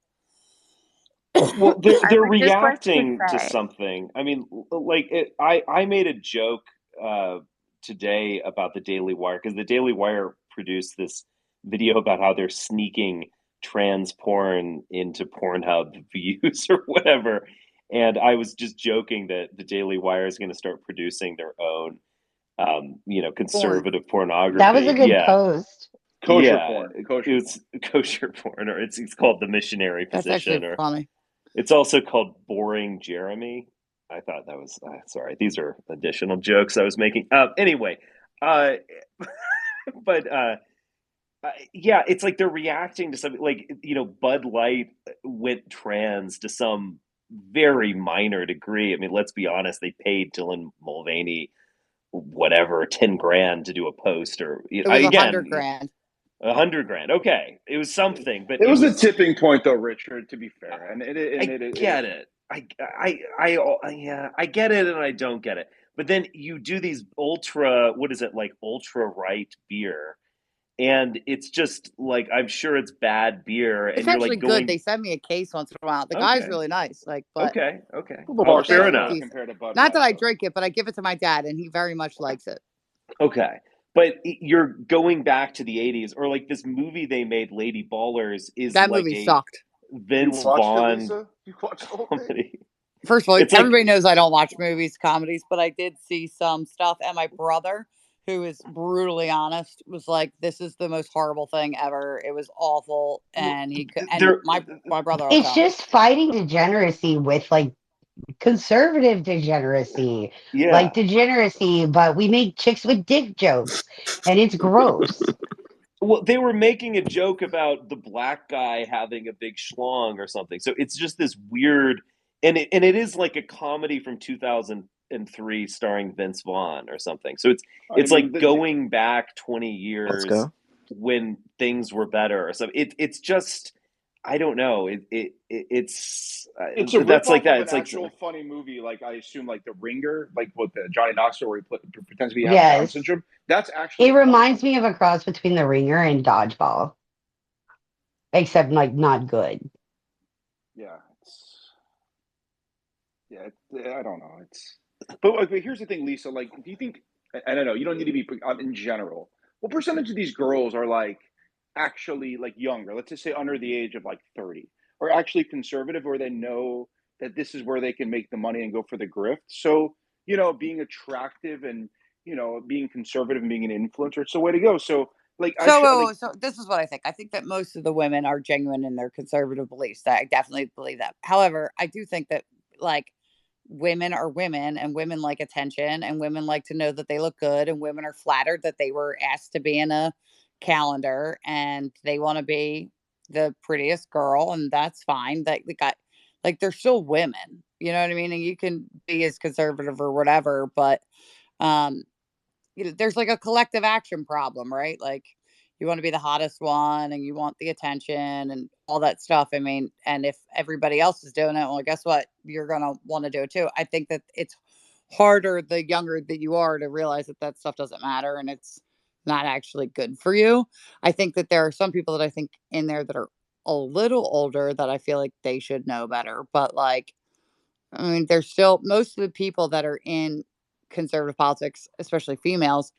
Well, they're I was just going to reacting to say. something. I mean, like I made a joke uh, today about the Daily Wire because the Daily Wire produced this video about how they're sneaking trans porn into Pornhub views or whatever, and I was just joking that the Daily Wire is going to start producing their own, Porn. conservative That was a pornography. good Yeah, post. Kosher yeah, porn. Kosher it's porn. kosher porn, or it's called the missionary That's actually position, or funny. it's also called Boring Jeremy. I thought that was sorry. These are additional jokes I was making. Anyway, uh, but yeah, it's like they're reacting to something like Bud Light went trans to some very minor degree. I mean, let's be honest. They paid Dylan Mulvaney whatever 10 grand to do a post, or It was 100 grand. 100 grand. Okay, it was something, but It it was a was. tipping point, though, Richard. To be fair, and I it get it. Yeah, I get it, and I don't get it. But then you do these ultra, what is it, like ultra right beer, and it's just like I'm sure it's bad beer, It's and you're actually like good. going, They send me a case once in a while. The guy's okay, really nice. Like, but okay. the Oh, bar fair it's sour enough. decent. compared to Bud Not that Light, I though. drink it, but I give it to my dad, and he very much likes it. Okay. But you're going back to the 80s, or like this movie they made, Lady Ballers, is That like movie a sucked. You Vince watched it, Vaughn Lisa? You watched the whole thing? comedy. First of all, It's like, everybody knows I don't watch movies, comedies, but I did see some stuff. And my brother, who is brutally honest, was like, "This is the most horrible thing ever. It was awful." well, And he could, and they're, my brother will It's tell. just fighting degeneracy with like conservative degeneracy, like yeah. degeneracy, but we make chicks with dick jokes and it's gross. Well, they were making a joke about the black guy having a big schlong or something. So it's just this weird, and it is like a comedy from 2003 starring Vince Vaughn or something. So it's I it's mean, like going back 20 Let's years go. when things were better or something. It's just, I don't know. It's it's a that's like ripoff of that. an It's like, actual funny movie, like I assume, like The Ringer, like with the Johnny Knoxville, where pretends to be having Down Yes. syndrome. That's actually It a funny reminds movie. me of a cross between The Ringer and Dodgeball, except like not good. Yeah, I don't know. But here's the thing, Lisa. Like, do you think? I don't know. You don't need to be in general. What percentage of these girls are like actually like younger? Let's just say under the age of like 30, or actually conservative, or they know that this is where they can make the money and go for the grift. So being attractive and being conservative and being an influencer, it's the way to go. So like I should like So this is what I think. I think that most of the women are genuine in their conservative beliefs. I definitely believe that. However, I do think that like women are women, and women like attention, and women like to know that they look good, and women are flattered that they were asked to be in a calendar, and they want to be the prettiest girl, and that's fine. That they got like they're still women. You know what I mean? And you can be as conservative or whatever, but um there's like a collective action problem, right? Like you want to be the hottest one, and you want the attention and all that stuff. I mean, and if everybody else is doing it, well, guess what? You're going to want to do it too. I think that it's harder the younger that you are to realize that that stuff doesn't matter, and it's not actually good for you. I think that there are some people that I think in there that are a little older that I feel like they should know better. But like, I mean, there's still most of the people that are in conservative politics, especially females,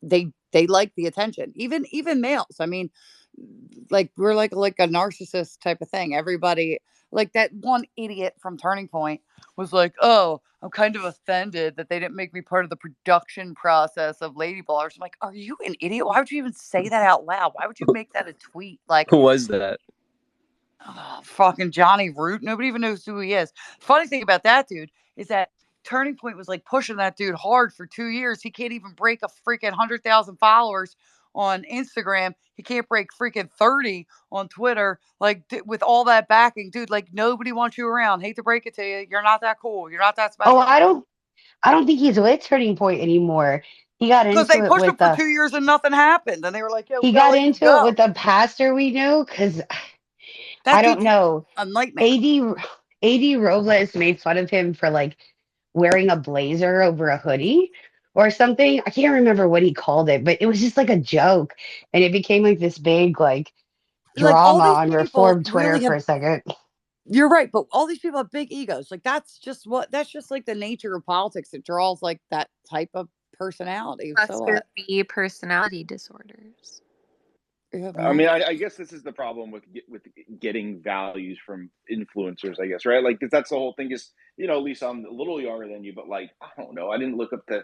they like the attention. Even males. I mean, like we're like a narcissist type of thing. Everybody like that one idiot from Turning Point was like, "Oh, I'm kind of offended that they didn't make me part of the production process of Lady Ballers." I'm like, "Are you an idiot? Why would you even say that out loud? Why would you make that a tweet?" Like, Who was that? oh, fucking Johnny Root. Nobody even knows who he is. Funny thing about that dude is that Turning Point was like pushing that dude hard for 2 years. He can't even break a freaking 100,000 followers on Instagram. He can't break freaking 30 on Twitter. Like, with all that backing, dude, like nobody wants you around. Hate to break it to you. You're not that cool. You're not that Oh, special. I don't think he's with Turning Point anymore. He got Because they into it pushed him with for the 2 years and nothing happened. And they were like, yeah, we he got to got let you into it with go. a pastor we knew because I That don't dude's know. a nightmare. AD Robles made fun of him for like wearing a blazer over a hoodie or something. I can't remember what he called it, but it was just like a joke. And it became like this big like Like all drama these on people Reform Twitter really for have a second. You're right, but all these people have big egos. Like that's just like the nature of politics. It draws like that type of personality. So Cluster what? B personality disorders. Yeah, I well, mean, I guess this is the problem with getting values from influencers. I guess, right? Like, 'cause that's the whole thing. Is, at least I'm a little younger than you, but like, I don't know. I didn't look up the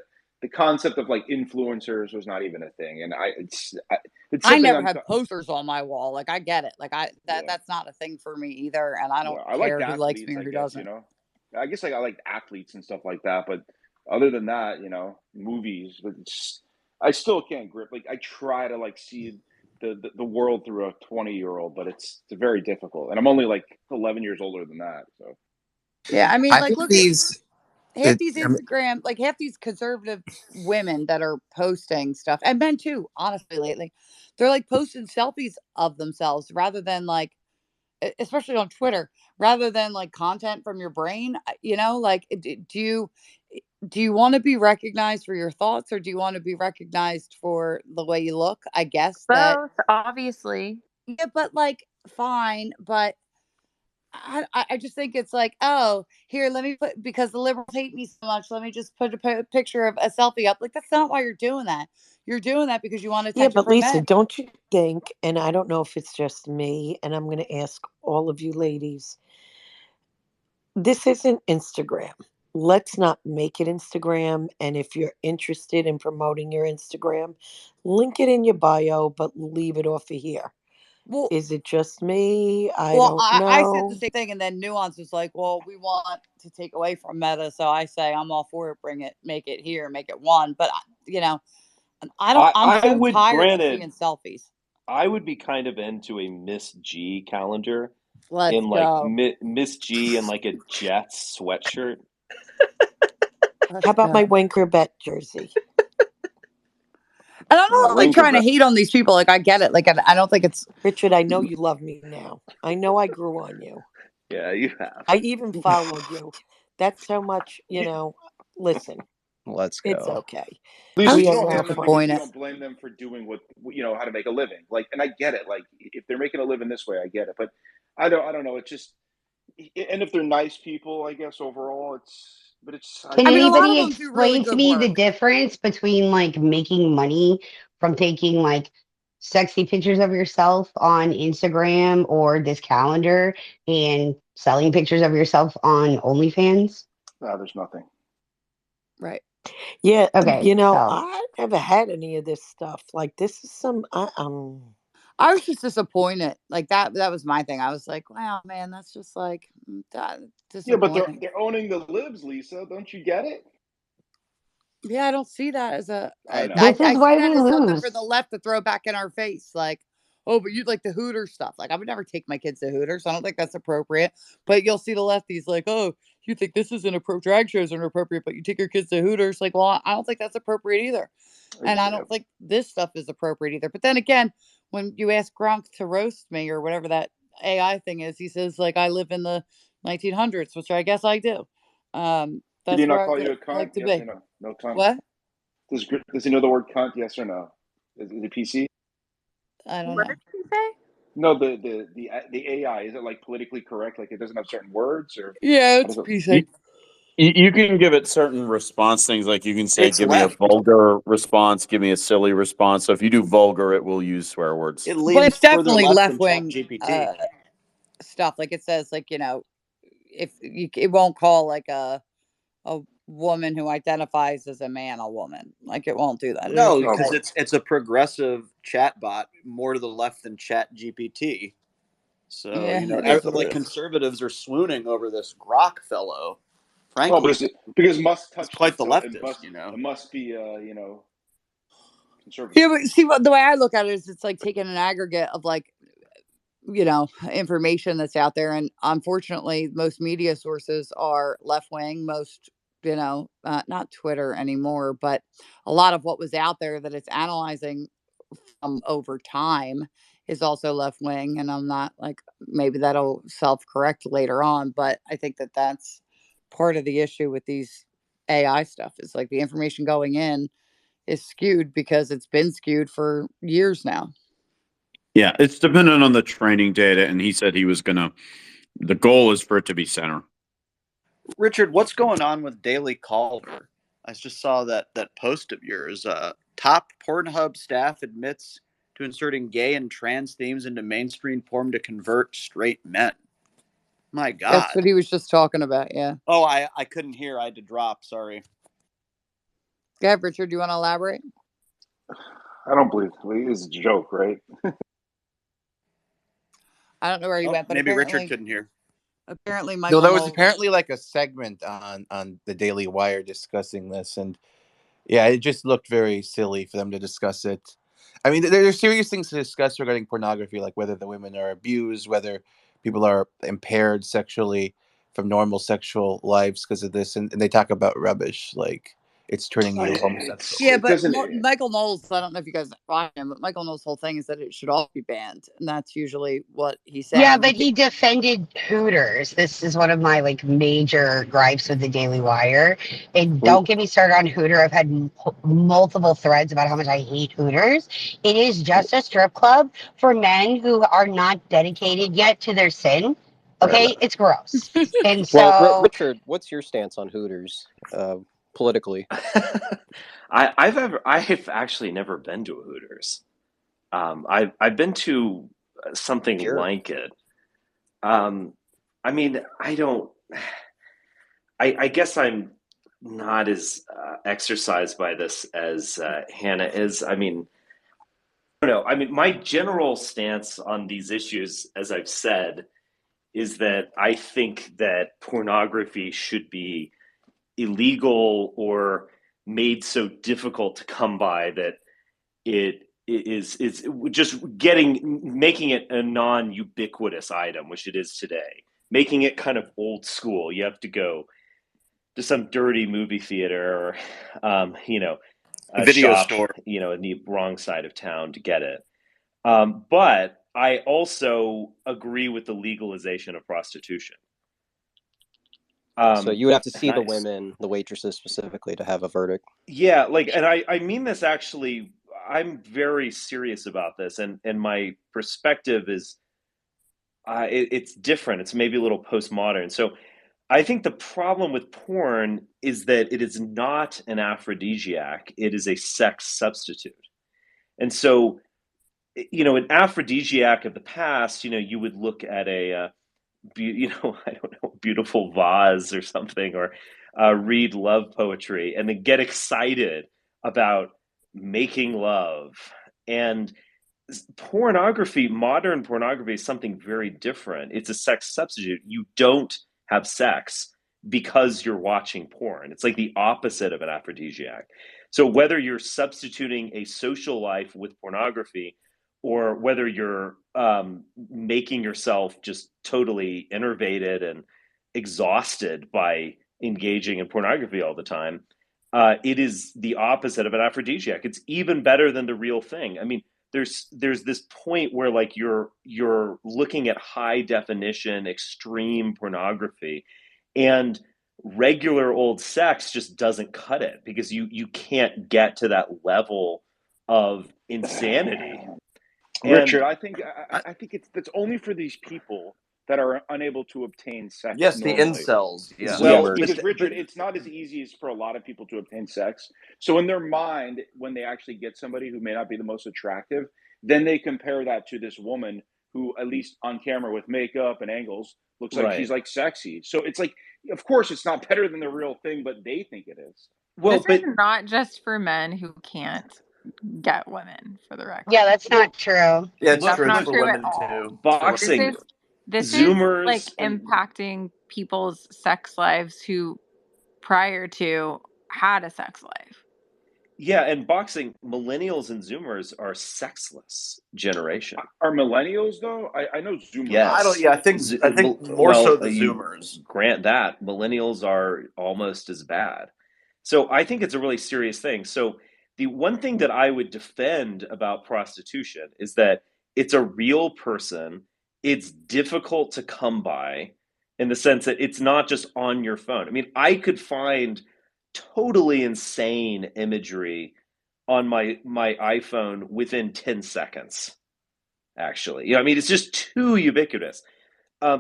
concept of like influencers was not even a thing, and it's I something never I'm. had posters on my wall. Like I get it. Like Yeah. that's not a thing for me either, and I don't Well, I liked care who likes me athletes, or I who guess, doesn't. I guess like I liked athletes and stuff like that, but other than that, movies, but I still can't grip. Like I try to like see the world through a 20-year-old, but it's very difficult. And I'm only like 11 years older than that. So Yeah, I mean, I like think look at these. half these I mean, Instagram, like half these conservative women that are posting stuff, and men too, honestly, lately. They're like posting selfies of themselves rather than like, especially on Twitter, rather than like content from your brain. Like, do you want to be recognized for your thoughts or do you want to be recognized for the way you look? I guess that, Both, obviously. yeah, but like, fine, but I just think it's like, oh, here, let me put, because the liberals hate me so much, let me just put a picture of a selfie up. Like, that's not why you're doing that. You're doing that because you want Yeah, attention but from Lisa, men. don't you think, and I don't know if it's just me, and I'm going to ask all of you ladies, this isn't Instagram. Let's not make it Instagram. And if you're interested in promoting your Instagram, link it in your bio, but leave it off of here. Well, Is it just me? I well, don't I said the know. same thing, and then Nuance was like, well, we want to take away from Meta, so I say I'm all for it. Bring it, make it here, make it one. But I don't. I'm I so would, tired of granted, seeing selfies. I would be kind of into a Miss G calendar Let's in like go. Miss G in like a Jets sweatshirt. How Let's about my go. Winker Bet jersey? And I'm yeah, not like Winker trying to bet. hate on these people. Like I get it. Like I don't think it's. Richard, I know you love me now. I know I grew on you. Yeah, you have. I even followed you. That's how much, listen, let's it's go. okay. Lisa, I'm We you are don't now hate them because you disappointed. don't friends. blame them for doing how to make a living. Like, and I get it. Like, if they're making a living this way, I get it. But I don't know. It's just, and if they're nice people, I guess overall, but Can I mean, a lot of anybody them do really explain to good me the work. difference between like making money from taking like sexy pictures of yourself on Instagram or this calendar and selling pictures of yourself on OnlyFans? there's nothing. Right. Yeah, Okay, so I never had any of this stuff. Like this is I was just disappointed. Like that was my thing. I was like, wow, man, that's just like that Yeah, but they're disappointing. they're owning the libs, Lisa. Don't you get it? Yeah, I don't see that as I know. this is I see why that we as something for the lose. left to throw back in our face. Like, oh, but you'd like the Hooters stuff. Like, I would never take my kids to Hooters. I don't think that's appropriate. But you'll see the lefties like, oh, you think this is inappropriate, drag shows are inappropriate, but you take your kids to Hooters. Like, well, I don't think that's appropriate either. And I don't think this stuff is appropriate either. But then again, when you ask Gronk to roast me or whatever that AI thing is, he says, like, I live in the 1900s, which I guess I do. Did he That's not where I call you a cunt? like to Yes or be. no? No cunt. What? Does he know the word cunt? Yes or no? Is it PC? I don't What know. did you say? No, the AI, is it like politically correct? Like it doesn't have certain words, or Yeah, how it's does it? You, PC. you can give it certain response things, like you can say, It's give me a left. vulgar response, give me a silly response. So if you do vulgar, it will use swear words. It But leans it's further definitely left left than Chat wing GPT. stuff. Like it says, like if you, it won't call like a woman who identifies as a man a woman. Like it won't do that. It'll No, just Oh because say, boy. it's a progressive chatbot more to the left than Chat GPT. So yeah, it is what like it is. conservatives are swooning over this Grok fellow. Well, but Frankly, because Musk he's touched quite it, the so it leftist. must it must be conservative. Yeah, but see what the way I look at it is, it's like taking an aggregate of like information that's out there, and unfortunately, most media sources are left wing. Most not Twitter anymore, but a lot of what was out there that it's analyzing over time is also left wing. And I'm not like, maybe that'll self correct later on, but I think that that's part of the issue with these AI stuff is like the information going in is skewed because it's been skewed for years now. Yeah, it's dependent on the training data, and he said he was going to The goal is for it to be center. Richard, what's going on with Daily Caller? I just saw that post of yours. Top Pornhub staff admits to inserting gay and trans themes into mainstream porn to convert straight men. My God. That's what he was just talking about, yeah. Oh, I couldn't hear. I had to drop. Sorry. Go ahead, Richard. Do you want to elaborate? I don't believe it's a joke, right? I don't know where he went, but Maybe apparently, Richard couldn't hear. Apparently, No, Michael there was Knowles. apparently like a segment on the Daily Wire discussing this, and yeah, it just looked very silly for them to discuss it. I mean, there's serious things to discuss regarding pornography, like whether the women are abused, whether people are impaired sexually from normal sexual lives because of this, and they talk about rubbish like it's turning you homosexual. Yeah, but Michael Knowles, I don't know if you guys find him, but Michael Knowles' whole thing is that it should all be banned, and that's usually what he's saying. Yeah, but he defended Hooters. This is one of my like major gripes with the Daily Wire. And don't get me started on Hooter. I've had multiple threads about how much I hate Hooters. It is just a strip club for men who are not dedicated yet to their sin. Okay, it's gross. And so, well, Richard, what's your stance on Hooters politically? I've actually never been to a Hooters. I've been to something like it. I mean, I guess I'm not as exercised by this as Hannah is. I mean, I don't know. I mean, my general stance on these issues, as I've said, is that I think that pornography should be illegal or made so difficult to come by that it is just making it a non-ubiquitous item, which it is today, making it kind of old school. You have to go to some dirty movie theater or a Video shop, store, in the wrong side of town to get it. But I also agree with the legalization of prostitution. So you would have to see the women, the waitresses specifically, to have a verdict. Yeah, and I mean this actually. I'm very serious about this, and my perspective is it's different. It's maybe a little postmodern. So I think the problem with porn is that it is not an aphrodisiac. It is a sex substitute. And so, an aphrodisiac of the past, you would look at I don't know, beautiful vase or something, or read love poetry and then get excited about making love. And pornography, modern pornography, is something very different. It's a sex substitute. You don't have sex because you're watching porn. It's like the opposite of an aphrodisiac. So whether you're substituting a social life with pornography, or whether you're making yourself just totally enervated and exhausted by engaging in pornography all the time, it is the opposite of an aphrodisiac. It's even better than the real thing. I mean, there's this point where you're looking at high definition extreme pornography, and regular old sex just doesn't cut it, because you can't get to that level of insanity. Richard, I think that's only for these people that are unable to obtain sex. Yes, normally. the incels. Yeah. Well, because Richard, it's not as easy as for a lot of people to obtain sex. So in their mind, when they actually get somebody who may not be the most attractive, then they compare that to this woman who, at least on camera with makeup and angles, looks like she's like sexy. So it's like, of course, it's not better than the real thing, but they think it is. Well, this is not just for men who can't get women, for the record. yeah, that's not true. Yeah, it's That's true not for true women at all. too. Boxing, This Zoomers, is like impacting people's sex lives who prior to had a sex life. Yeah, and boxing, millennials and Zoomers are sexless generation. Are millennials though? I know Zoomers. Yes. I think more so the Zoomers. Grant that millennials are almost as bad. So I think it's a really serious thing. So the one thing that I would defend about prostitution is that it's a real person. It's difficult to come by, in the sense that it's not just on your phone. I mean, I could find totally insane imagery on my iPhone within 10 seconds, actually. I mean, it's just too ubiquitous.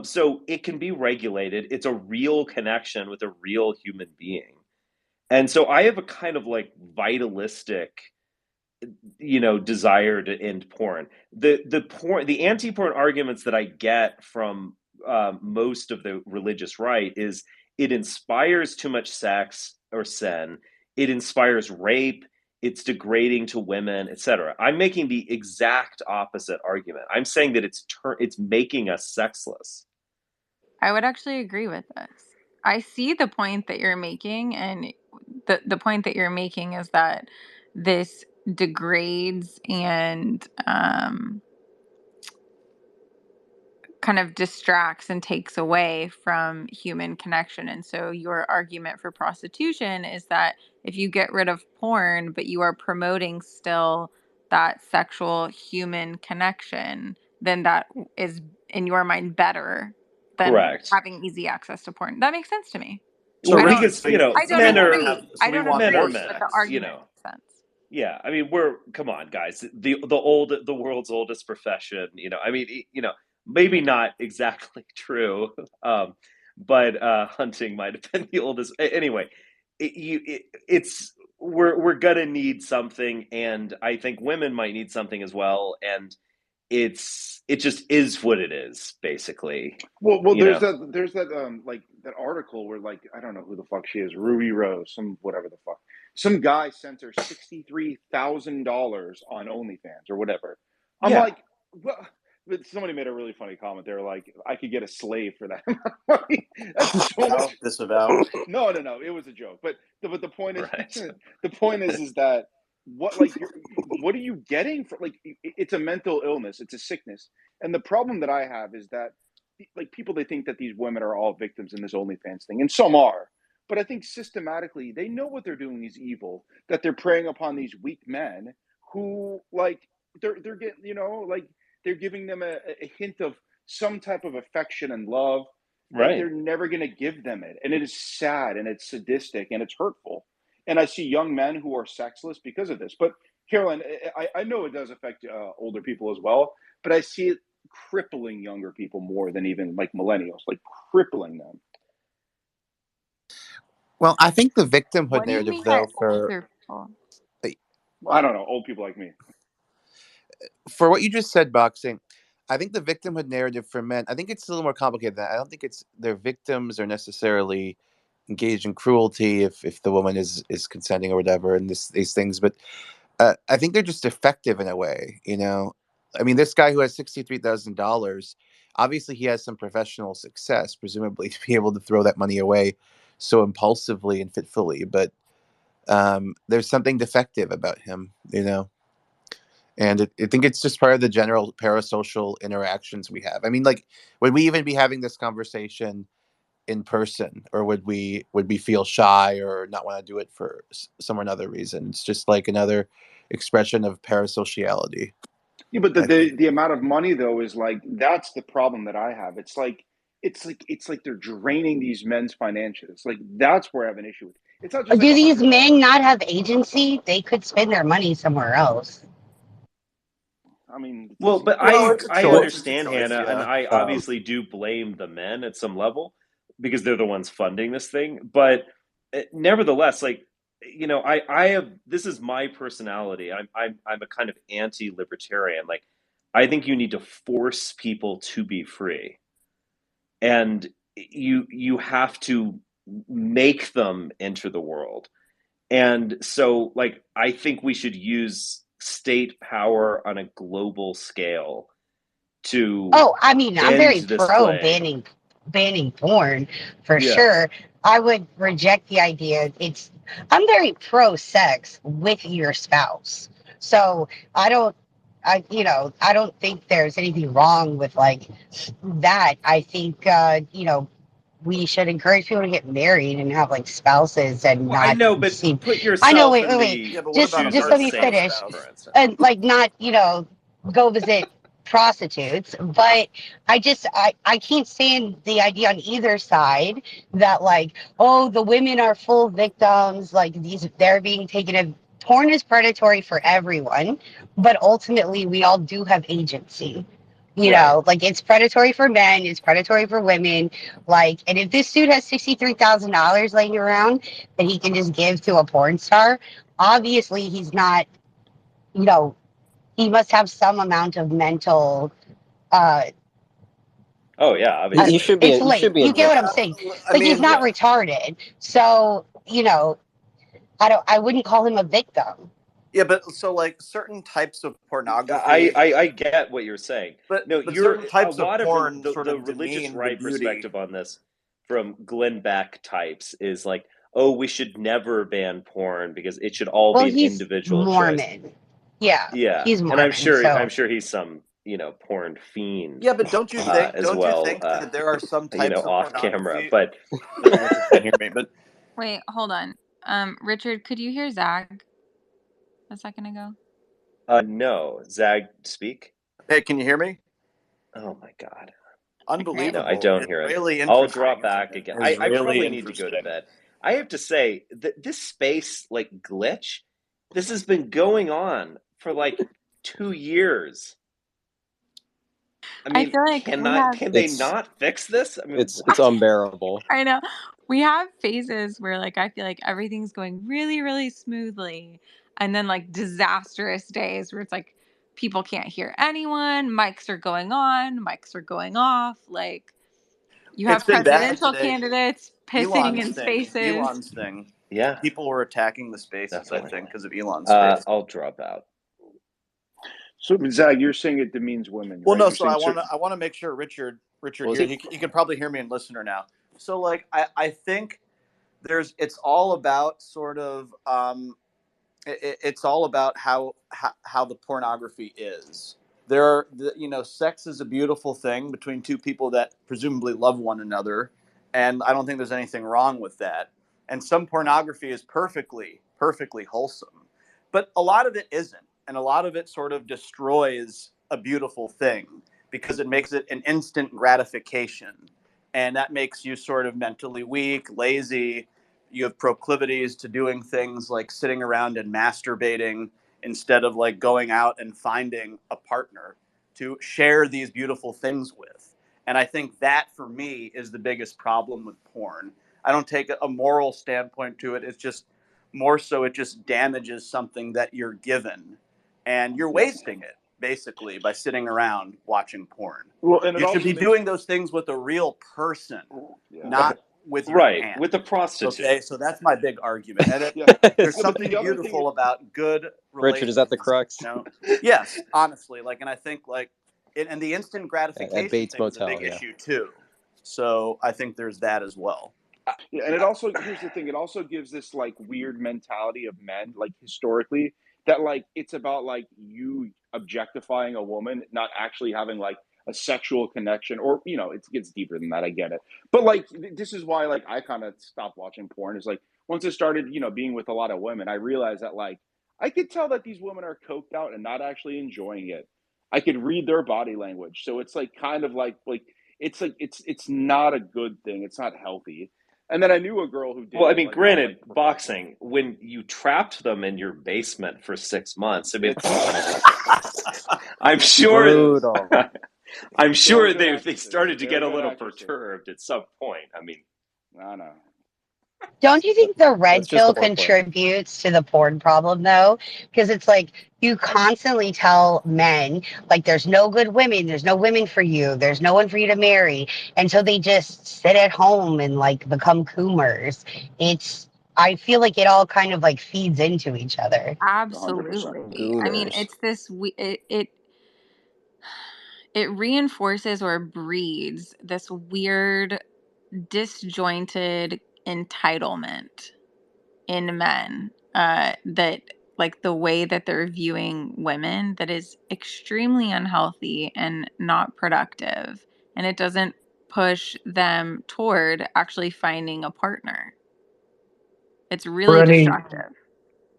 So it can be regulated. It's a real connection with a real human being. And so I have a kind of like vitalistic, desire to end porn. The anti-porn arguments that I get from most of the religious right is it inspires too much sex or sin. It inspires rape. It's degrading to women, etc. I'm making the exact opposite argument. I'm saying that it's making us sexless. I would actually agree with this. I see the point that you're making, and the point that you're making is that this degrades and kind of distracts and takes away from human connection. And so your argument for prostitution is that if you get rid of porn, but you are promoting still that sexual human connection, then that is in your mind better than Correct. having easy access to porn. That makes sense to me. Well, I don't because I don't men agree. are I don't men are agree, but men. the argument makes sense. Yeah, I mean, come on, guys. The world's oldest profession. I mean, maybe not exactly true, but hunting might have been the oldest. Anyway, it's we're gonna need something, and I think women might need something as well, and it just is what it is, basically. Well, there's that like that article where like I don't know who the fuck she is, Ruby Rose, some whatever the fuck, some guy sent her $63,000 on OnlyFans or whatever. I'm Yeah. like, well, but somebody made a really funny comment. They were like, I could get a slave for that amount of money. That's so much. Disavow. No, it was a joke. But the point is, Right. the point is that what are you getting for like? It's a mental illness. It's a sickness. And the problem that I have is that like people, they think that these women are all victims in this OnlyFans thing, and some are. But I think systematically they know what they're doing is evil. That they're preying upon these weak men who like they're getting like they're giving them a hint of some type of affection and love that Right. they're never going to give them it, and it is sad and it's sadistic and it's hurtful. And I see young men who are sexless because of this. But Caroline, I know it does affect older people as well, but I see it crippling younger people more than even like millennials, like crippling them. Well, I think the victimhood What do you narrative, mean by though, older people? I don't know, old people like me. for what you just said, boxing, I think the victimhood narrative for men, I think it's a little more complicated than that. I don't think it's their victims are necessarily engaged in cruelty if the woman is consenting or whatever, and these things, but I think they're just effective in a way. I mean, this guy who has $63,000, obviously he has some professional success, presumably, to be able to throw that money away so impulsively and fitfully. But there's something defective about him. And I think it's just part of the general parasocial interactions we have. I mean, like, would we even be having this conversation in person, or would we feel shy or not want to do it for some or another reason? It's just like another expression of parasociality. Yeah, but I think. the amount of money though is like that's the problem that I have. It's like they're draining these men's financials. Like that's where I have an issue with. It's not just like Do a these hundred men dollars. not have agency? They could spend their money somewhere else. I mean, Well, but Well, I it's a I choice. It's a understand, choice. Hannah, and Yeah. I obviously do blame the men at some level because they're the ones funding this thing. But nevertheless, like I have this is my personality. I'm a kind of anti-libertarian. Like I think you need to force people to be free, and you have to make them enter the world. And so, like, I think we should use state power on a global scale to Oh, I mean, I'm end very this pro plague. banning porn for Yeah. sure. I would reject the idea. I'm very pro sex with your spouse. So I don't I don't think there's anything wrong with like that. I think we should encourage people to get married and have like spouses and Well, I not know, but seem. put I know. yourself Wait, in wait, wait. the Yeah, but what about a shoes Just of a let me marginalized saint, finish, spouse? for instance. and like not go visit prostitutes, but I can't stand the idea on either side that like, oh, the women are full victims, like they're being taken of. Porn is predatory for everyone, but ultimately we all do have agency. You Right. know, like it's predatory for men, it's predatory for women. Like, and if this dude has $63,000 laying around that he can just give to a porn star, obviously he's not, you know, he must have some amount of mental uh Oh yeah, He obviously. should be. it's He should like be you get what I'm invictus. saying. I Like he's mean, not retarded. So, you know, I wouldn't call him a victim. yeah, but so like certain types of pornography, I get what you're saying. No, but you're certain a types of lot of porn sort the of religious demean the right beauty. perspective on this from Glenn Beck types is like, oh, we should never ban porn because it should all Well, be an he's individual choice. Mormon. Yeah, Yeah, he's and Mormon. So I'm sure he's some porn fiend Yeah, but as don't you well. think that there are some types of Off camera, pornography? but I don't know if you can hear me, but Wait, hold on. Richard, could you hear Zag a second ago? no, Zag, speak. hey, can you hear me? Oh my God. Okay. No, I Unbelievable. don't hear it. Really I'll interesting, drop isn't back it? again. It's I really probably need to go to interesting. bed. I have to say that this space like glitch, this has been going on for like 2 years. I I mean, feel like we have can they It's not fix this? I mean, it's unbearable. I know. We have phases where like I feel like everything's going really, really smoothly. And then like disastrous days where it's like people can't hear anyone, mics are going on, mics are going off. Like you It's have been bad presidential today. candidates pissing in spaces. Elon's thing. yeah, People were attacking the spaces, I definitely. think, because of Elon's space. I'll drop out. So, Zach, you're saying it demeans women, Well, right? no. You're So saying I want to make sure Richard Well, here. He can probably hear me in listener now. So like I think it's all about sort of it's all about how the pornography is. Sex is a beautiful thing between two people that presumably love one another, and I don't think there's anything wrong with that. And some pornography is perfectly wholesome, but a lot of it isn't, and a lot of it sort of destroys a beautiful thing because it makes it an instant gratification, and that makes you sort of mentally weak, lazy. You have proclivities to doing things like sitting around and masturbating instead of like going out and finding a partner to share these beautiful things with. And I think that for me is the biggest problem with porn. I don't take a moral standpoint to it. It's just more so it just damages something that you're given and you're wasting it basically by sitting around watching porn. well, and it You should also be makes doing those things with a real person, yeah, not with your Right, hand. with the prostitute. Okay, so that's my big argument, and yeah, there's yeah. But something the other thing, beautiful about good Richard, is that the relations. crux Yes, honestly, like, and I think like, and the instant at gratification Bates thing is a Motel? big Yeah. issue too. So I think there's that as well. yeah, and it also here's the thing, it also gives this like weird mentality of men, like historically, that like it's about like you objectifying a woman, not actually having like a sexual connection, or it gets deeper than that. I get it, but like this is why like I kind of stopped watching porn. Is like once I started, being with a lot of women, I realized that like I could tell that these women are coked out and not actually enjoying it. I could read their body language, so it's like kind of like it's like it's not a good thing. It's not healthy. And then I knew a girl who did Well, I it, mean, like not like granted, professionally. boxing, when you trapped them in your basement for 6 months, I mean, It's I'm sure, Brutal. I'm they were sure good they actresses. started to They were get a good little actresses. perturbed at some point. I mean, I know. don't you That, think the red that's just the pill foreplay. contributes to the porn problem though? Because it's like you constantly tell men, like, there's no good women, there's no women for you, there's no one for you to marry. And so they just sit at home and like become coomers. I feel like it all kind of like feeds into each other. 100%. Absolutely. I mean, Gooners. it's this it reinforces or breeds this weird disjointed entitlement in men that like the way that they're viewing women that is extremely unhealthy and not productive, and it doesn't push them toward actually finding a partner. It's For really any destructive.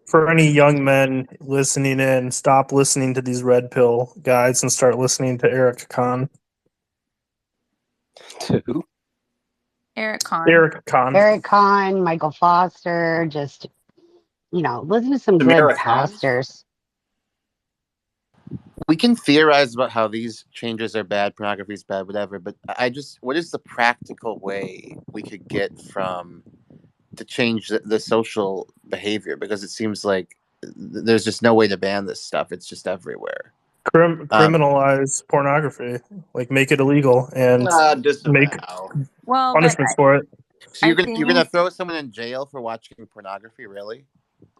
for any young men listening in, stop listening to these red pill guys and start listening to Eric Kahn. To who? Eric Kahn. Eric Kahn. Eric Kahn, Michael Foster, just, listen to some good Samira Khan? pastors. we can theorize about how these changes are bad, pornography is bad, whatever. But what is the practical way we could get to change the social behavior? Because it seems like there's just no way to ban this stuff. It's just everywhere. Criminalize pornography, like make it illegal and make Disavow. Well, but punishments for it. So I you're gonna think throw someone in jail for watching pornography? Really?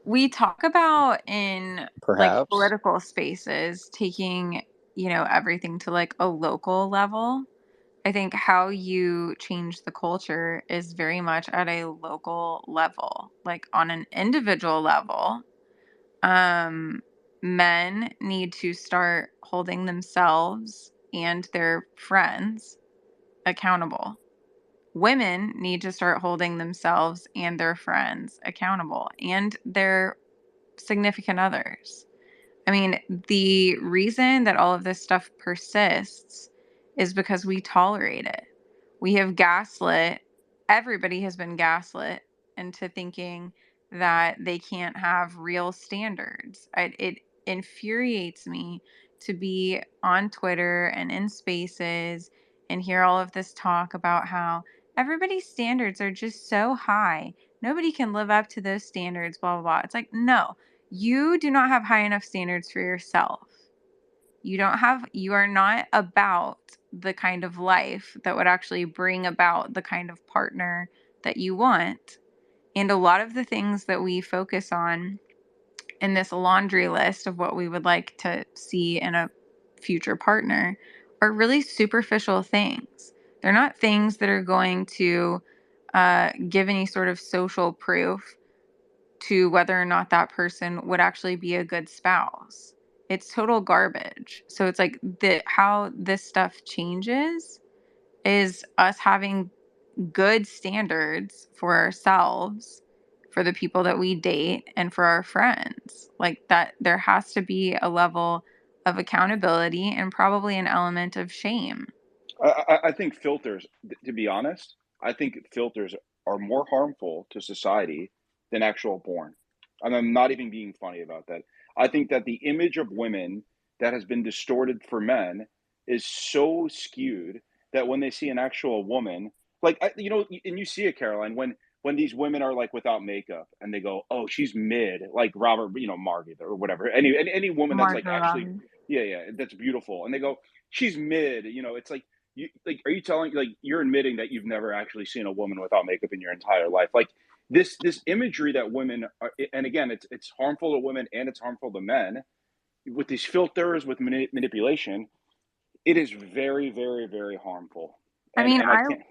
we talk about in like Perhaps. political spaces taking, everything to like a local level. I think how you change the culture is very much at a local level. Like on an individual level, um, men need to start holding themselves and their friends accountable. Women need to start holding themselves and their friends accountable and their significant others. I mean, the reason that all of this stuff persists is because we tolerate it. We have gaslit, everybody has been gaslit into thinking that they can't have real standards. It infuriates me to be on Twitter and in spaces and hear all of this talk about how everybody's standards are just so high. Nobody can live up to those standards, blah, blah, blah. It's like, no, you do not have high enough standards for yourself. You are not about the kind of life that would actually bring about the kind of partner that you want. And a lot of the things that we focus on in this laundry list of what we would like to see in a future partner are really superficial things. They're not things that are going to give any sort of social proof to whether or not that person would actually be a good spouse. It's total garbage. So it's like how this stuff changes is us having good standards for ourselves, for the people that we date, and for our friends. Like that, there has to be a level of accountability and probably an element of shame. I think filters, to be honest, I think filters are more harmful to society than actual porn. And I'm not even being funny about that. I think that the image of women that has been distorted for men is so skewed that when they see an actual woman, like and you see it, Caroline, when these women are like without makeup and they go, "Oh, she's mid," like Robert, Margaret or whatever, any woman that's like Margot actually, Robbie. yeah, that's beautiful, and they go, "She's mid," it's like are you telling like you're admitting that you've never actually seen a woman without makeup in your entire life? Like this imagery that women are, and again, it's harmful to women and it's harmful to men with these filters with manipulation. It is very, very, very harmful, I and mean, and I can't.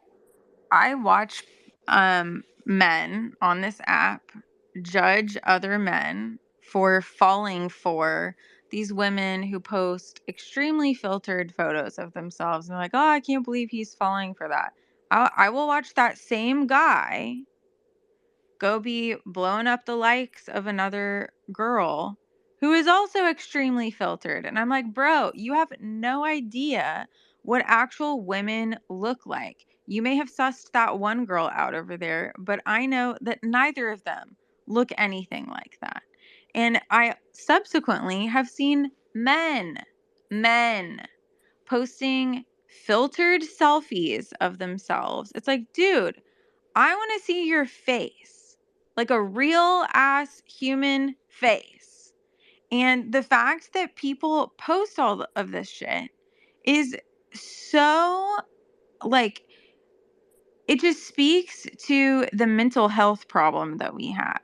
I watch men on this app judge other men for falling for these women who post extremely filtered photos of themselves and they're like, "Oh, I can't believe he's falling for that." I will watch that same guy go be blowing up the likes of another girl who is also extremely filtered. And I'm like, bro, you have no idea what actual women look like. You may have sussed that one girl out over there, but I know that neither of them look anything like that. And I subsequently have seen men posting filtered selfies of themselves. It's like, dude, I want to see your face, like a real ass human face. And the fact that people post all of this shit is so, like, it just speaks to the mental health problem that we have.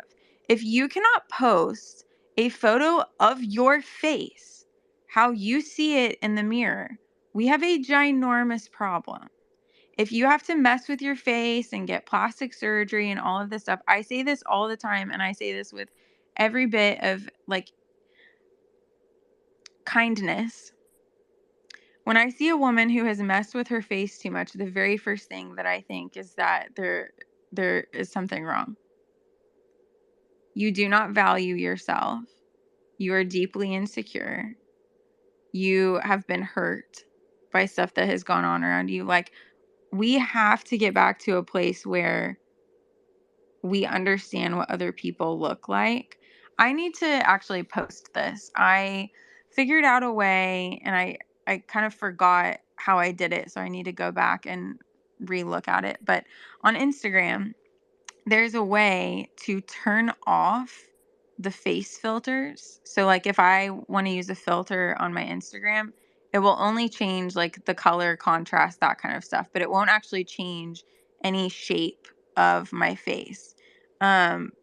If you cannot post a photo of your face, how you see it in the mirror, we have a ginormous problem. If you have to mess with your face and get plastic surgery and all of this stuff, I say this all the time, and I say this with every bit of like kindness. When I see a woman who has messed with her face too much, the very first thing that I think is that there is something wrong. You do not value yourself. You are deeply insecure. You have been hurt by stuff that has gone on around you. Like, we have to get back to a place where we understand what other people look like. I need to actually post this. I figured out a way, and I kind of forgot how I did it, so I need to go back and relook at it. But on Instagram, there's a way to turn off the face filters. So like if I want to use a filter on my Instagram, it will only change like the color, contrast, that kind of stuff, but it won't actually change any shape of my face.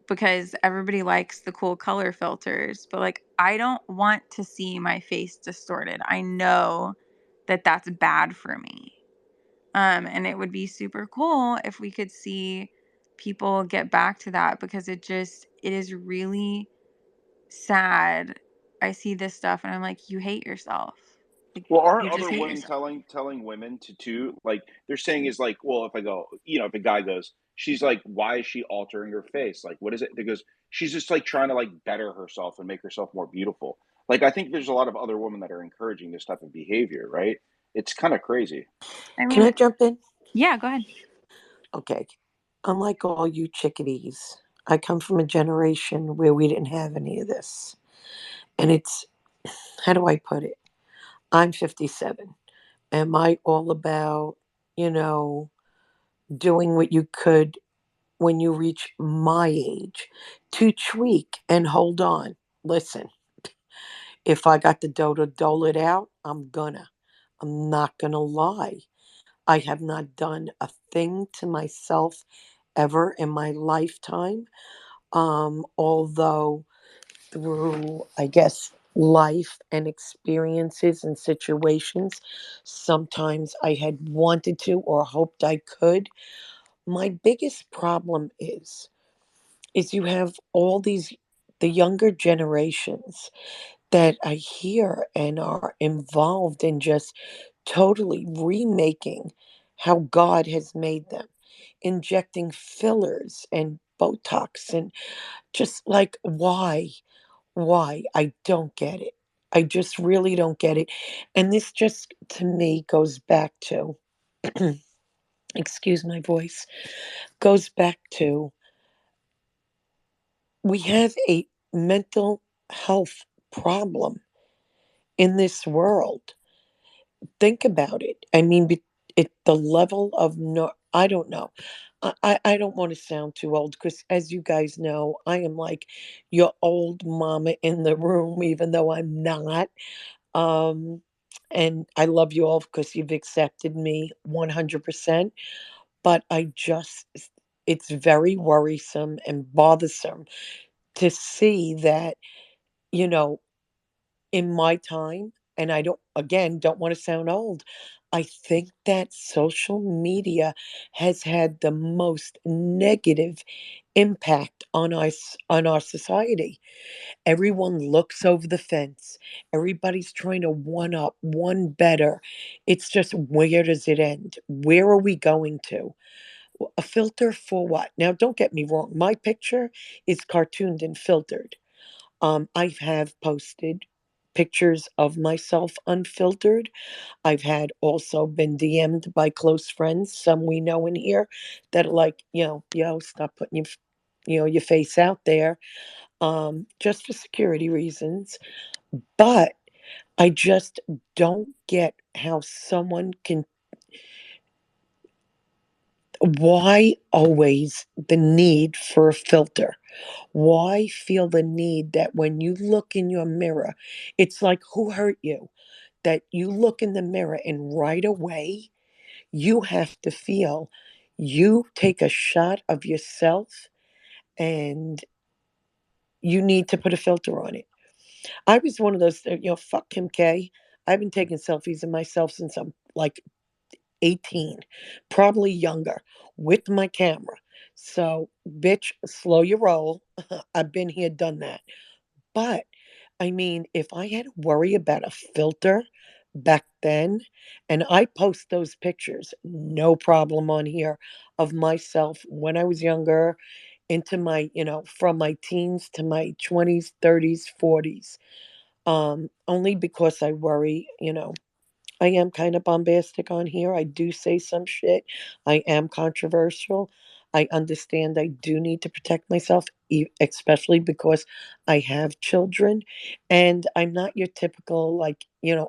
Because everybody likes the cool color filters, but like I don't want to see my face distorted. I know that that's bad for me. And it would be super cool if we could see people get back to that, because it is really sad. I see this stuff and I'm like, you hate yourself. Like, Well, you aren't just other hate women yourself. telling women to too, like they're saying is like, well, if I go, if a guy goes, she's like, why is she altering her face? Like, what is it? Because she's just like trying to like better herself and make herself more beautiful. Like, I think there's a lot of other women that are encouraging this type of behavior, right? It's kind of crazy. I Can I mean, jump in? yeah, go ahead. Okay. Unlike all you chickadees, I come from a generation where we didn't have any of this. And it's, how do I put it? I'm 57. Am I all about, you know, doing what you could when you reach my age to tweak and hold on? Listen, if I got the dough to dole it out, I'm gonna. I'm not gonna lie. I have not done a thing to myself ever in my lifetime. Although through, I guess, life and experiences and situations, sometimes I had wanted to or hoped I could. My biggest problem is you have all these the younger generations that I hear and are involved in just totally remaking how God has made them, injecting fillers and Botox and just like why? Why? I don't get it. I just really don't get it. And this just to me goes back to excuse my voice, goes back to we have a mental health problem in this world. Think about it. I mean, the level of no, I don't know. I don't want to sound too old because, as you guys know, I am like your old mama in the room, even though I'm not. Um, and I love you all because you've accepted me 100%. But it's very worrisome and bothersome to see that, you know, in my time, and I don't want to sound old, I think that social media has had the most negative impact on on our society. Everyone looks over the fence. Everybody's trying to one up, one better. It's just where does it end? Where are we going to? A filter for what? Now, don't get me wrong. My picture is cartooned and filtered. I have posted pictures of myself unfiltered. I've had also been DM'd by close friends, some we know in here, that are like, yo, stop putting your face out there, just for security reasons. But I just don't get how someone can. Why always the need for a filter? Why feel the need that when you look in your mirror, it's like who hurt you? That you look in the mirror and right away you have to feel you take a shot of yourself and you need to put a filter on it. I was one of those, fuck Kim K. I've been taking selfies of myself since I'm like 18, probably younger, with my camera. So, bitch, slow your roll. I've been here, done that. But I mean, if I had to worry about a filter back then, and I post those pictures, no problem on here of myself when I was younger, into my, from my teens to my 20s, 30s, 40s. Only because I worry, I am kind of bombastic on here. I do say some shit. I am controversial. I understand I do need to protect myself, especially because I have children. And I'm not your typical, like,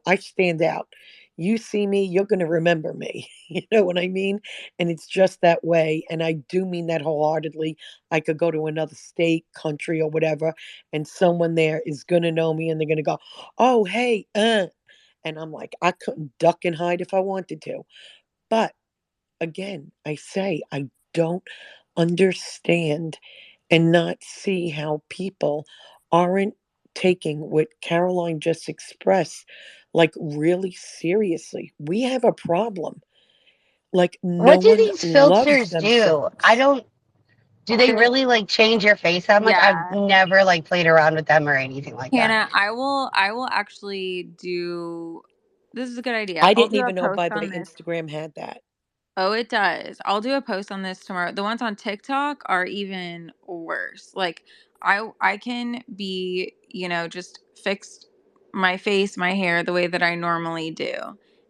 I stand out. You see me, you're going to remember me. You know what I mean? And it's just that way. And I do mean that wholeheartedly. I could go to another state, country, or whatever, and someone there is going to know me and they're going to go, oh, hey, and I'm like, I couldn't duck and hide if I wanted to. But again, I say, I don't understand and not see how people aren't taking what Caroline just expressed like really seriously. We have a problem. Like, no What do one these loves filters do? I themselves. don't. Do they They- really like change your face that much? I've yeah. never like played around with them or anything like that. Hannah, I will actually do this is a good idea. I I'll didn't do a even know, post by the on way, this. Instagram had that. Oh, it does. I'll do a post on this tomorrow. The ones on TikTok are even worse. Like I can be, just fix my face, my hair the way that I normally do.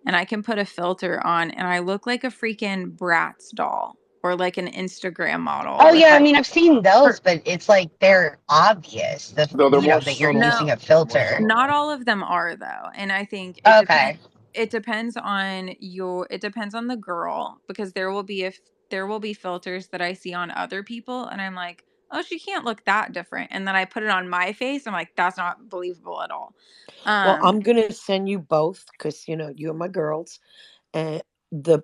And I can put a filter on and I look like a freaking Bratz doll or like an Instagram model Oh with yeah, I like mean I've seen those, but it's like they're obvious. No, they're more That you're subtle using no, though. a They're more filter. subtle not now. all of them are though. And I think Okay. it depends on the girl because there will be filters that I see on other people and I'm like, "Oh, she can't look that different." And then I put it on my face, I'm like, "That's not believable at all." Well, Um, I'm going to send you both because, you're my girls. And the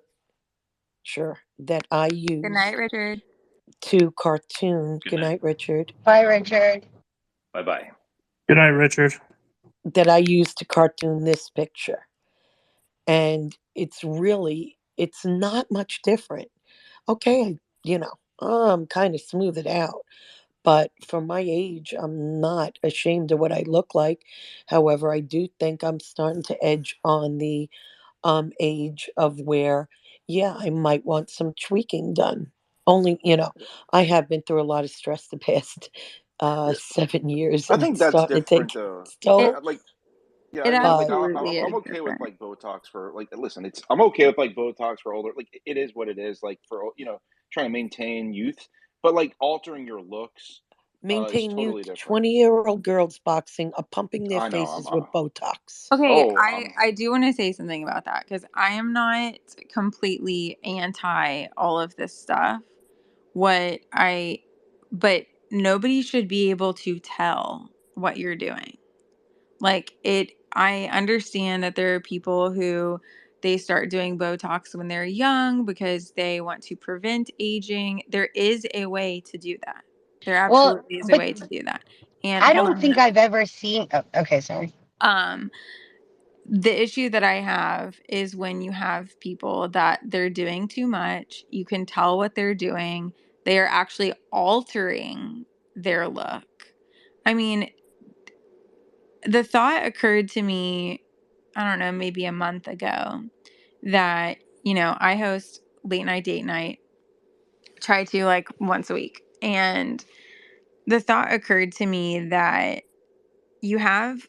picture that I Good night, used Richard. to cartoon, Good good night. night, Richard, Bye, Richard. Bye bye. Good night, Richard. that I used to cartoon this picture. And it's not much different. Okay, I'm kind of smooth it out. But for my age, I'm not ashamed of what I look like. However, I do think I'm starting to edge on the age of where, yeah, I might want some tweaking done. Only, I have been through a lot of stress the past Yeah, 7 years, I and think it's that's starting to take different though. its It toll. Like, yeah, it I mean, like, But absolutely I'm is okay with different. like Botox for like. Listen, it's I'm okay with like Botox for older. Like, it is what it is. Like for trying to maintain youth, but like altering your looks, is maintain youth, totally different. 20-year-old girls boxing are pumping their I know. faces with Botox. Okay, Oh, I do want to say something about that because I am not completely anti all of this stuff. What I, but nobody should be able to tell what you're doing. Like I understand that there are people who they start doing Botox when they're young because they want to prevent aging. There is a way to do that. There Well, absolutely is a but way to do that. And I hold don't on, think Hannah. I've ever seen. Oh, okay, sorry. Um, the issue that I have is when you have people that they're doing too much, you can tell what they're doing. They are actually altering their look. I mean, the thought occurred to me, I don't know, maybe a month ago that, I host late night date night, try to like once a week. And the thought occurred to me that you have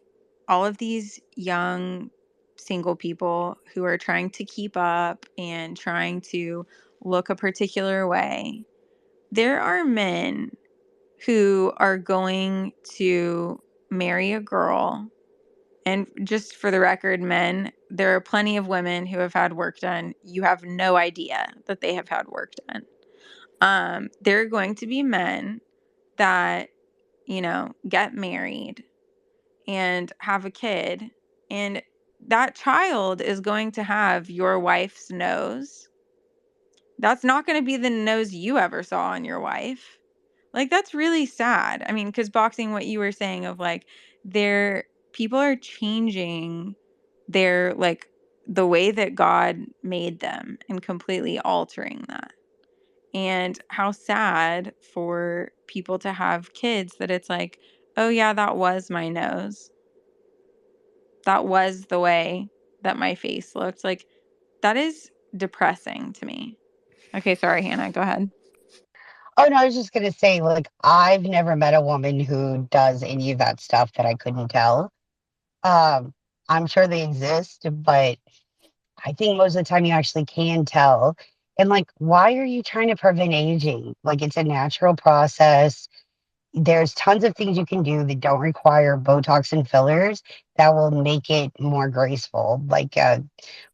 all of these young single people who are trying to keep up and trying to look a particular way. There are men who are going to marry a girl. And just for the record, men, there are plenty of women who have had work done. You have no idea that they have had work done. There are going to be men that, get married and have a kid, and that child is going to have your wife's nose. That's not going to be the nose you ever saw on your wife. Like, that's really sad. I mean, because boxing, what you were saying of like, people are changing their, like, the way that God made them and completely altering that. And how sad for people to have kids that it's like, oh, yeah, that was my nose. That was the way that my face looked. Like, that is depressing to me. Okay, sorry, Hannah, go ahead. Oh no, I was just gonna say, like, I've never met a woman who does any of that stuff that I couldn't tell. Um, I'm sure they exist, but I think most of the time you actually can tell. And like, why are you trying to prevent aging? Like, it's a natural process. There's tons of things you can do that don't require Botox and fillers that will make it more graceful, like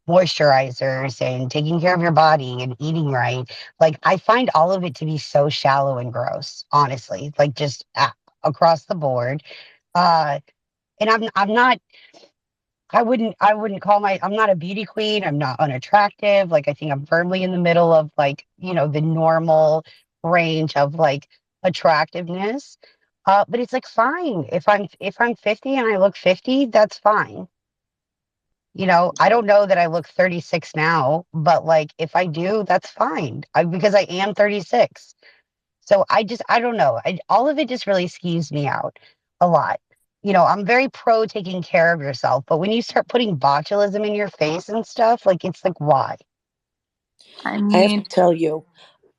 moisturizers and taking care of your body and eating right. Like, I find all of it to be so shallow and gross, honestly, like just across the board. Uh, and I'm not I wouldn't call I'm not a beauty queen. I'm not unattractive. Like, I think I'm firmly in the middle of, like, the normal range of like attractiveness. But it's like fine. If I'm 50 and I look 50, that's fine. I don't know that I look 36 now, but like if I do, that's fine. Because I am 36. So I don't know. All of it just really skews me out a lot. I'm very pro taking care of yourself, but when you start putting botulism in your face and stuff, like, it's like, why? I I have to mean, tell you,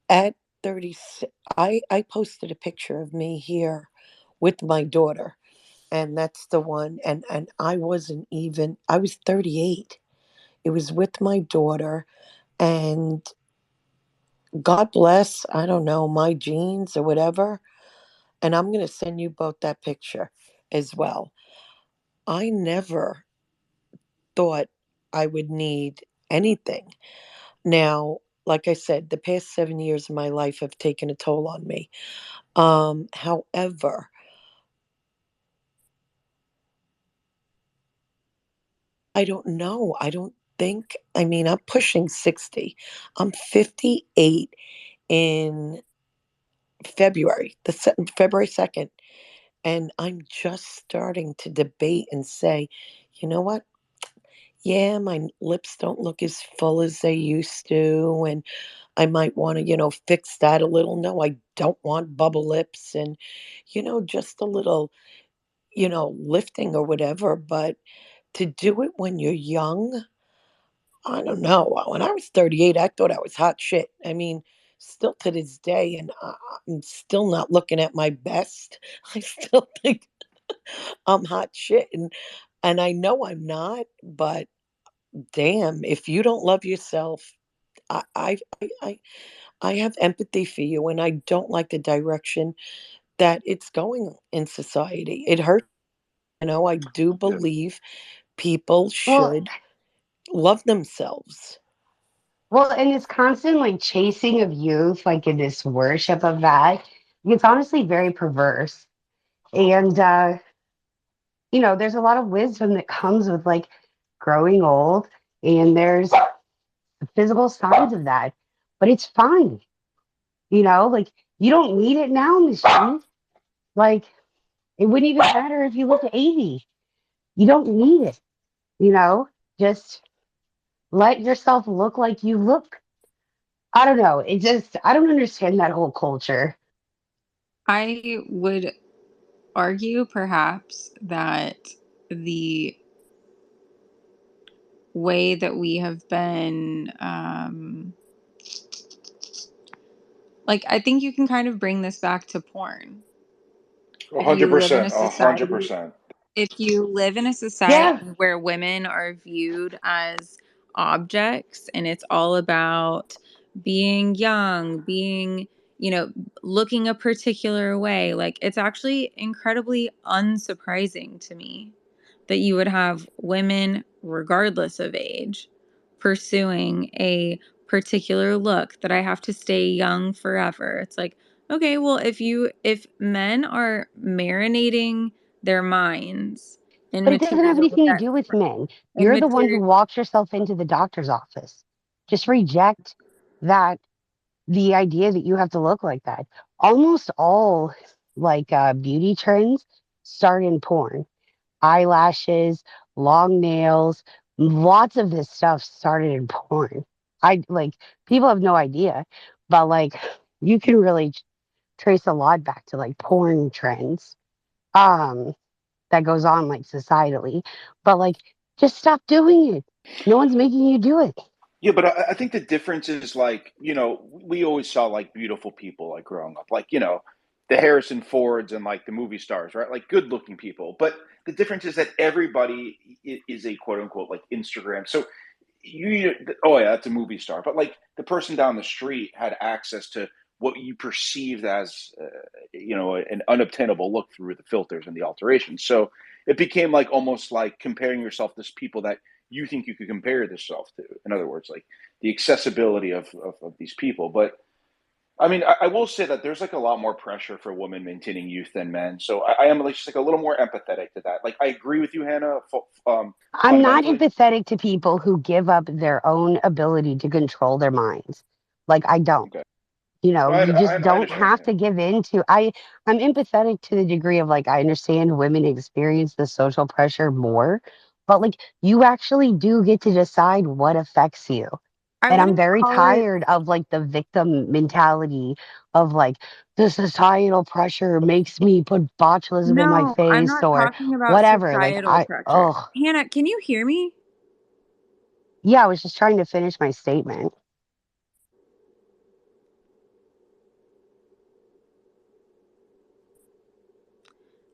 at 36, I posted a picture of me here with my daughter, and that's the one. And I was 38. It was with my daughter, and God bless, I don't know, my genes or whatever. And I'm going to send you both that picture as well. I never thought I would need anything. Now, like I said, the past 7 years of my life have taken a toll on me. However, I don't know. I don't think, I mean, I'm pushing 60. I'm 58 in February 2nd. And I'm just starting to debate and say, you know what? Yeah, my lips don't look as full as they used to. And I might want to, fix that a little. No, I don't want bubble lips and, just a little, lifting or whatever. But to do it when you're young, I don't know. When I was 38, I thought I was hot shit. I mean, still to this day, and I'm still not looking at my best. I still think I'm hot shit. And I know I'm not, but damn, if you don't love yourself, I, I, I, I I have empathy for you, and I don't like the direction that it's going in society. It hurts. I do Yeah. believe people Well, should love themselves. well, and this constant like chasing of youth, like in this worship of that, it's honestly very perverse. And there's a lot of wisdom that comes with like growing old, and there's physical signs of that. But it's fine, like, you don't need it now, Michelle. Like, it wouldn't even matter if you look 80. You don't need it, you know? Just let yourself look like you look. I don't know. I don't understand that whole culture. I would argue perhaps that the way that we have been, like, I think you can kind of bring this back to porn. A If you hundred live in a percent, 100%. society if you live in a Yeah. society where women are viewed as objects and it's all about being young, being, looking a particular way, like, it's actually incredibly unsurprising to me that you would have women, regardless of age, pursuing a particular look that I have to stay young forever. It's like, okay, well, if men are marinating their minds in But it doesn't have material anything to that do with men. in You're the one who material walks yourself into the doctor's office. Just reject that, the idea that you have to look like that. Almost all like beauty trends start in porn. Eyelashes, long nails, lots of this stuff started in porn. I like People have no idea, but like you can really trace a lot back to like porn trends. Um that goes on like societally, but like just stop doing it. No one's making you do it. Yeah, but I think the difference is like, we always saw like beautiful people like growing up, like, the Harrison Fords and like the movie stars, right? Like good looking people. But the difference is that everybody is a quote unquote like Instagram. So oh yeah, that's a movie star. But like the person down the street had access to what you perceived as, an unobtainable look through the filters and the alterations. So it became like almost like comparing yourself to people that you think you could compare yourself to. In other words, like the accessibility of these people. But I mean, I will say that there's like a lot more pressure for women maintaining youth than men. So I am like just like a little more empathetic to that. Like I agree with you, Hannah, I'm not fundamentally. empathetic to people who give up their own ability to control their minds. Like I don't. Okay. You No, know, I, you I, just I don't understand. have to give in to I'm empathetic to the degree of like I understand women experience the social pressure more, but like you actually do get to decide what affects you. I And I'm wouldn't very call it. tired of like the victim mentality of like the societal pressure makes me put botulism in my No, I'm face not or talking about whatever. societal pressure. Oh, Hannah, can you hear me? yeah, I was just trying to finish my statement.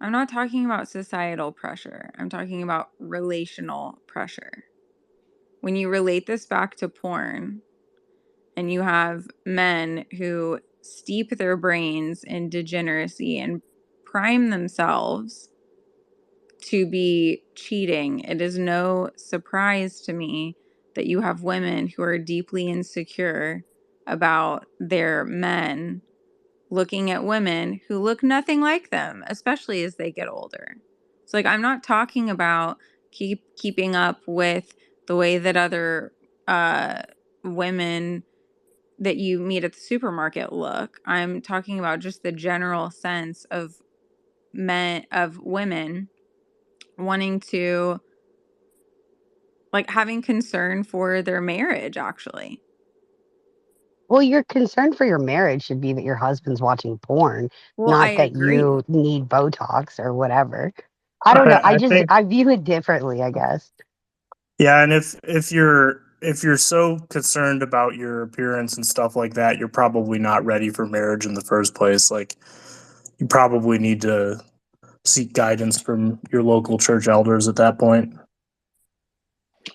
I'm not talking about societal pressure. I'm talking about relational pressure. When you relate this back to porn and you have men who steep their brains in degeneracy and prime themselves to be cheating, it is no surprise to me that you have women who are deeply insecure about their men looking at women who look nothing like them, especially as they get older. So like I'm not talking about keeping up with the way that other women that you meet at the supermarket look. I'm talking about just the general sense of women wanting to like having concern for their marriage actually. Well, your concern for your marriage should be that your husband's watching porn, Well, I not that agree. you need Botox or whatever. I don't know. I think I view it differently, I guess. yeah, and if you're so concerned about your appearance and stuff like that, you're probably not ready for marriage in the first place. Like you probably need to seek guidance from your local church elders at that point.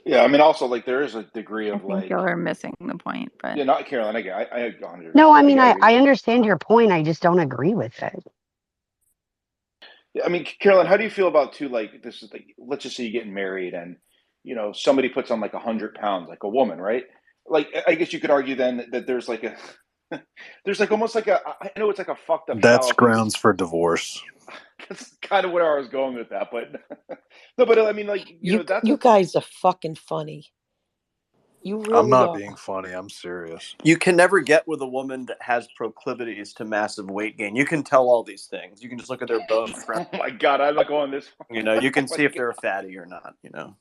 Yeah, I mean, also like there is a degree I of think y'all like, are missing the point, but yeah, not Carolyn. I 100. No, I I mean, get everything. I understand your point. I just don't agree with it. Yeah, I mean, Carolyn, how do you feel about too? Like this is like, let's just say you're getting married, and somebody puts on like 100 pounds, like a woman, right? Like I guess you could argue then that there's like a, there's like almost like I know it's like a fucked up That's shallow thing to. grounds for divorce. That's kind of where I was going with that, but no, but I mean, like that's You a guys are fucking funny. You I'm really not are. being funny. I'm serious. You can never get with a woman that has proclivities to massive weight gain. You can tell all these things. You can just look at their bone strength. Oh my god, I'm not going this. You Oh can my see if god. they're a fatty or not. Oh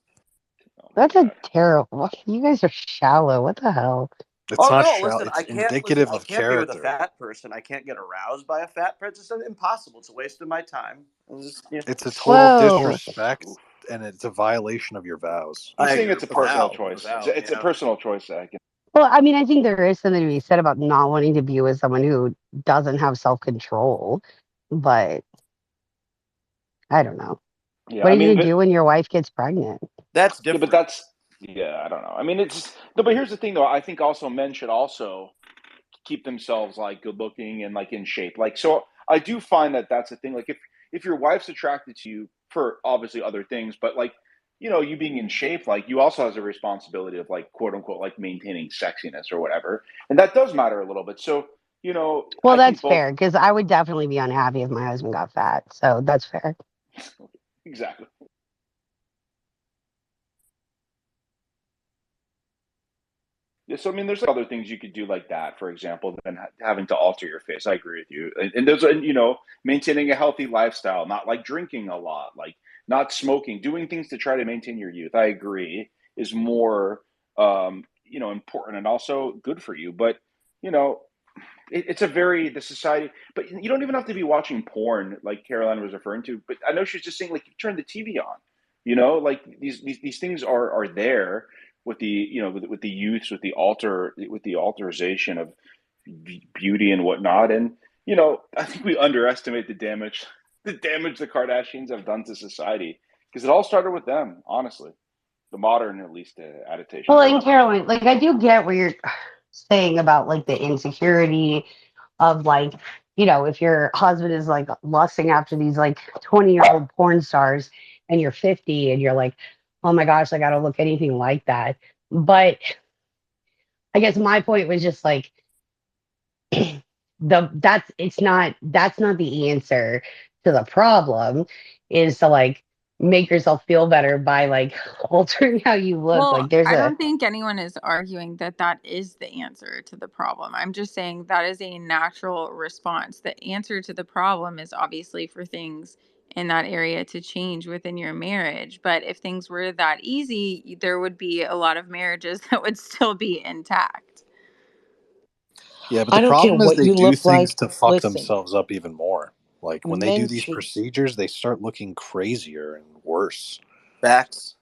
my That's a god. terrible. You guys are shallow. What the hell? It's Oh not no! shallow. Listen, It's indicative I of can't be with a character. fat person. I can't get aroused by a fat person. It's impossible. It's a waste of my time. It's a total Whoa. disrespect, and it's a violation of your vows. He's I saying agree. it's a A personal vow, choice. It's a yeah. personal choice, Zach. Well, I mean, I think there is something to be said about not wanting to be with someone who doesn't have self control, but I don't know. Yeah, What I are you mean, gonna do when your wife gets pregnant? That's yeah, but different. that's yeah. I don't know. I mean, it's no. But here's the thing, though. I think also men should also keep themselves like good looking and like in shape. Like, so I do find that that's the thing. Like, if your wife's attracted to you for obviously other things, but like you being in shape, like you also has a responsibility of like quote unquote like maintaining sexiness or whatever, and that does matter a little bit. So Well, I think that's both fair because I would definitely be unhappy if my husband got fat. So that's fair. exactly. Yeah, so I mean, there's other things you could do like that, for example, than having to alter your face. I agree with you, and there's maintaining a healthy lifestyle, not like drinking a lot, like not smoking, doing things to try to maintain your youth. I agree is more important and also good for you. But you know, it's a very the society. But you don't even have to be watching porn, like Caroline was referring to. But I know she's just saying like you turn the TV on, like these things are there with the with the youths with the alterization of beauty and whatnot. And I think we underestimate the damage the Kardashians have done to society because it all started with them, honestly. the modern, at least, adaptation. Well, and Caroline, like I do get what you're saying about like the insecurity of like, if your husband is like lusting after these like 20-year-old porn stars and you're 50 and you're like, oh my gosh, I gotta look anything like that. But I guess my point was just like that's not the answer to the problem, is to like make yourself feel better by like altering how you look. Well, Like there's I a don't think anyone is arguing that that is the answer to the problem. I'm just saying that is a natural response. The answer to the problem is obviously for things in that area to change within your marriage. But if things were that easy, there would be a lot of marriages that would still be intact. Yeah, but I the don't care problem is what they you do look things like. to fuck Listen, themselves up even more. Like when they do men these cheat. procedures, they start looking crazier and worse. Facts.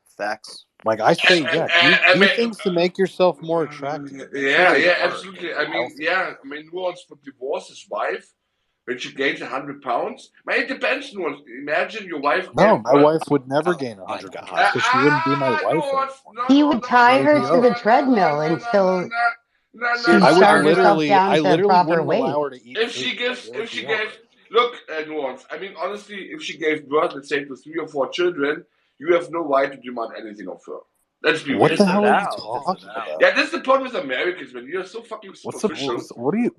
Like I say, yeah, I do mean, things to make yourself more attractive and make sure yeah, they yeah, work and absolutely. they're I mean, healthy. yeah, I mean, Nuance would divorce his wife when she gains 100 pounds. Man, it depends, Nuance. Imagine your wife No, gave my birth. wife would never gain My 100 pounds God. because she wouldn't be my wife Nuance. anymore. No, he no, would no, She tie no, would her be no, to no, the over. no, treadmill no, no, no, until no, no, she I no, would starved no, no. herself down I to literally proper wouldn't weight. allow her to eat If food. she Like gives, it if would she be gave, over. look, Nuance. I mean, honestly, if she gave birth, let's say to 3 or 4 children, you have no right to demand anything of her. Let's be What real. the It's a hell are you vow. It's a talking vow. about? Yeah, that's the problem with Americans, man. You're so fucking superficial. What are you?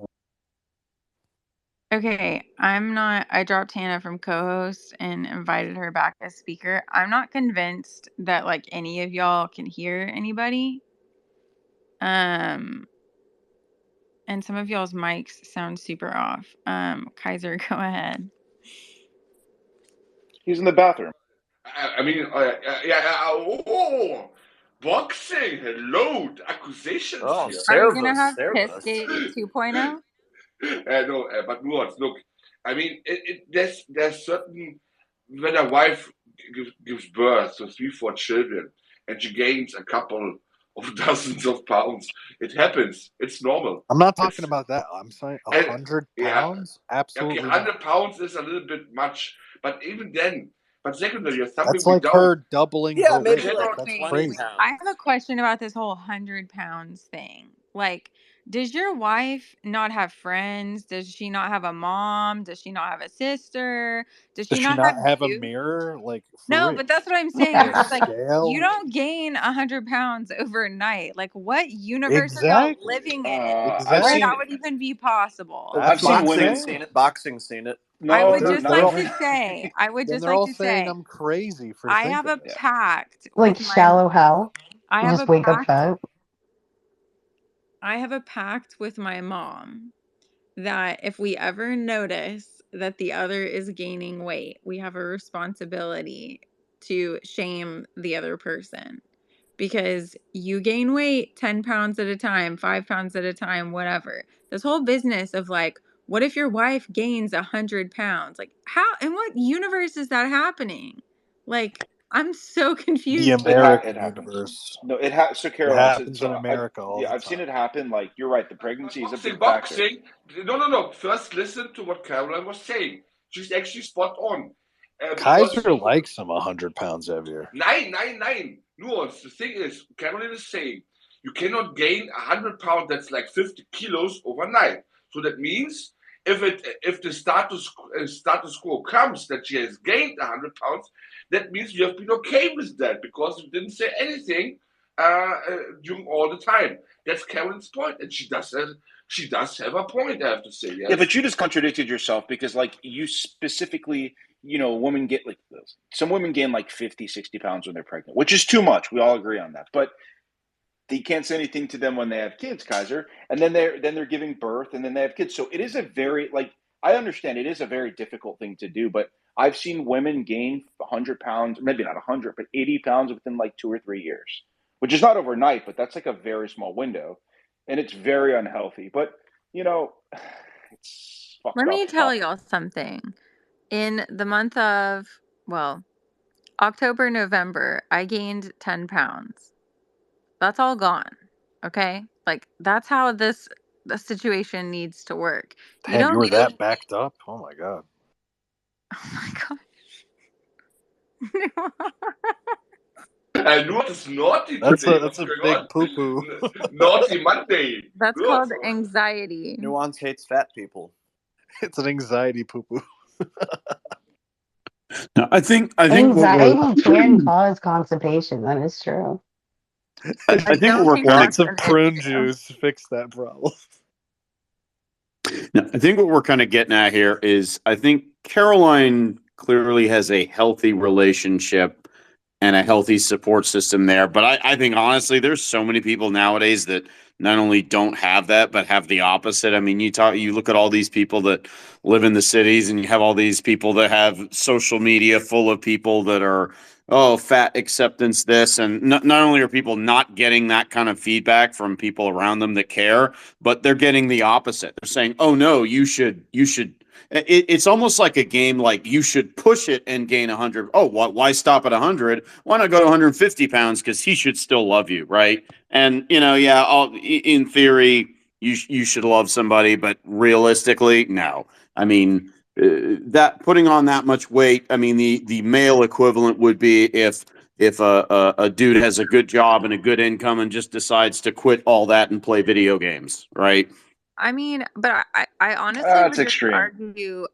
Okay, I dropped Hannah from co-host and invited her back as speaker. I'm not convinced that like any of y'all can hear anybody. And some of y'all's mics sound super off. Kaiser, go ahead. He's in the bathroom. I mean, boxing. Hello, accusations Oh, here. Are we gonna Servus, have Servus. Pissgate 2.0? No, but Nuance, look, I mean, there's certain when a wife gives birth to 3, 4 children and she gains a couple of dozens of pounds, it happens. It's normal. I'm not talking It's about that. I'm saying and 100 yeah, pounds? okay, Absolutely not. 100 pounds is a little bit much, but even then, but secondly, there's something That's we like don't. her doubling Yeah, her We maybe weight. like Like cannot. that's Wait, 20 crazy. I pounds. have a question about this whole 100 pounds thing. Like, does your wife not have friends? Does she not have a mom? Does she not have a sister? Does Does she she not not have have a you? mirror? Like for No, real? but that's what I'm saying. Or I'm a just like, you scale? don't gain 100 pounds overnight. Like, what universe are y'all Exactly. living in I've where Exactly. that seen, would even be possible? That's I've what seen I'm women. Boxing's saying. seen it. Boxing's seen it. I No, would Then no, just they're like all to say, then they're all saying I'm crazy for I have thinking a this. yeah. pact Like with my, shallow hell. I You have just a wake up pact, fat. I have a pact with my mom that if we ever notice that the other is gaining weight, we have a responsibility to shame the other person. Because you gain weight 10 pounds at a time, 5 pounds at a time, whatever. This whole business of like, what if your wife gains 100 pounds? Like, how, in what universe is that happening? Like, I'm so The confused by that. American It happens. universe. No, so It Caroline, happens in America all the I've seen time. it happen. Like you're right, the pregnancy is a Boxing, big factor. boxing. No, no, no. First, listen to what Caroline was saying. She's actually spot on. Because Kaiser likes him 100 pounds heavier. nine. Nuance. The thing is, Caroline is saying you cannot gain 100 pounds. That's like 50 kilos overnight. So that means if the status quo comes that she has gained 100 pounds, that means you have been okay with that because you didn't say anything during all the time. That's Caroline's point, and she does have a point. I have to say, Yeah, yes. but you just contradicted yourself because like you specifically, women get like this. Some women gain like 50, 60 pounds when they're pregnant, which is too much. We all agree on that. But you can't say anything to them when they have kids, Kaiser, and then they're giving birth and then they have kids. So it is a very like I understand it is a very difficult thing to do, but I've seen women gain 100 pounds, maybe not 100, but 80 pounds within like 2 or 3 years, which is not overnight, but that's like a very small window, and it's very unhealthy. But you know, it's Let fucked me up. tell y'all something. In the month of, well, October, November, I gained 10 pounds. That's all gone. Okay? Like, that's how the situation needs to work. You Damn, you don't were gain, that backed up? Oh my god. oh my God. What is naughty That's today? a What's going big on? poo poo. Naughty Monday. That's Good. called anxiety. Nuance hates fat people. It's an anxiety poo poo. No, I think what Anxiety can we're cause constipation. That is true. I I think what don't we're think kind of that's Lots of an prune issue. juice fix that problem. no, I think what we're kind of getting at here is I think Caroline clearly has a healthy relationship and a healthy support system there. But I think honestly, there's so many people nowadays that not only don't have that, but have the opposite. I mean, you look at all these people that live in the cities, and you have all these people that have social media full of people that are, oh, fat acceptance this. And not only are people not getting that kind of feedback from people around them that care, but they're getting the opposite. They're saying, oh no, you should it's almost like a game like you should push it and gain 100. Oh, why stop at 100? Why not go to 150 pounds? Because he should still love you, right? And, yeah, in theory, you should love somebody, but realistically, no. I mean, that putting on that much weight, I mean, the male equivalent would be if a dude has a good job and a good income and just decides to quit all that and play video games, right? I mean, but I honestly That's would just extreme.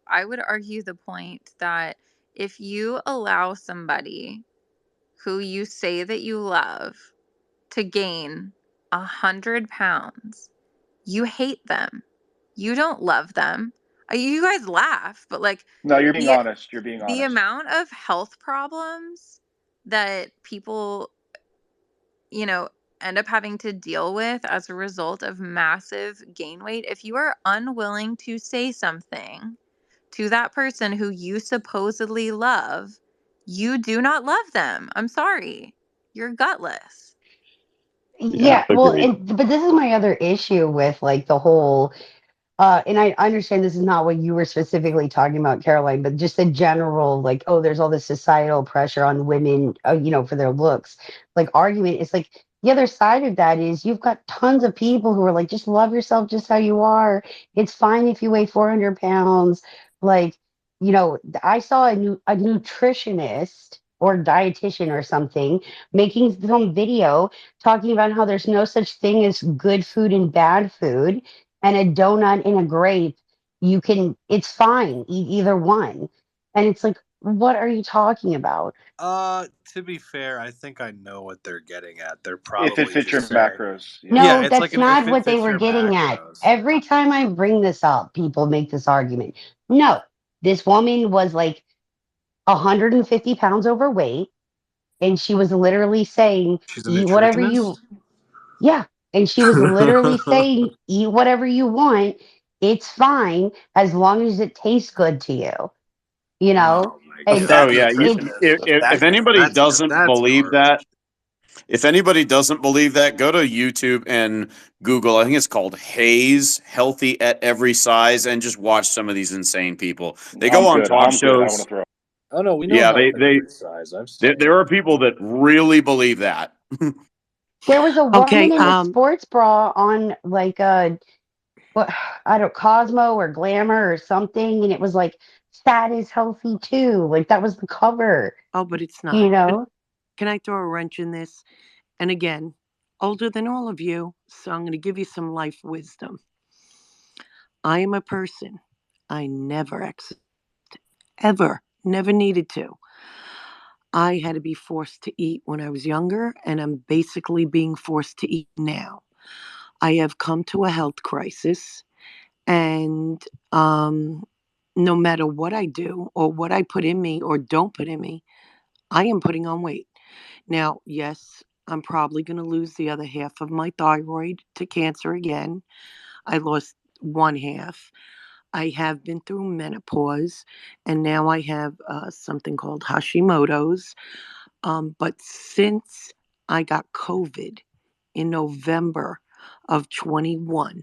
I would argue the point that if you allow somebody who you say that you love to gain 100 pounds, you hate them. You don't love them. You guys laugh, but like No, you're being the honest. You're being the honest. amount of health problems that people, you know, end up having to deal with as a result of massive gain weight, if you are unwilling to say something to that person who you supposedly love, you do not love them. I'm sorry. You're gutless. Yeah, Yeah, well, agreed. but this is my other issue with like the whole and I understand this is not what you were specifically talking about, Caroline, but just the general, like, oh, there's all this societal pressure on women, for their looks. Like, argument is like the other side of that is you've got tons of people who are like, just love yourself just how you are. It's fine if you weigh 400 pounds. Like, I saw a nutritionist or dietitian or something making some video talking about how there's no such thing as good food and bad food, and a donut and a grape, it's fine, eat either one. And it's like, what are you talking about? To be fair, I think I know what they're getting at. They're If it probably fits your just saying, macros, yeah. yeah, No, it's that's like if not it what they fits were your getting at. macros. Every time I bring this up, people make this argument. No, this woman was like 150 pounds overweight, and she was literally saying, She's a eat whatever you, nutritionist. yeah. And she was literally saying, eat whatever you want. It's fine as long as it tastes good to you, you know? Oh my And Oh god, yeah, it's, if anybody doesn't that's believe garbage. that, if anybody doesn't believe that, go to YouTube and Google. I think it's called Haze Healthy at Every Size, and just watch some of these insane people. They go I'm on good. talk I'm good. I want shows. to throw. Oh no, we know Yeah, health they at they every size. I've there, seen it. there are people that really believe that. there was a Okay, woman in a sports bra on like what, I don't, Cosmo or Glamour or something, and it was like, fat is healthy too. Like that was the cover, oh, but it's not. you know? Can I throw a wrench in this? And again, older than all of you, so I'm going to give you some life wisdom. I am a person. I never ever, never needed to. I had to be forced to eat when I was younger, and I'm basically being forced to eat now. I have come to a health crisis, and no matter what I do or what I put in me or don't put in me, I am putting on weight. Now, yes, I'm probably going to lose the other half of my thyroid to cancer again. I lost one half. I have been through menopause, and now I have something called Hashimoto's. But since I got COVID in November of 21,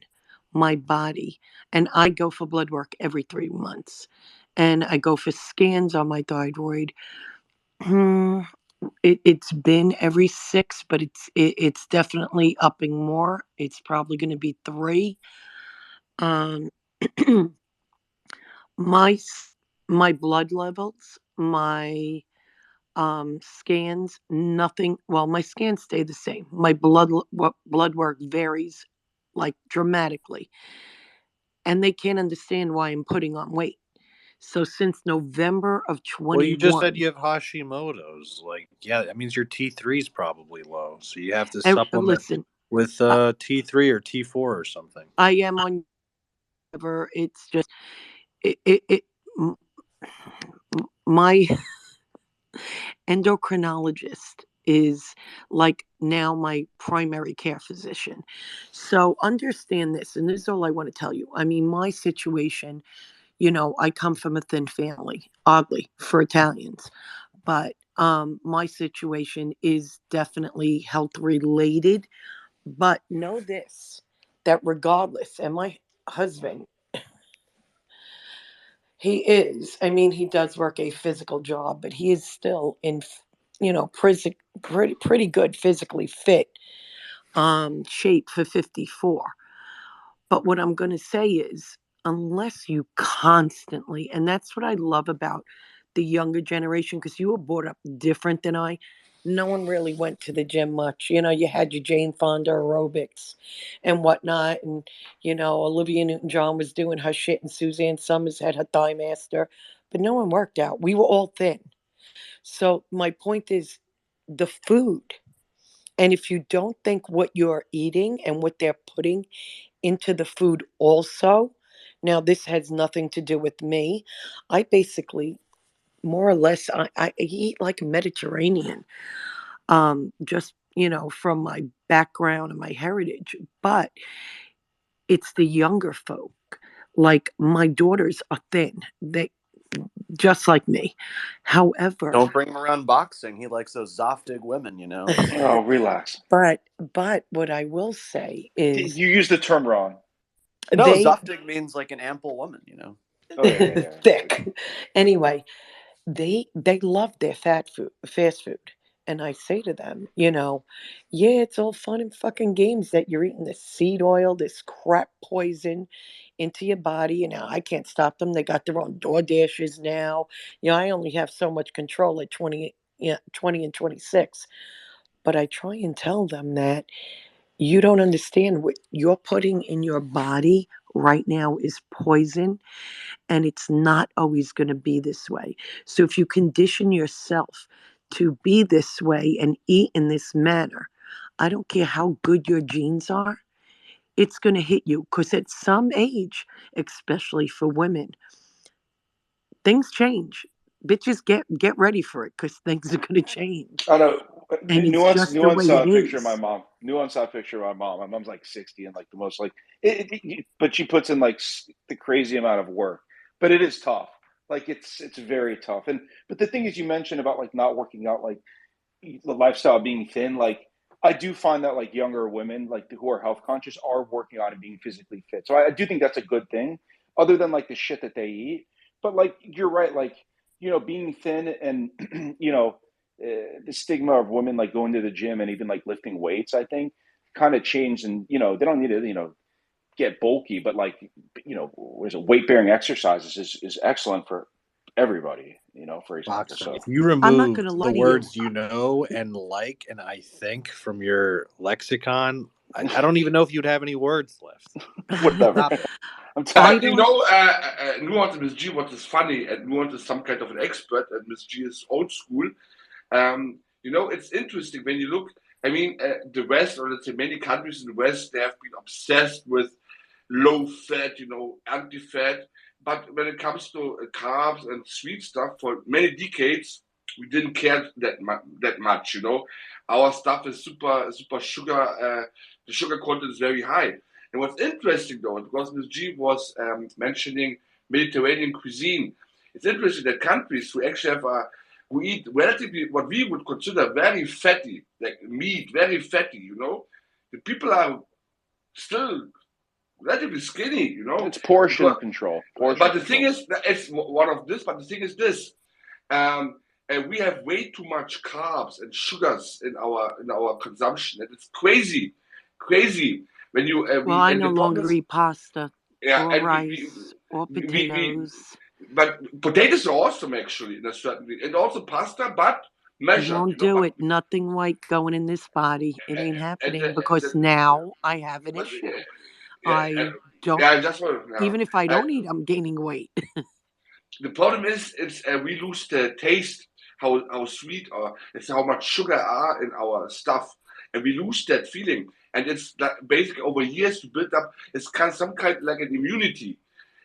my body, and I go for blood work every 3 months, and I go for scans on my thyroid. It's been every 6, but it's definitely upping more. It's probably going to be 3. Um, my my blood levels, my Scans, nothing. Well, my scans stay the same. My blood work varies like dramatically, and they can't understand why I'm putting on weight. So since November of Well, you just said 21, you have Hashimoto's. Like, yeah, that means your T3 is probably low. So you have to and supplement listen, with T3 or T4 or something. I am on. It's just it my endocrinologist is like now my primary care physician. So understand this, and this is all I want to tell you. I mean, my situation, I come from a thin family, oddly, for Italians, but my situation is definitely health related. But know this, that regardless, and my husband, I mean, he does work a physical job, but he is still in, pretty good physically fit shape for 54. But what I'm going to say is, unless you constantly, and that's what I love about the younger generation, because you were brought up different than I. No one really went to the gym much. You had your Jane Fonda aerobics and whatnot. And, Olivia Newton John was doing her shit, and Suzanne Summers had her Thigh Master. But no one worked out. We were all thin. So my point is the food. And if you don't think what you're eating and what they're putting into the food also, now this has nothing to do with me. I basically, more or less, I eat like a Mediterranean, just, from my background and my heritage. But it's the younger folk. Like my daughters are thin. They just like me. However, Don't bring him around boxing. He likes those Zoftig women, Oh, relax. but what I will say is You use the term wrong. No, they Zoftig means like an ample woman. Oh yeah. thick. Anyway, they love their fast food. And I say to them, yeah, it's all fun and fucking games that you're eating this seed oil, this crap poison into your body. And now I can't stop them. They got their own door dashes now. I only have so much control at 20, 20 and 26. But I try and tell them that you don't understand what you're putting in your body right now is poison, and it's not always going to be this way. So if you condition yourself to be this way and eat in this manner, I don't care how good your genes are, it's going to hit you, because at some age, especially for women, things change. Bitches, get ready for it, because things are going to change. I know. And it's just the way Nuance it picture of my is. mom. Nuance picture of my mom. My mom's like 60 and like the most like but she puts in like the crazy amount of work. But it is tough. Like it's very tough. And but the thing is, you mentioned about like not working out, like the lifestyle being thin. Like I do find that like younger women, like who are health conscious, are working on and being physically fit. So I do think that's a good thing, other than like the shit that they eat. But like you're right, like being thin and the stigma of women like going to the gym and even like lifting weights, I think, kind of changed. And they don't need to get bulky, but like what is it, weight bearing exercises is excellent for everybody. For example, Boxing. so If you I'm not going removed to the lie to you. words you know and like and I think from your lexicon, I don't even know if you'd have any words left. whatever. Stop it. I'm telling But Nuance and Miss G, what is funny, and Nuance is some kind of an expert, and Miss G is old school. It's interesting when you look. I mean, the West, or let's say many countries in the West, they have been obsessed with low fat, anti fat. But when it comes to carbs and sweet stuff, for many decades, we didn't care that much. Our stuff is super sugar. The sugar content is very high. And what's interesting though, because Ms. G was mentioning Mediterranean cuisine, it's interesting that countries who actually have who eat relatively what we would consider very fatty, like meat, very fatty. The people are still relatively skinny. it's portion Because, control. but the thing is, it's one of this. But the thing is this: and we have way too much carbs and sugars in our consumption, and it's crazy, crazy. When you Well, we I and no the problem longer is, eat pasta yeah, or and rice or we potatoes. but potatoes are awesome actually in a certain way, and also pasta. But measured, Won't you know. do But it. Nothing like going in this body. It ain't and happening because now I have an issue. yeah, I don't, yeah, that's what. Yeah. even if I don't eat, I'm gaining weight. The problem is, it's we lose the taste, how sweet or it's how much sugar are in our stuff, and we lose that feeling. And it's like basically over years to build up. It's kind some kind like an immunity.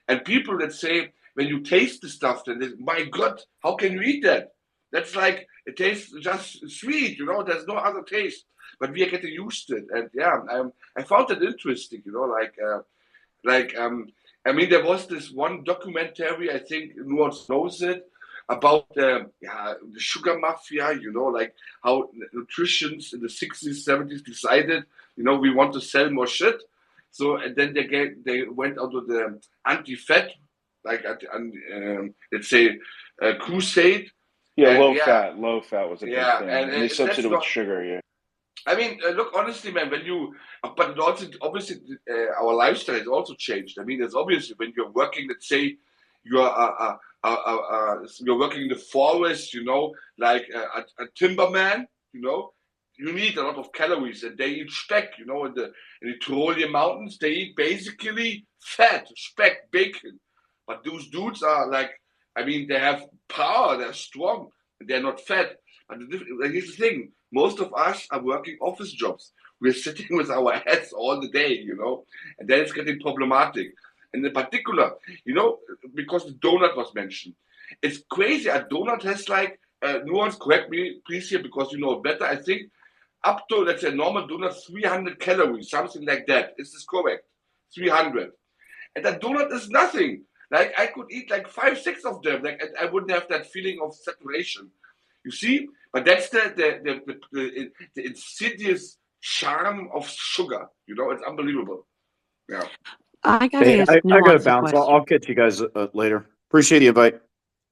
And people that say when you taste the stuff, then they, my God, how can you eat that? That's like it tastes just sweet, you know. There's no other taste, but we are getting used to it. And yeah, I found it interesting, you know, like I mean, there was this one documentary, I think Nuance knows it, about the sugar mafia, you know, like how nutritionists in the 60s, 70s decided, you know, we want to sell more shit. So and then they went out with the anti-fat, like let's say crusade. Yeah, And low fat was a big yeah, thing, and and they that's substituted with not. sugar. Yeah. I mean, look, honestly, man, when you, but it also, obviously, our lifestyle has also changed. I mean, it's obviously when you're working, let's say, you're, you're working in the forest, you know, like a timberman, you know, you need a lot of calories, and they eat speck, you know, in the Tyrolean mountains, they eat basically fat, speck, bacon. But those dudes are like, I mean, they have power, they're strong, and they're not fat. But here's the thing: most of us are working office jobs. We're sitting with our heads all the day, you know, and then it's getting problematic. And in particular, you know, because the donut was mentioned, it's crazy. A donut has like, nuance, correct me please here because you know better. I think up to, let's say, normal donut, 300 calories, something like that. Is this correct? 300. And that donut is nothing. Like I could eat like 5, 6 of them. Like I wouldn't have that feeling of saturation. You see, but that's the insidious charm of sugar. You know, it's unbelievable. Yeah. I got to Hey, ask I got to Nuance a bounce. question. I'll catch you guys later. Appreciate the invite.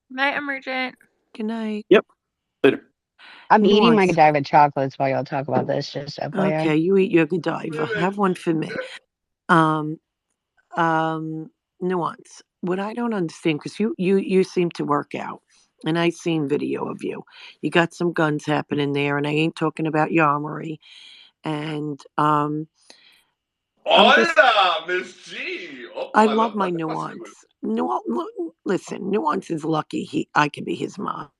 Night, Emergent. Good night. Yep. Later. I'm eating my Nuance. Godiva chocolates while y'all talk about this, just FYI. Okay, you eat your Godiva. Have one for me. Um, Nuance. What I don't understand, because you seem to work out, and I seen video of you. You got some guns happening there, and I ain't talking about your armory. And I'm just, Hola, Miss G. I Opa, love la my fantástico. Nuance. Listen, Nuance is lucky I could be his mom.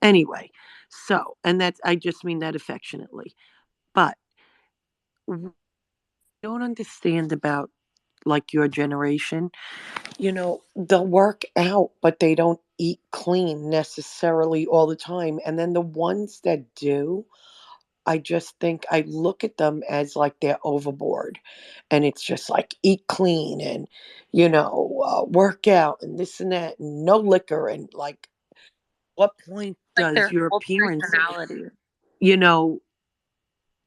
Anyway, so, and that's, I just mean that affectionately. But w- don't understand about like your generation. You know, they'll work out, but they don't eat clean necessarily all the time. And then the ones that do, I just think I look at them as like they're overboard. And it's just like eat clean and, work out and this and that and no liquor. And like, what point Like does their your whole appearance, personality. you know,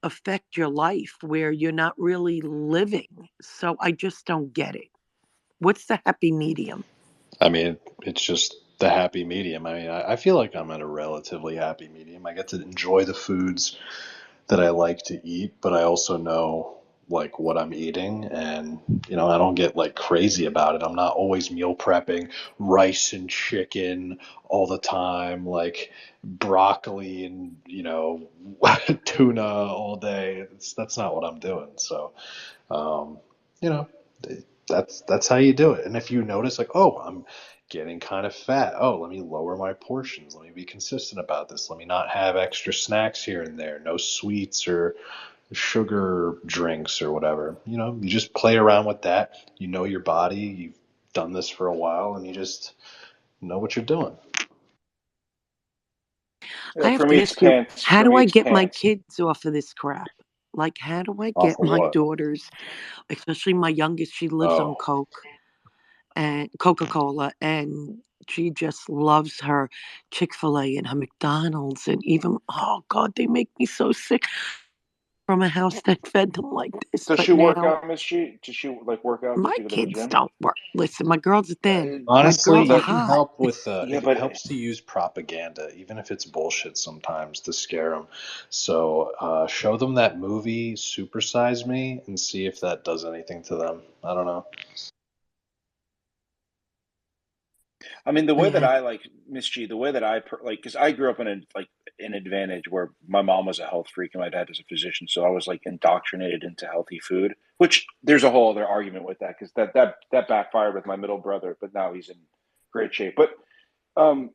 affect your life where you're not really living? So I just don't get it. What's the happy medium? I mean, it's just the happy medium. I mean, I feel like I'm at a relatively happy medium. I get to enjoy the foods that I like to eat, but I also know like what I'm eating, and I don't get like crazy about it. I'm not always meal prepping rice and chicken all the time, like broccoli and tuna all day. That's not what I'm doing. So um, you know, that's how you do it. And if you notice, like, oh, I'm getting kind of fat. Oh, let me lower my portions. Let me be consistent about this. Let me not have extra snacks here and there. No sweets or sugar drinks or whatever. You just play around with that. You know your body. You've done this for a while, and you just know what you're doing. I Yeah, have for to me, it's ask you, pants. how For do me, I it's get my pants. kids off of this crap? Like, how do I Off get of my what? daughters, especially my youngest, she lives on Oh, Coke and Coca-Cola, and she just loves her Chick-fil-A and her McDonald's, and even, oh God, they make me so sick from a house that fed them like this. Does But she work now out, Miss G? Does she like work out? Does my she go to the kids gym? don't work. Listen, my girls are thin. My honestly, girls are you But can hot. help with yeah, it but helps to use propaganda, even if it's bullshit sometimes, to scare them. So show them that movie Super Size Me and see if that does anything to them. I don't know. I mean, the I way that had I like Miss G, the way that like, because I grew up in an advantage where my mom was a health freak and my dad was a physician, so I was like indoctrinated into healthy food. Which there's a whole other argument with that because that backfired with my middle brother, but now he's in great shape. But um,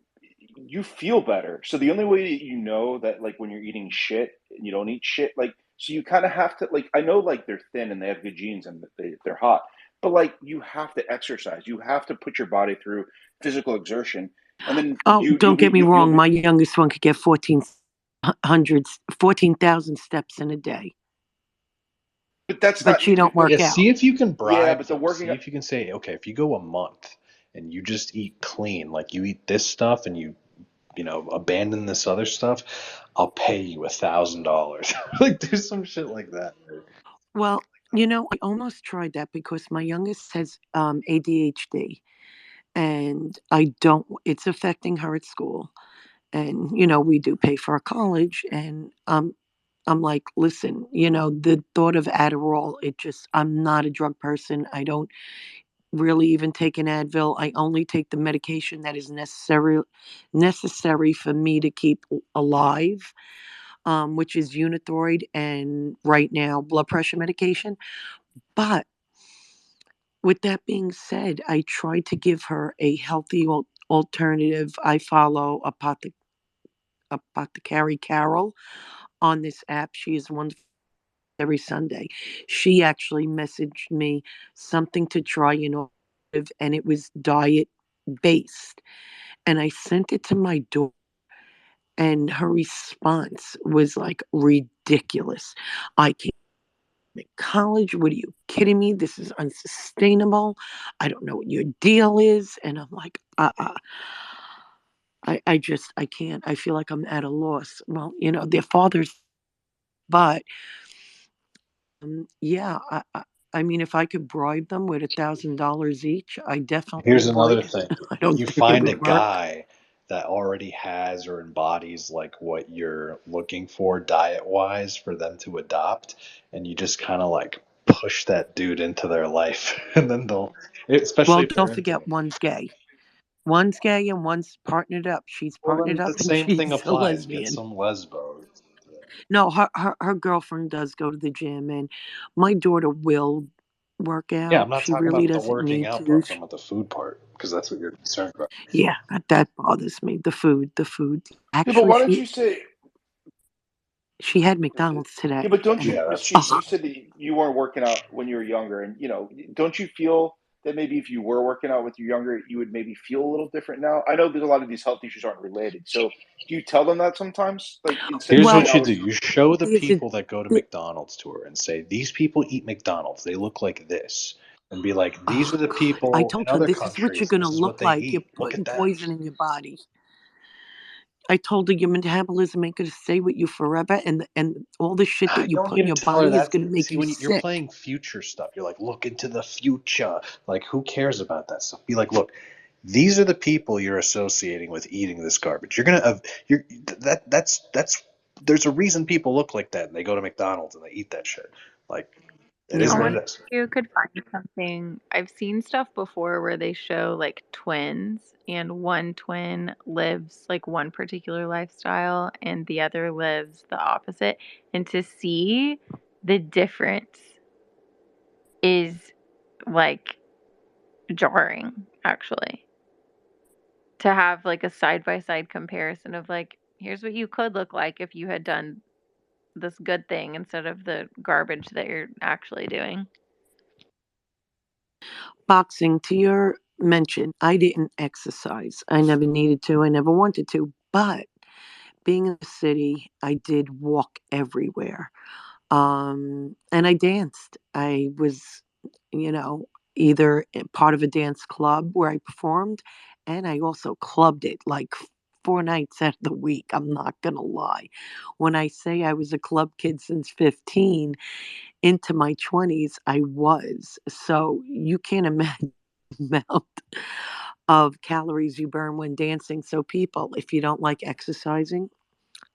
you feel better. So the only way that you know that like when you're eating shit and you don't eat shit, like so you kind of have to like I know like they're thin and they have good genes and they're hot, but like you have to exercise. You have to put your body through physical exertion, and then Oh, don't get me you'll wrong. be. My youngest one could get 14,000 steps in a day, But that's but not she don't Yeah, work out. see if you can yeah. bribe But the them. working See if you can say, okay, if you go a month and you just eat clean, like you eat this stuff and you know, abandon this other stuff, I'll pay you $1,000. Like do some shit like that. Well, I almost tried that because my youngest has ADHD, and I don't. It's affecting her at school, and we do pay for her college, and I'm like, listen, the thought of Adderall, I'm not a drug person. I don't really even take an Advil. I only take the medication that is necessary for me to keep alive, which is Unithroid and right now blood pressure medication. But with that being said, I try to give her a healthy alternative. I follow Apothecary Carol on this app. She is wonderful every Sunday. She actually messaged me something to try and it was diet based. And I sent it to my daughter, and her response was like ridiculous. I can't make college. What are you kidding me? This is unsustainable. I don't know what your deal is. And I'm like, I can't. I feel like I'm at a loss. Well, their fathers, but yeah, I mean, if I could bribe them with $1,000 each, I definitely Here's another would. thing. I don't You think it find a would work. guy that already has or embodies like what you're looking for diet wise for them to adopt, and you just kind of like push that dude into their life, and then especially Well, if they're don't into forget it. one's gay. One's gay and one's partnered up. She's Well, partnered then up the and same thing she's a applies. Get lesbian. some lesbos. No, her girlfriend does go to the gym, and my daughter will work Yeah, out. I'm not She talking really about the doesn't working need out part. to. I'm talking about the food part because that's what you're concerned about. Yeah, that bothers me. The food. Yeah, but Actually, why don't she you say she had McDonald's yeah, today, but don't and you, Yeah, Miss that's G, oh, you said that you weren't working out when you were younger, and don't you feel that maybe if you were working out with your younger, you would maybe feel a little different now? I know there's a lot of these health issues aren't related, so do you tell them that sometimes, like instead of Here's saying well, what I you do. was, You show the there's a people that go to the, McDonald's to her and say, these people eat McDonald's. They look like this. And be like, these oh are the God, I people in told her other this is what you're countries. gonna This is what look they like. You're eat. Look at putting that. poison in your body. I told her your metabolism ain't gonna stay with you forever, and all the shit that You you don't put need in to your tell her body is that. gonna make See, you when you're sick. playing future stuff, you're like, look into the future. Like, who cares about that stuff? Be like, look, these are the people you're associating with eating this garbage. You're gonna, you're that's. There's a reason people look like that, and they go to McDonald's and they eat that shit. Like, it You're is I what wonder right. it is. if you could find something. I've seen stuff before where they show like twins, and one twin lives like one particular lifestyle, and the other lives the opposite. And to see the difference is like jarring, actually. To have like a side by side comparison of like, here's what you could look like if you had done this good thing instead of the garbage that you're actually doing. Boxing, to your mention, I didn't exercise. I never needed to. I never wanted to. But being in the city, I did walk everywhere. And I danced. I was, you know, either part of a dance club where I performed, and I also clubbed it like 4 nights out of the week. I'm not gonna lie. When I say I was a club kid since 15 into my 20s, I was. So you can't imagine the amount of calories you burn when dancing. So people, if you don't like exercising,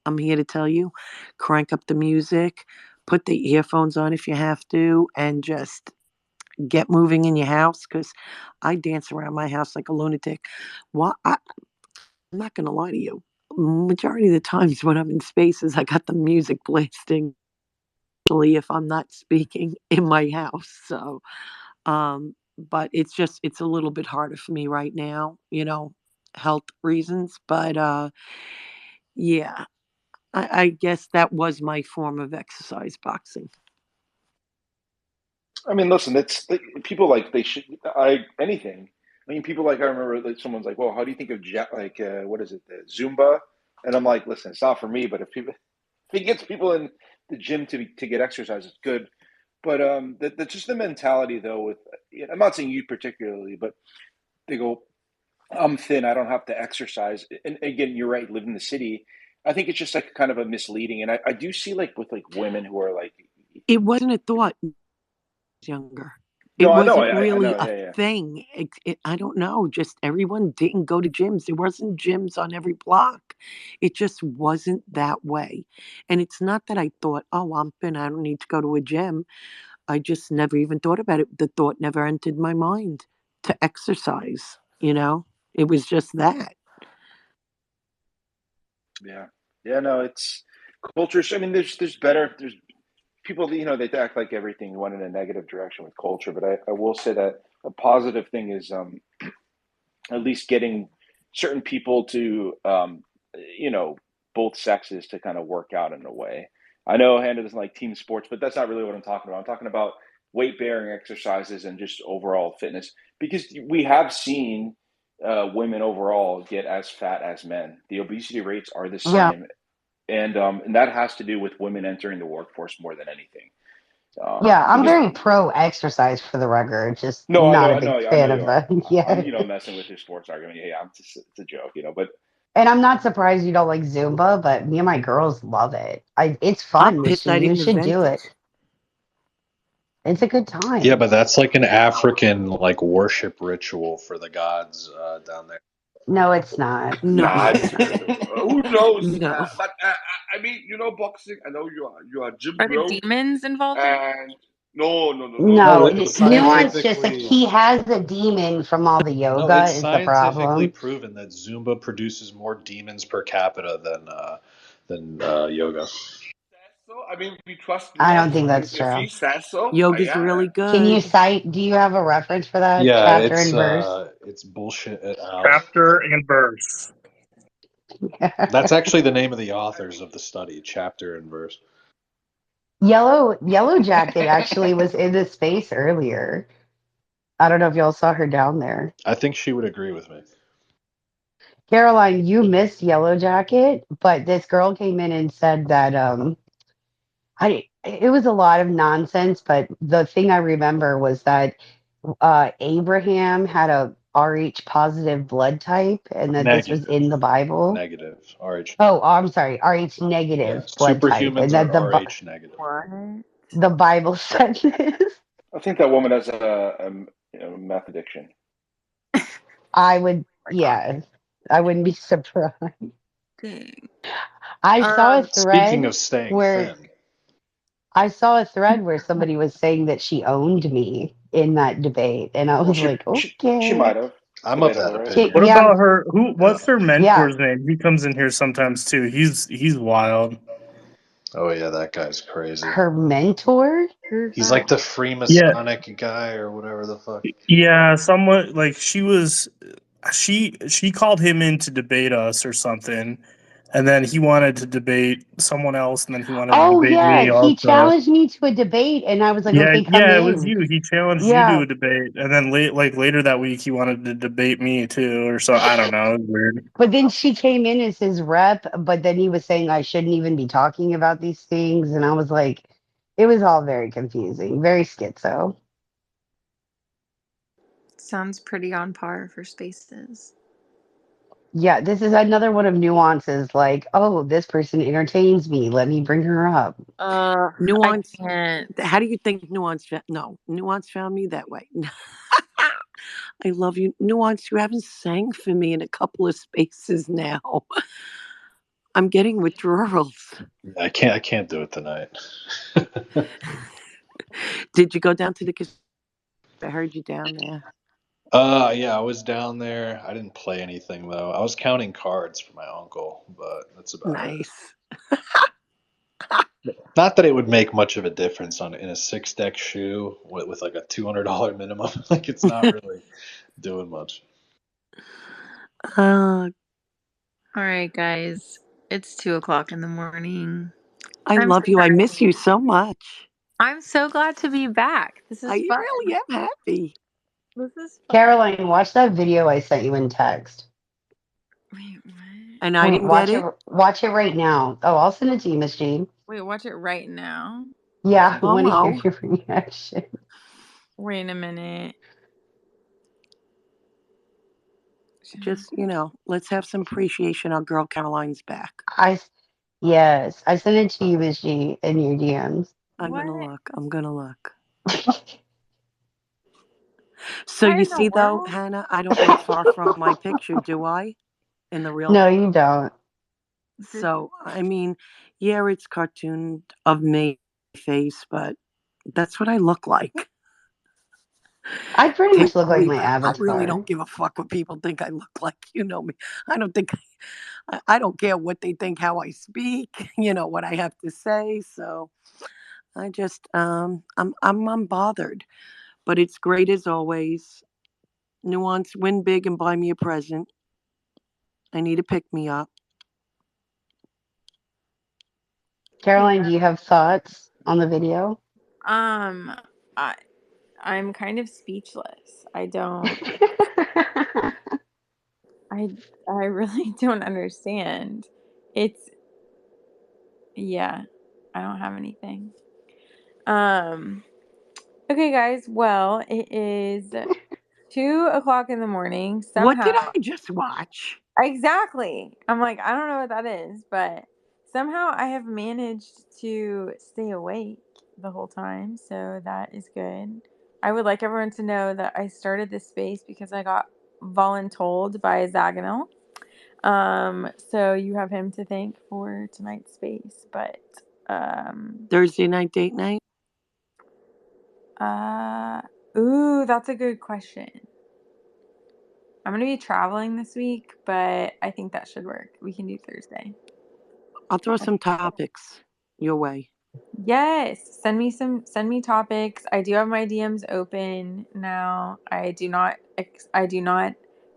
I'm here to tell you, crank up the music, put the earphones on if you have to, and just get moving in your house because I dance around my house like a lunatic. I'm not going to lie to you. Majority of the times when I'm in spaces, I got the music blasting, especially if I'm not speaking in my house. So, but it's a little bit harder for me right now, health reasons. But yeah, I guess that was my form of exercise, boxing. I mean, listen, it's people like they should. Anything. I mean, people like I remember that someone's like, "Well, how do you think of what is it, Zumba?" And I'm like, "Listen, it's not for me, but if it gets people in the gym to get exercise, it's good." But that's just the mentality, though. I'm not saying you particularly, but they go, "I'm thin, I don't have to exercise." And again, you're right. Live in the city. I think it's just like kind of a misleading, and I do see like with like women who are like, It wasn't a thought when I was younger. It no, I know, wasn't I really know, a yeah, yeah. thing. I don't know. Just everyone didn't go to gyms. There wasn't gyms on every block. It just wasn't that way. And it's not that I thought, oh, I'm thin. I don't need to go to a gym. I just never even thought about it. The thought never entered my mind to exercise. It was just that. Yeah. Yeah, no, it's culture. I mean, there's people, they act like everything went in a negative direction with culture, but I will say that a positive thing is at least getting certain people to, you know, both sexes to kind of work out in a way. I know Hannah doesn't like team sports, but that's not really what I'm talking about. I'm talking about weight bearing exercises and just overall fitness because we have seen women overall get as fat as men. The obesity rates are the Yeah. same, and that has to do with women entering the workforce more than anything. Yeah, I'm Because very pro exercise for the record, just no, not a big I know fan you of are. the yeah. I'm messing with your sports argument. Yeah, it's a joke, but And I'm not surprised you don't like Zumba, but me and my girls love it. It's I'm fun. pissed I You didn't should invent do it. it. It's a good Yeah, time. but that's like an African like worship ritual for the gods down there. No, it's not. No, nah, It's not. Who knows? no. But I mean, boxing. I know you are a gym Are there bro, demons involved in? and no, No, No, demons. it's Nuance just like scientifically he has a demon from all the no, yoga it's is the scientifically problem. proven that Zumba produces more demons per capita than yoga. So I mean, we trust I don't nuance. think that's If he true. says so, Yoga's yeah. really Can you good. cite, do you have a reference for that Yeah, chapter and verse? it's bullshit et al. Chapter and verse. That's actually the name of the authors of the study, chapter and verse. Yellow Jacket actually was in this space earlier. I don't know if y'all saw her down there. I think she would agree with me. Caroline, you missed Yellow Jacket, but this girl came in and said that it was a lot of nonsense, but the thing I remember was that Abraham had a Rh positive blood type and that this was in Negative. the Bible. Negative. RH. Oh, I'm sorry, Rh Yeah, negative blood type, and superhumans are that RH negative. What? the Bible said this. I think that woman has a meth addiction. I would, My God. yeah, I wouldn't be surprised. Dang. I saw a Um, Speaking thread of staying where thin, somebody was saying that she owned me in that debate, and I Well, was like, she okay. might have. It's I'm of that debatable, right? opinion. What Yeah, about her? What's her yeah. mentor's name? He comes in here sometimes too. He's wild. Oh yeah, that guy's crazy. Her mentor. who's He's like that? the Yeah, Freemasonic guy or whatever the fuck. yeah. Somewhat like she called him in to debate us or something, and then he wanted to debate someone else, and then he wanted to Oh debate yeah, me he also. challenged me to a debate, and I was like, Yeah, okay, come yeah, it was in. you. He challenged you to Yeah, a debate, and then later that week he wanted to debate me too, or so. I don't know. It was weird. but then she came in as his rep, but then he was saying I shouldn't even be talking about these things, and I was like, it was all very confusing, very schizo. Sounds pretty on par for spaces. Yeah, this is another one of nuances. Like, oh, this person entertains me. Let me bring her up. I Nuance. can't. How do you think Nuance? No, Nuance found me that way. I love you, Nuance. You haven't sang for me in a couple of spaces now. I'm getting withdrawals. I can't do it tonight. Did you go down to the I heard you down there. Yeah, I was down there. I didn't play anything though. I was counting cards for my uncle, but that's about it. Nice. Not that it would make much of a difference in a 6 deck shoe with like a $200 minimum. Like it's not really doing much. Uh, All right, guys. It's 2 o'clock in the morning. I I'm so love you. I miss you so much. I'm so glad to be back. This is I fun. really am happy. This is fun. Caroline, watch that video I sent you in text. Wait, what? And I didn't get it. Watch it right now. Oh, I'll send it to you, Miss Jean. Wait, watch it right now. Yeah, I want to hear Slow-mo. your reaction. Wait a minute. Just, let's have some appreciation. Our girl Caroline's back. Yes, I sent it to you, Miss G, in your DMs. I'm gonna look. So What you in the see, though, world? Hannah, I don't look far from my picture, do I? In the real. No, you don't. So, I mean, yeah, it's cartoon of me face, but that's what I look like. I pretty much look like Believe my I really avatar. don't give a fuck what people think I look like. You know me. I don't think I don't care what they think, how I speak, what I have to say. So I just I'm unbothered. But it's great as always. Nuance, win big and buy me a present. I need to pick me up. Caroline, do you have thoughts on the video? I I'm kind of speechless. I don't I really don't understand. Yeah, I don't have anything. Okay, guys. Well, it is 2 o'clock in the morning. What Somehow, did I just watch? exactly. I'm like, I don't know what that is, but somehow I have managed to stay awake the whole time, so that is good. I would like everyone to know that I started this space because I got voluntold by Zaganel. So you have him to thank for tonight's space, but Thursday night date night? ooh, that's a good question. I'm gonna be traveling this week, but I think that should work. We can do Thursday. I'll throw some topics your way. Yes, send me topics. I do have my DMs open now. I do not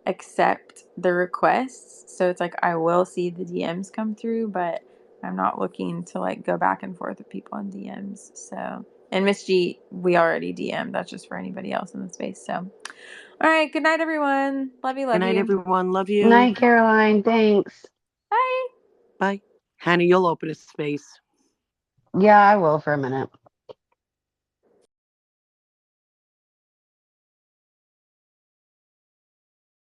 accept the requests. So it's like I will see the DMs come through, but I'm not looking to like go back and forth with people on DMs. So, and Miss G, we already DM'd. That's just for anybody else in the space. So, all right, good night everyone. Love you, Good love night, you. everyone. Love you. Night, Caroline. Thanks. Bye. Bye. Hannah, you'll open a space. Yeah, I will for a minute.